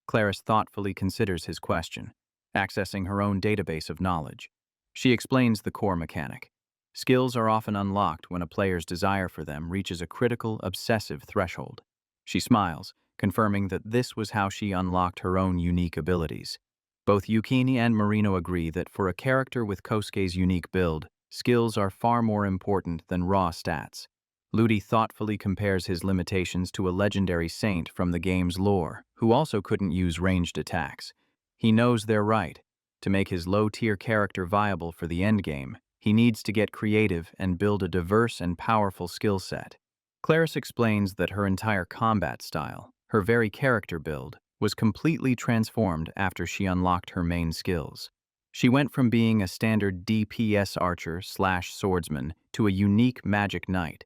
Claris thoughtfully considers his question, accessing her own database of knowledge. She explains the core mechanic. Skills are often unlocked when a player's desire for them reaches a critical, obsessive threshold. She smiles, confirming that this was how she unlocked her own unique abilities. Both Yukine and Marino agree that for a character with Kousuke's unique build, skills are far more important than raw stats. Ludi thoughtfully compares his limitations to a legendary saint from the game's lore, who also couldn't use ranged attacks. He knows they're right. To make his low-tier character viable for the endgame, he needs to get creative and build a diverse and powerful skill set. Claris explains that her entire combat style, her very character build, was completely transformed after she unlocked her main skills. She went from being a standard DPS archer/swordsman to a unique magic knight,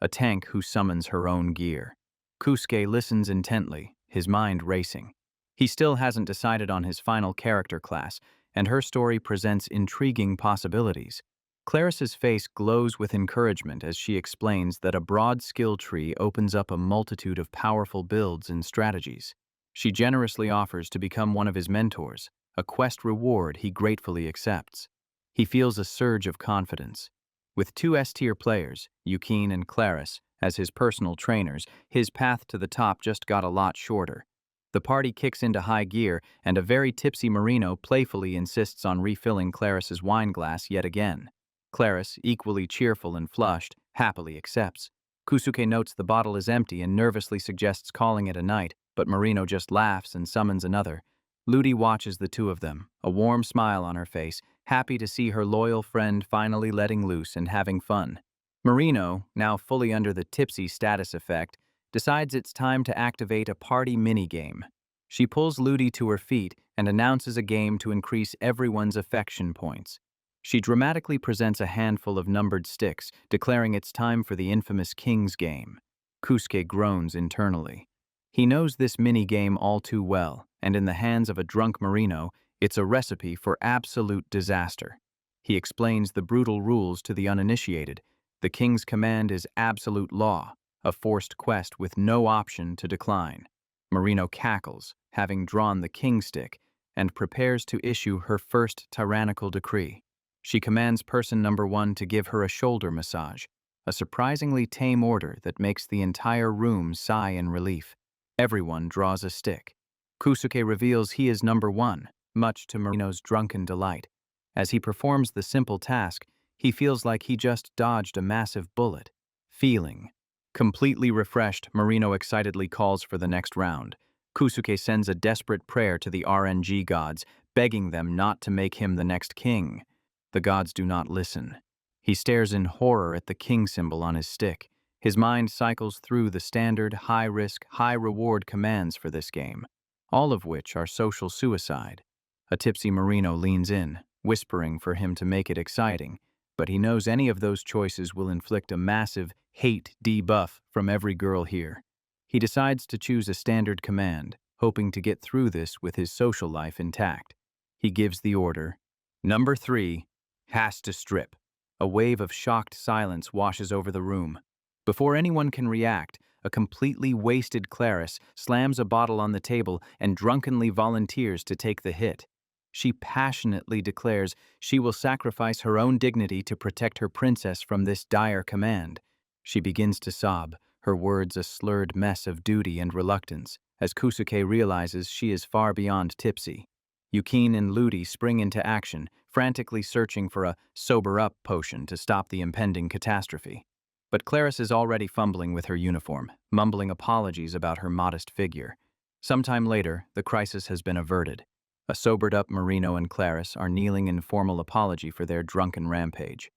a tank who summons her own gear. Kousuke listens intently, his mind racing. He still hasn't decided on his final character class, and her story presents intriguing possibilities. Claris's face glows with encouragement as she explains that a broad skill tree opens up a multitude of powerful builds and strategies. She generously offers to become one of his mentors, a quest reward he gratefully accepts. He feels a surge of confidence. With two S-tier players, Yukine and Claris, as his personal trainers, his path to the top just got a lot shorter. The party kicks into high gear, and a very tipsy Marino playfully insists on refilling Claris's wine glass yet again. Claris, equally cheerful and flushed, happily accepts. Kousuke notes the bottle is empty and nervously suggests calling it a night, but Marino just laughs and summons another. Ludi watches the two of them, a warm smile on her face, happy to see her loyal friend finally letting loose and having fun. Marino, now fully under the tipsy status effect, decides it's time to activate a party minigame. She pulls Ludi to her feet and announces a game to increase everyone's affection points. She dramatically presents a handful of numbered sticks, declaring it's time for the infamous King's Game. Kousuke groans internally. He knows this mini-game all too well, and in the hands of a drunk Marino, it's a recipe for absolute disaster. He explains the brutal rules to the uninitiated. The King's command is absolute law, a forced quest with no option to decline. Marino cackles, having drawn the king stick, and prepares to issue her first tyrannical decree. She commands person number 1 to give her a shoulder massage, a surprisingly tame order that makes the entire room sigh in relief. Everyone draws a stick. Kousuke reveals he is number 1, much to Marino's drunken delight. As he performs the simple task, he feels like he just dodged a massive bullet. Feeling completely refreshed, Marino excitedly calls for the next round. Kousuke sends a desperate prayer to the RNG gods, begging them not to make him the next king. The gods do not listen. He stares in horror at the king symbol on his stick. His mind cycles through the standard high-risk, high-reward commands for this game, all of which are social suicide. A tipsy Marino leans in, whispering for him to make it exciting, but he knows any of those choices will inflict a massive hate debuff from every girl here. He decides to choose a standard command, hoping to get through this with his social life intact. He gives the order. Number 3 has to strip. A wave of shocked silence washes over the room. Before anyone can react, a completely wasted Claris slams a bottle on the table and drunkenly volunteers to take the hit. She passionately declares she will sacrifice her own dignity to protect her princess from this dire command. She begins to sob, her words a slurred mess of duty and reluctance, as Kousuke realizes she is far beyond tipsy. Yukine and Ludi spring into action, frantically searching for a sober-up potion to stop the impending catastrophe. But Claris is already fumbling with her uniform, mumbling apologies about her modest figure. Sometime later, the crisis has been averted. A sobered-up Marino and Claris are kneeling in formal apology for their drunken rampage.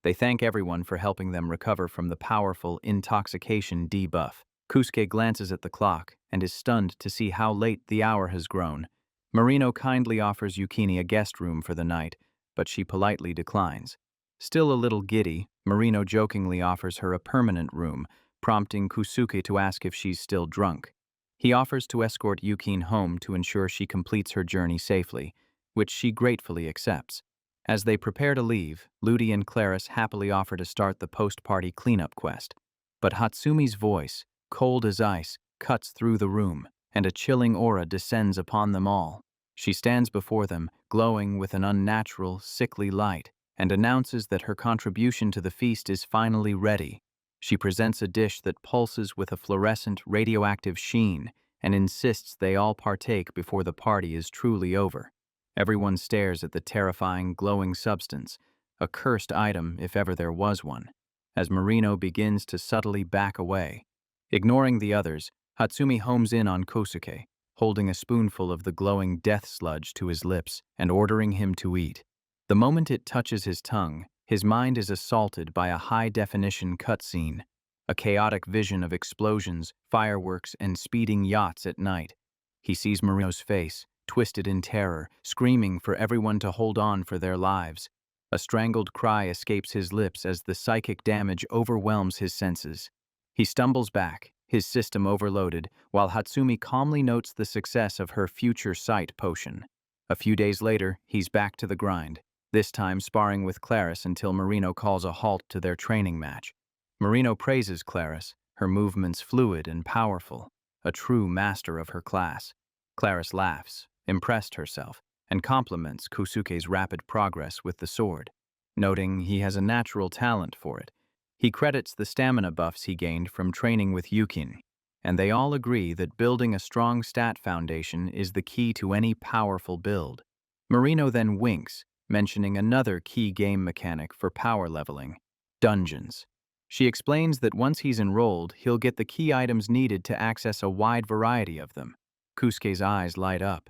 They thank everyone for helping them recover from the powerful intoxication debuff. Kousuke glances at the clock and is stunned to see how late the hour has grown. Marino kindly offers Yukini a guest room for the night, but she politely declines. Still a little giddy, Marino jokingly offers her a permanent room, prompting Kousuke to ask if she's still drunk. He offers to escort Yukine home to ensure she completes her journey safely, which she gratefully accepts. As they prepare to leave, Ludi and Claris happily offer to start the post-party cleanup quest. But Hatsumi's voice, cold as ice, cuts through the room, and a chilling aura descends upon them all. She stands before them, glowing with an unnatural, sickly light, and announces that her contribution to the feast is finally ready. She presents a dish that pulses with a fluorescent, radioactive sheen and insists they all partake before the party is truly over. Everyone stares at the terrifying, glowing substance, a cursed item if ever there was one, as Marino begins to subtly back away. Ignoring the others, Hatsumi homes in on Kousuke, holding a spoonful of the glowing death sludge to his lips and ordering him to eat. The moment it touches his tongue, his mind is assaulted by a high-definition cutscene, a chaotic vision of explosions, fireworks, and speeding yachts at night. He sees Marino's face, twisted in terror, screaming for everyone to hold on for their lives. A strangled cry escapes his lips as the psychic damage overwhelms his senses. He stumbles back, his system overloaded, while Hatsumi calmly notes the success of her future sight potion. A few days later, he's back to the grind, this time sparring with Claris until Marino calls a halt to their training match. Marino praises Claris, her movements fluid and powerful, a true master of her class. Claris laughs, impressed herself, and compliments Kousuke's rapid progress with the sword, noting he has a natural talent for it. He credits the stamina buffs he gained from training with Yukine, and they all agree that building a strong stat foundation is the key to any powerful build. Marino then winks, mentioning another key game mechanic for power leveling: dungeons. She explains that once he's enrolled, he'll get the key items needed to access a wide variety of them. Kousuke's eyes light up.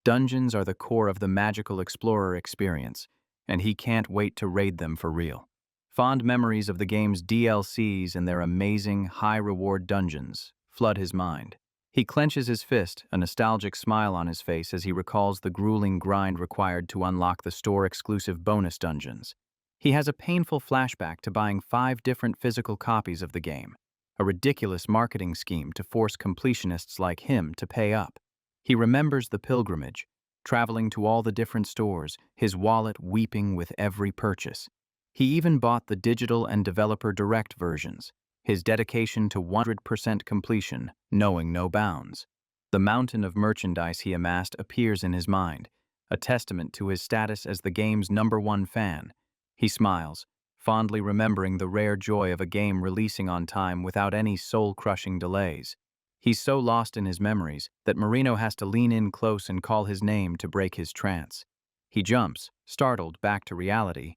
Dungeons are the core of the magical explorer experience, and he can't wait to raid them for real. Fond memories of the game's DLCs and their amazing, high-reward dungeons flood his mind. He clenches his fist, a nostalgic smile on his face as he recalls the grueling grind required to unlock the store-exclusive bonus dungeons. He has a painful flashback to buying 5 different physical copies of the game, a ridiculous marketing scheme to force completionists like him to pay up. He remembers the pilgrimage, traveling to all the different stores, his wallet weeping with every purchase. He even bought the digital and developer direct versions, his dedication to 100% completion, knowing no bounds. The mountain of merchandise he amassed appears in his mind, a testament to his status as the game's #1 fan. He smiles, fondly remembering the rare joy of a game releasing on time without any soul-crushing delays. He's so lost in his memories that Marino has to lean in close and call his name to break his trance. He jumps, startled, back to reality.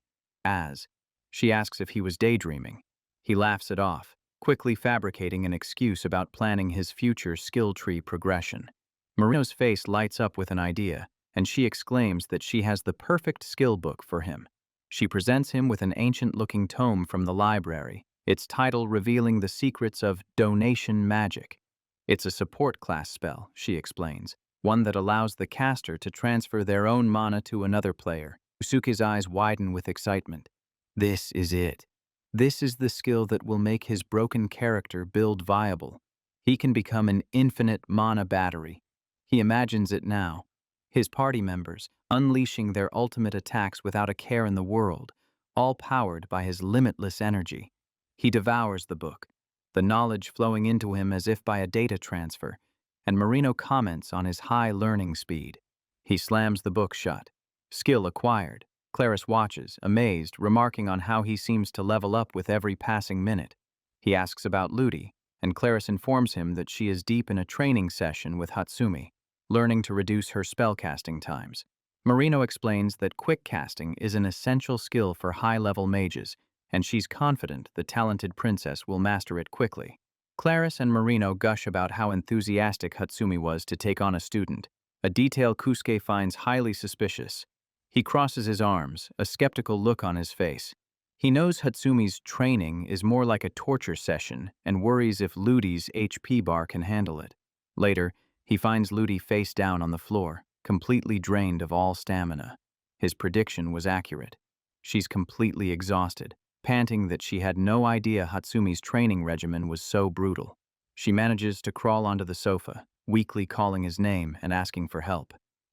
She asks if he was daydreaming. He laughs it off, quickly fabricating an excuse about planning his future skill tree progression. Marino's face lights up with an idea, and she exclaims that she has the perfect skill book for him. She presents him with an ancient-looking tome from the library, its title revealing the secrets of donation magic. It's a support class spell, she explains, one that allows the caster to transfer their own mana to another player. Kousuke's eyes widen with excitement. This is it. This is the skill that will make his broken character build viable. He can become an infinite mana battery. He imagines it now. His party members, unleashing their ultimate attacks without a care in the world, all powered by his limitless energy. He devours the book, the knowledge flowing into him as if by a data transfer, and Marino comments on his high learning speed. He slams the book shut. Skill acquired. Claris watches, amazed, remarking on how he seems to level up with every passing minute. He asks about Ludi, and Claris informs him that she is deep in a training session with Hatsumi, learning to reduce her spellcasting times. Marino explains that quick casting is an essential skill for high-level mages, and she's confident the talented princess will master it quickly. Claris and Marino gush about how enthusiastic Hatsumi was to take on a student, a detail Kousuke finds highly suspicious. He crosses his arms, a skeptical look on his face. He knows Hatsumi's training is more like a torture session and worries if Ludi's HP bar can handle it. Later, he finds Ludi face down on the floor, completely drained of all stamina. His prediction was accurate. She's completely exhausted, panting that she had no idea Hatsumi's training regimen was so brutal. She manages to crawl onto the sofa, weakly calling his name and asking for help.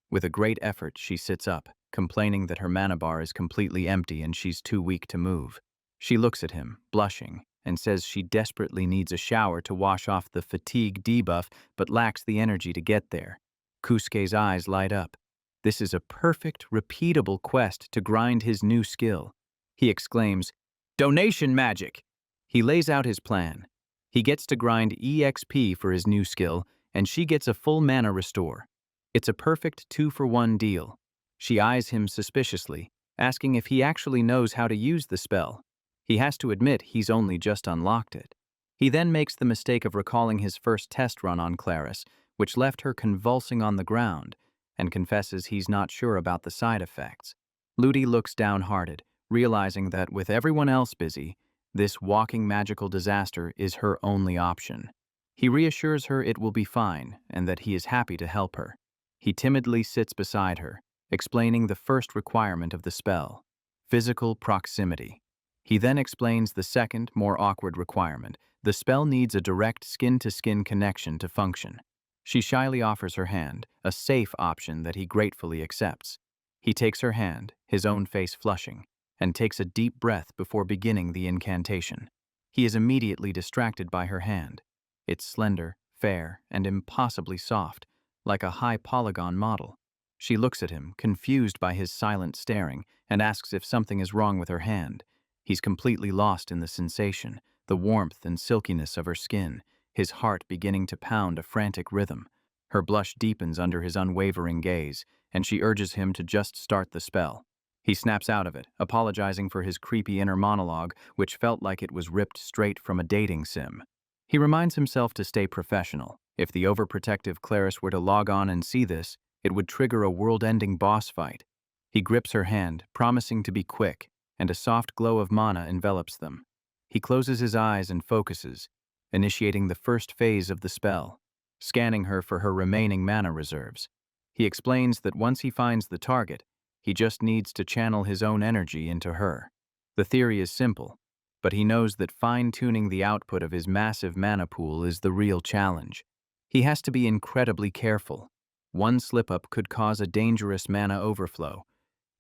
With a great effort, she sits up, complaining that her mana bar is completely empty and she's too weak to move. She looks at him, blushing, and says she desperately needs a shower to wash off the fatigue debuff but lacks the energy to get there. Kousuke's eyes light up. This is a perfect, repeatable quest to grind his new skill. He exclaims, "Donation magic!" He lays out his plan. He gets to grind EXP for his new skill, and she gets a full mana restore. It's a perfect 2-for-1 deal. She eyes him suspiciously, asking if he actually knows how to use the spell. He has to admit he's only just unlocked it. He then makes the mistake of recalling his first test run on Claris, which left her convulsing on the ground, and confesses he's not sure about the side effects. Ludi looks downhearted, realizing that with everyone else busy, this walking magical disaster is her only option. He reassures her it will be fine and that he is happy to help her. He timidly sits beside her, explaining the first requirement of the spell, physical proximity. He then explains the second, more awkward requirement. The spell needs a direct skin-to-skin connection to function. She shyly offers her hand, a safe option that he gratefully accepts. He takes her hand, his own face flushing, and takes a deep breath before beginning the incantation. He is immediately distracted by her hand. It's slender, fair, and impossibly soft, like a high polygon model. She looks at him, confused by his silent staring, and asks if something is wrong with her hand. He's completely lost in the sensation, the warmth and silkiness of her skin, his heart beginning to pound a frantic rhythm. Her blush deepens under his unwavering gaze, and she urges him to just start the spell. He snaps out of it, apologizing for his creepy inner monologue, which felt like it was ripped straight from a dating sim. He reminds himself to stay professional. If the overprotective Claris were to log on and see this, it would trigger a world-ending boss fight. He grips her hand, promising to be quick, and a soft glow of mana envelops them. He closes his eyes and focuses, initiating the first phase of the spell, scanning her for her remaining mana reserves. He explains that once he finds the target, he just needs to channel his own energy into her. The theory is simple, but he knows that fine-tuning the output of his massive mana pool is the real challenge. He has to be incredibly careful. One slip-up could cause a dangerous mana overflow.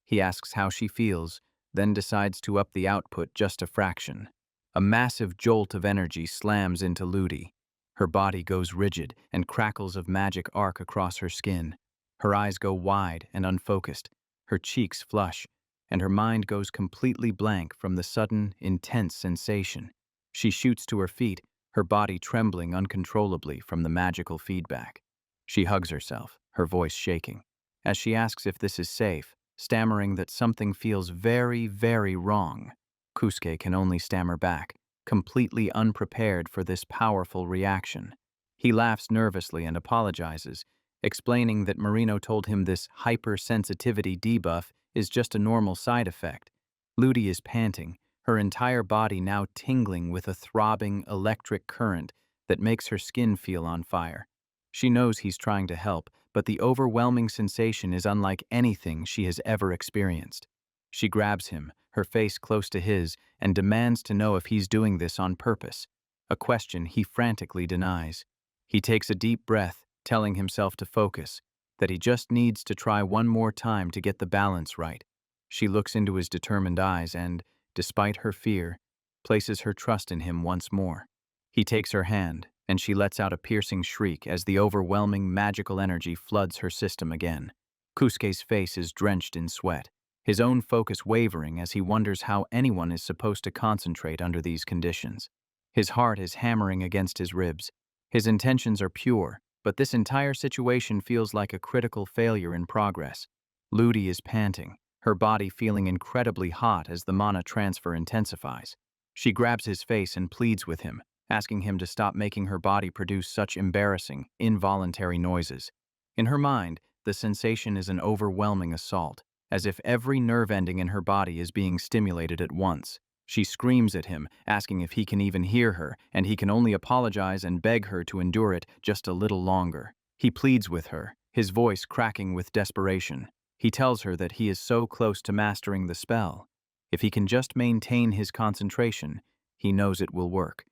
He asks how she feels, then decides to up the output just a fraction. A massive jolt of energy slams into Ludi. Her body goes rigid, and crackles of magic arc across her skin. Her eyes go wide and unfocused, her cheeks flush, and her mind goes completely blank from the sudden, intense sensation. She shoots to her feet, her body trembling uncontrollably from the magical feedback. She hugs herself, her voice shaking, as she asks if this is safe, stammering that something feels very, very wrong. Kousuke can only stammer back, completely unprepared for this powerful reaction. He laughs nervously and apologizes, explaining that Marino told him this hypersensitivity debuff is just a normal side effect. Ludi is panting, her entire body now tingling with a throbbing electric current that makes her skin feel on fire. She knows he's trying to help, but the overwhelming sensation is unlike anything she has ever experienced. She grabs him, her face close to his, and demands to know if he's doing this on purpose, a question he frantically denies. He takes a deep breath, telling himself to focus, that he just needs to try one more time to get the balance right. She looks into his determined eyes and, despite her fear, places her trust in him once more. He takes her hand, and she lets out a piercing shriek as the overwhelming magical energy floods her system again. Kousuke's face is drenched in sweat, his own focus wavering as he wonders how anyone is supposed to concentrate under these conditions. His heart is hammering against his ribs. His intentions are pure, but this entire situation feels like a critical failure in progress. Ludi is panting, her body feeling incredibly hot as the mana transfer intensifies. She grabs his face and pleads with him, asking him to stop making her body produce such embarrassing, involuntary noises. In her mind, the sensation is an overwhelming assault, as if every nerve ending in her body is being stimulated at once. She screams at him, asking if he can even hear her, and he can only apologize and beg her to endure it just a little longer. He pleads with her, his voice cracking with desperation. He tells her that he is so close to mastering the spell. If he can just maintain his concentration, he knows it will work.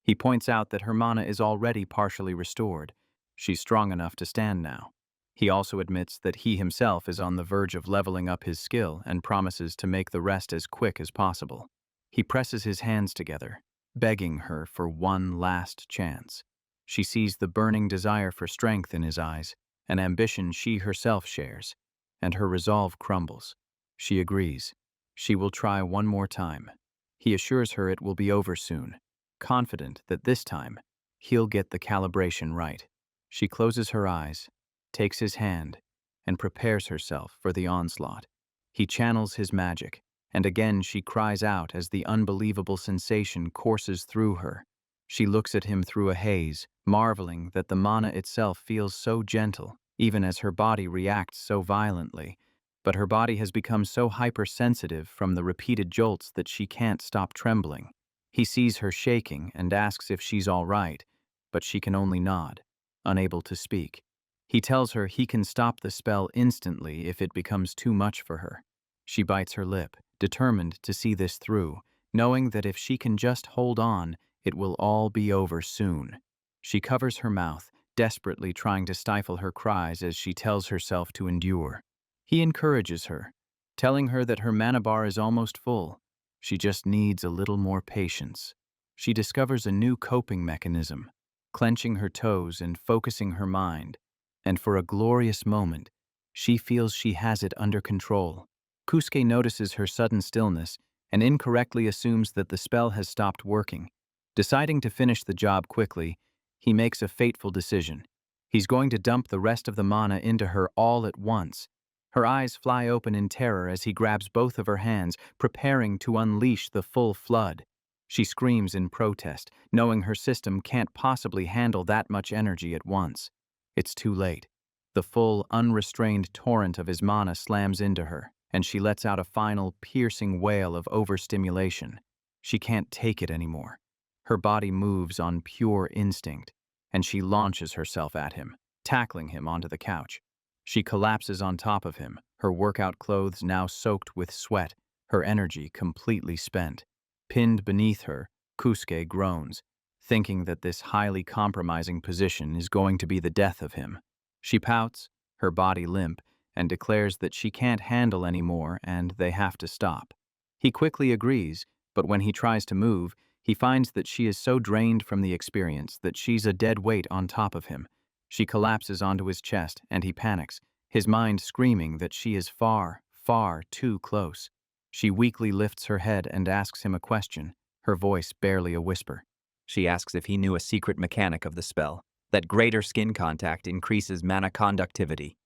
He points out that her mana is already partially restored. She's strong enough to stand now. He also admits that he himself is on the verge of leveling up his skill and promises to make the rest as quick as possible. He presses his hands together, begging her for one last chance. She sees the burning desire for strength in his eyes, an ambition she herself shares, and her resolve crumbles. She agrees. She will try one more time. He assures her it will be over soon, confident that this time he'll get the calibration right. She closes her eyes, takes his hand, and prepares herself for the onslaught. He channels his magic, and again she cries out as the unbelievable sensation courses through her. She looks at him through a haze, marveling that the mana itself feels so gentle, even as her body reacts so violently. But her body has become so hypersensitive from the repeated jolts that she can't stop trembling. He sees her shaking and asks if she's all right, but she can only nod, unable to speak. He tells her he can stop the spell instantly if it becomes too much for her. She bites her lip, determined to see this through, knowing that if she can just hold on, it will all be over soon. She covers her mouth, desperately trying to stifle her cries as she tells herself to endure. He encourages her, telling her that her mana bar is almost full. She just needs a little more patience. She discovers a new coping mechanism, clenching her toes and focusing her mind, and for a glorious moment, she feels she has it under control. Kousuke notices her sudden stillness and incorrectly assumes that the spell has stopped working. Deciding to finish the job quickly, he makes a fateful decision. He's going to dump the rest of the mana into her all at once. Her eyes fly open in terror as he grabs both of her hands, preparing to unleash the full flood. She screams in protest, knowing her system can't possibly handle that much energy at once. It's too late. The full, unrestrained torrent of his mana slams into her, and she lets out a final, piercing wail of overstimulation. She can't take it anymore. Her body moves on pure instinct, and she launches herself at him, tackling him onto the couch. She collapses on top of him, her workout clothes now soaked with sweat, her energy completely spent. Pinned beneath her, Kousuke groans, thinking that this highly compromising position is going to be the death of him. She pouts, her body limp, and declares that she can't handle any more and they have to stop. He quickly agrees, but when he tries to move, he finds that she is so drained from the experience that she's a dead weight on top of him. She collapses onto his chest, and he panics, his mind screaming that she is far, far too close. She weakly lifts her head and asks him a question, her voice barely a whisper.
She asks if he knew a secret mechanic of the spell, that greater skin contact increases mana conductivity.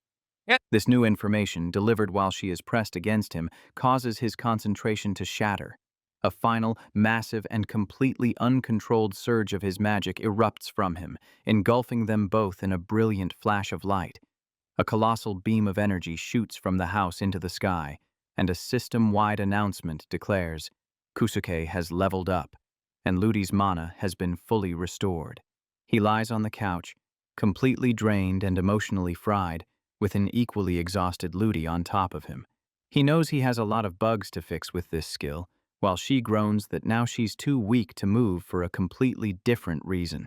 This new information, delivered while she is pressed against him, causes his concentration to shatter. A final, massive, and completely uncontrolled surge of his magic erupts from him, engulfing them both in a brilliant flash of light. A colossal beam of energy shoots from the house into the sky, and a system-wide announcement declares, Kousuke has leveled up, and Ludi's mana has been fully restored. He lies on the couch, completely drained and emotionally fried, with an equally exhausted Ludi on top of him. He knows he has a lot of bugs to fix with this skill, while she groans that now she's too weak to move for a completely different reason.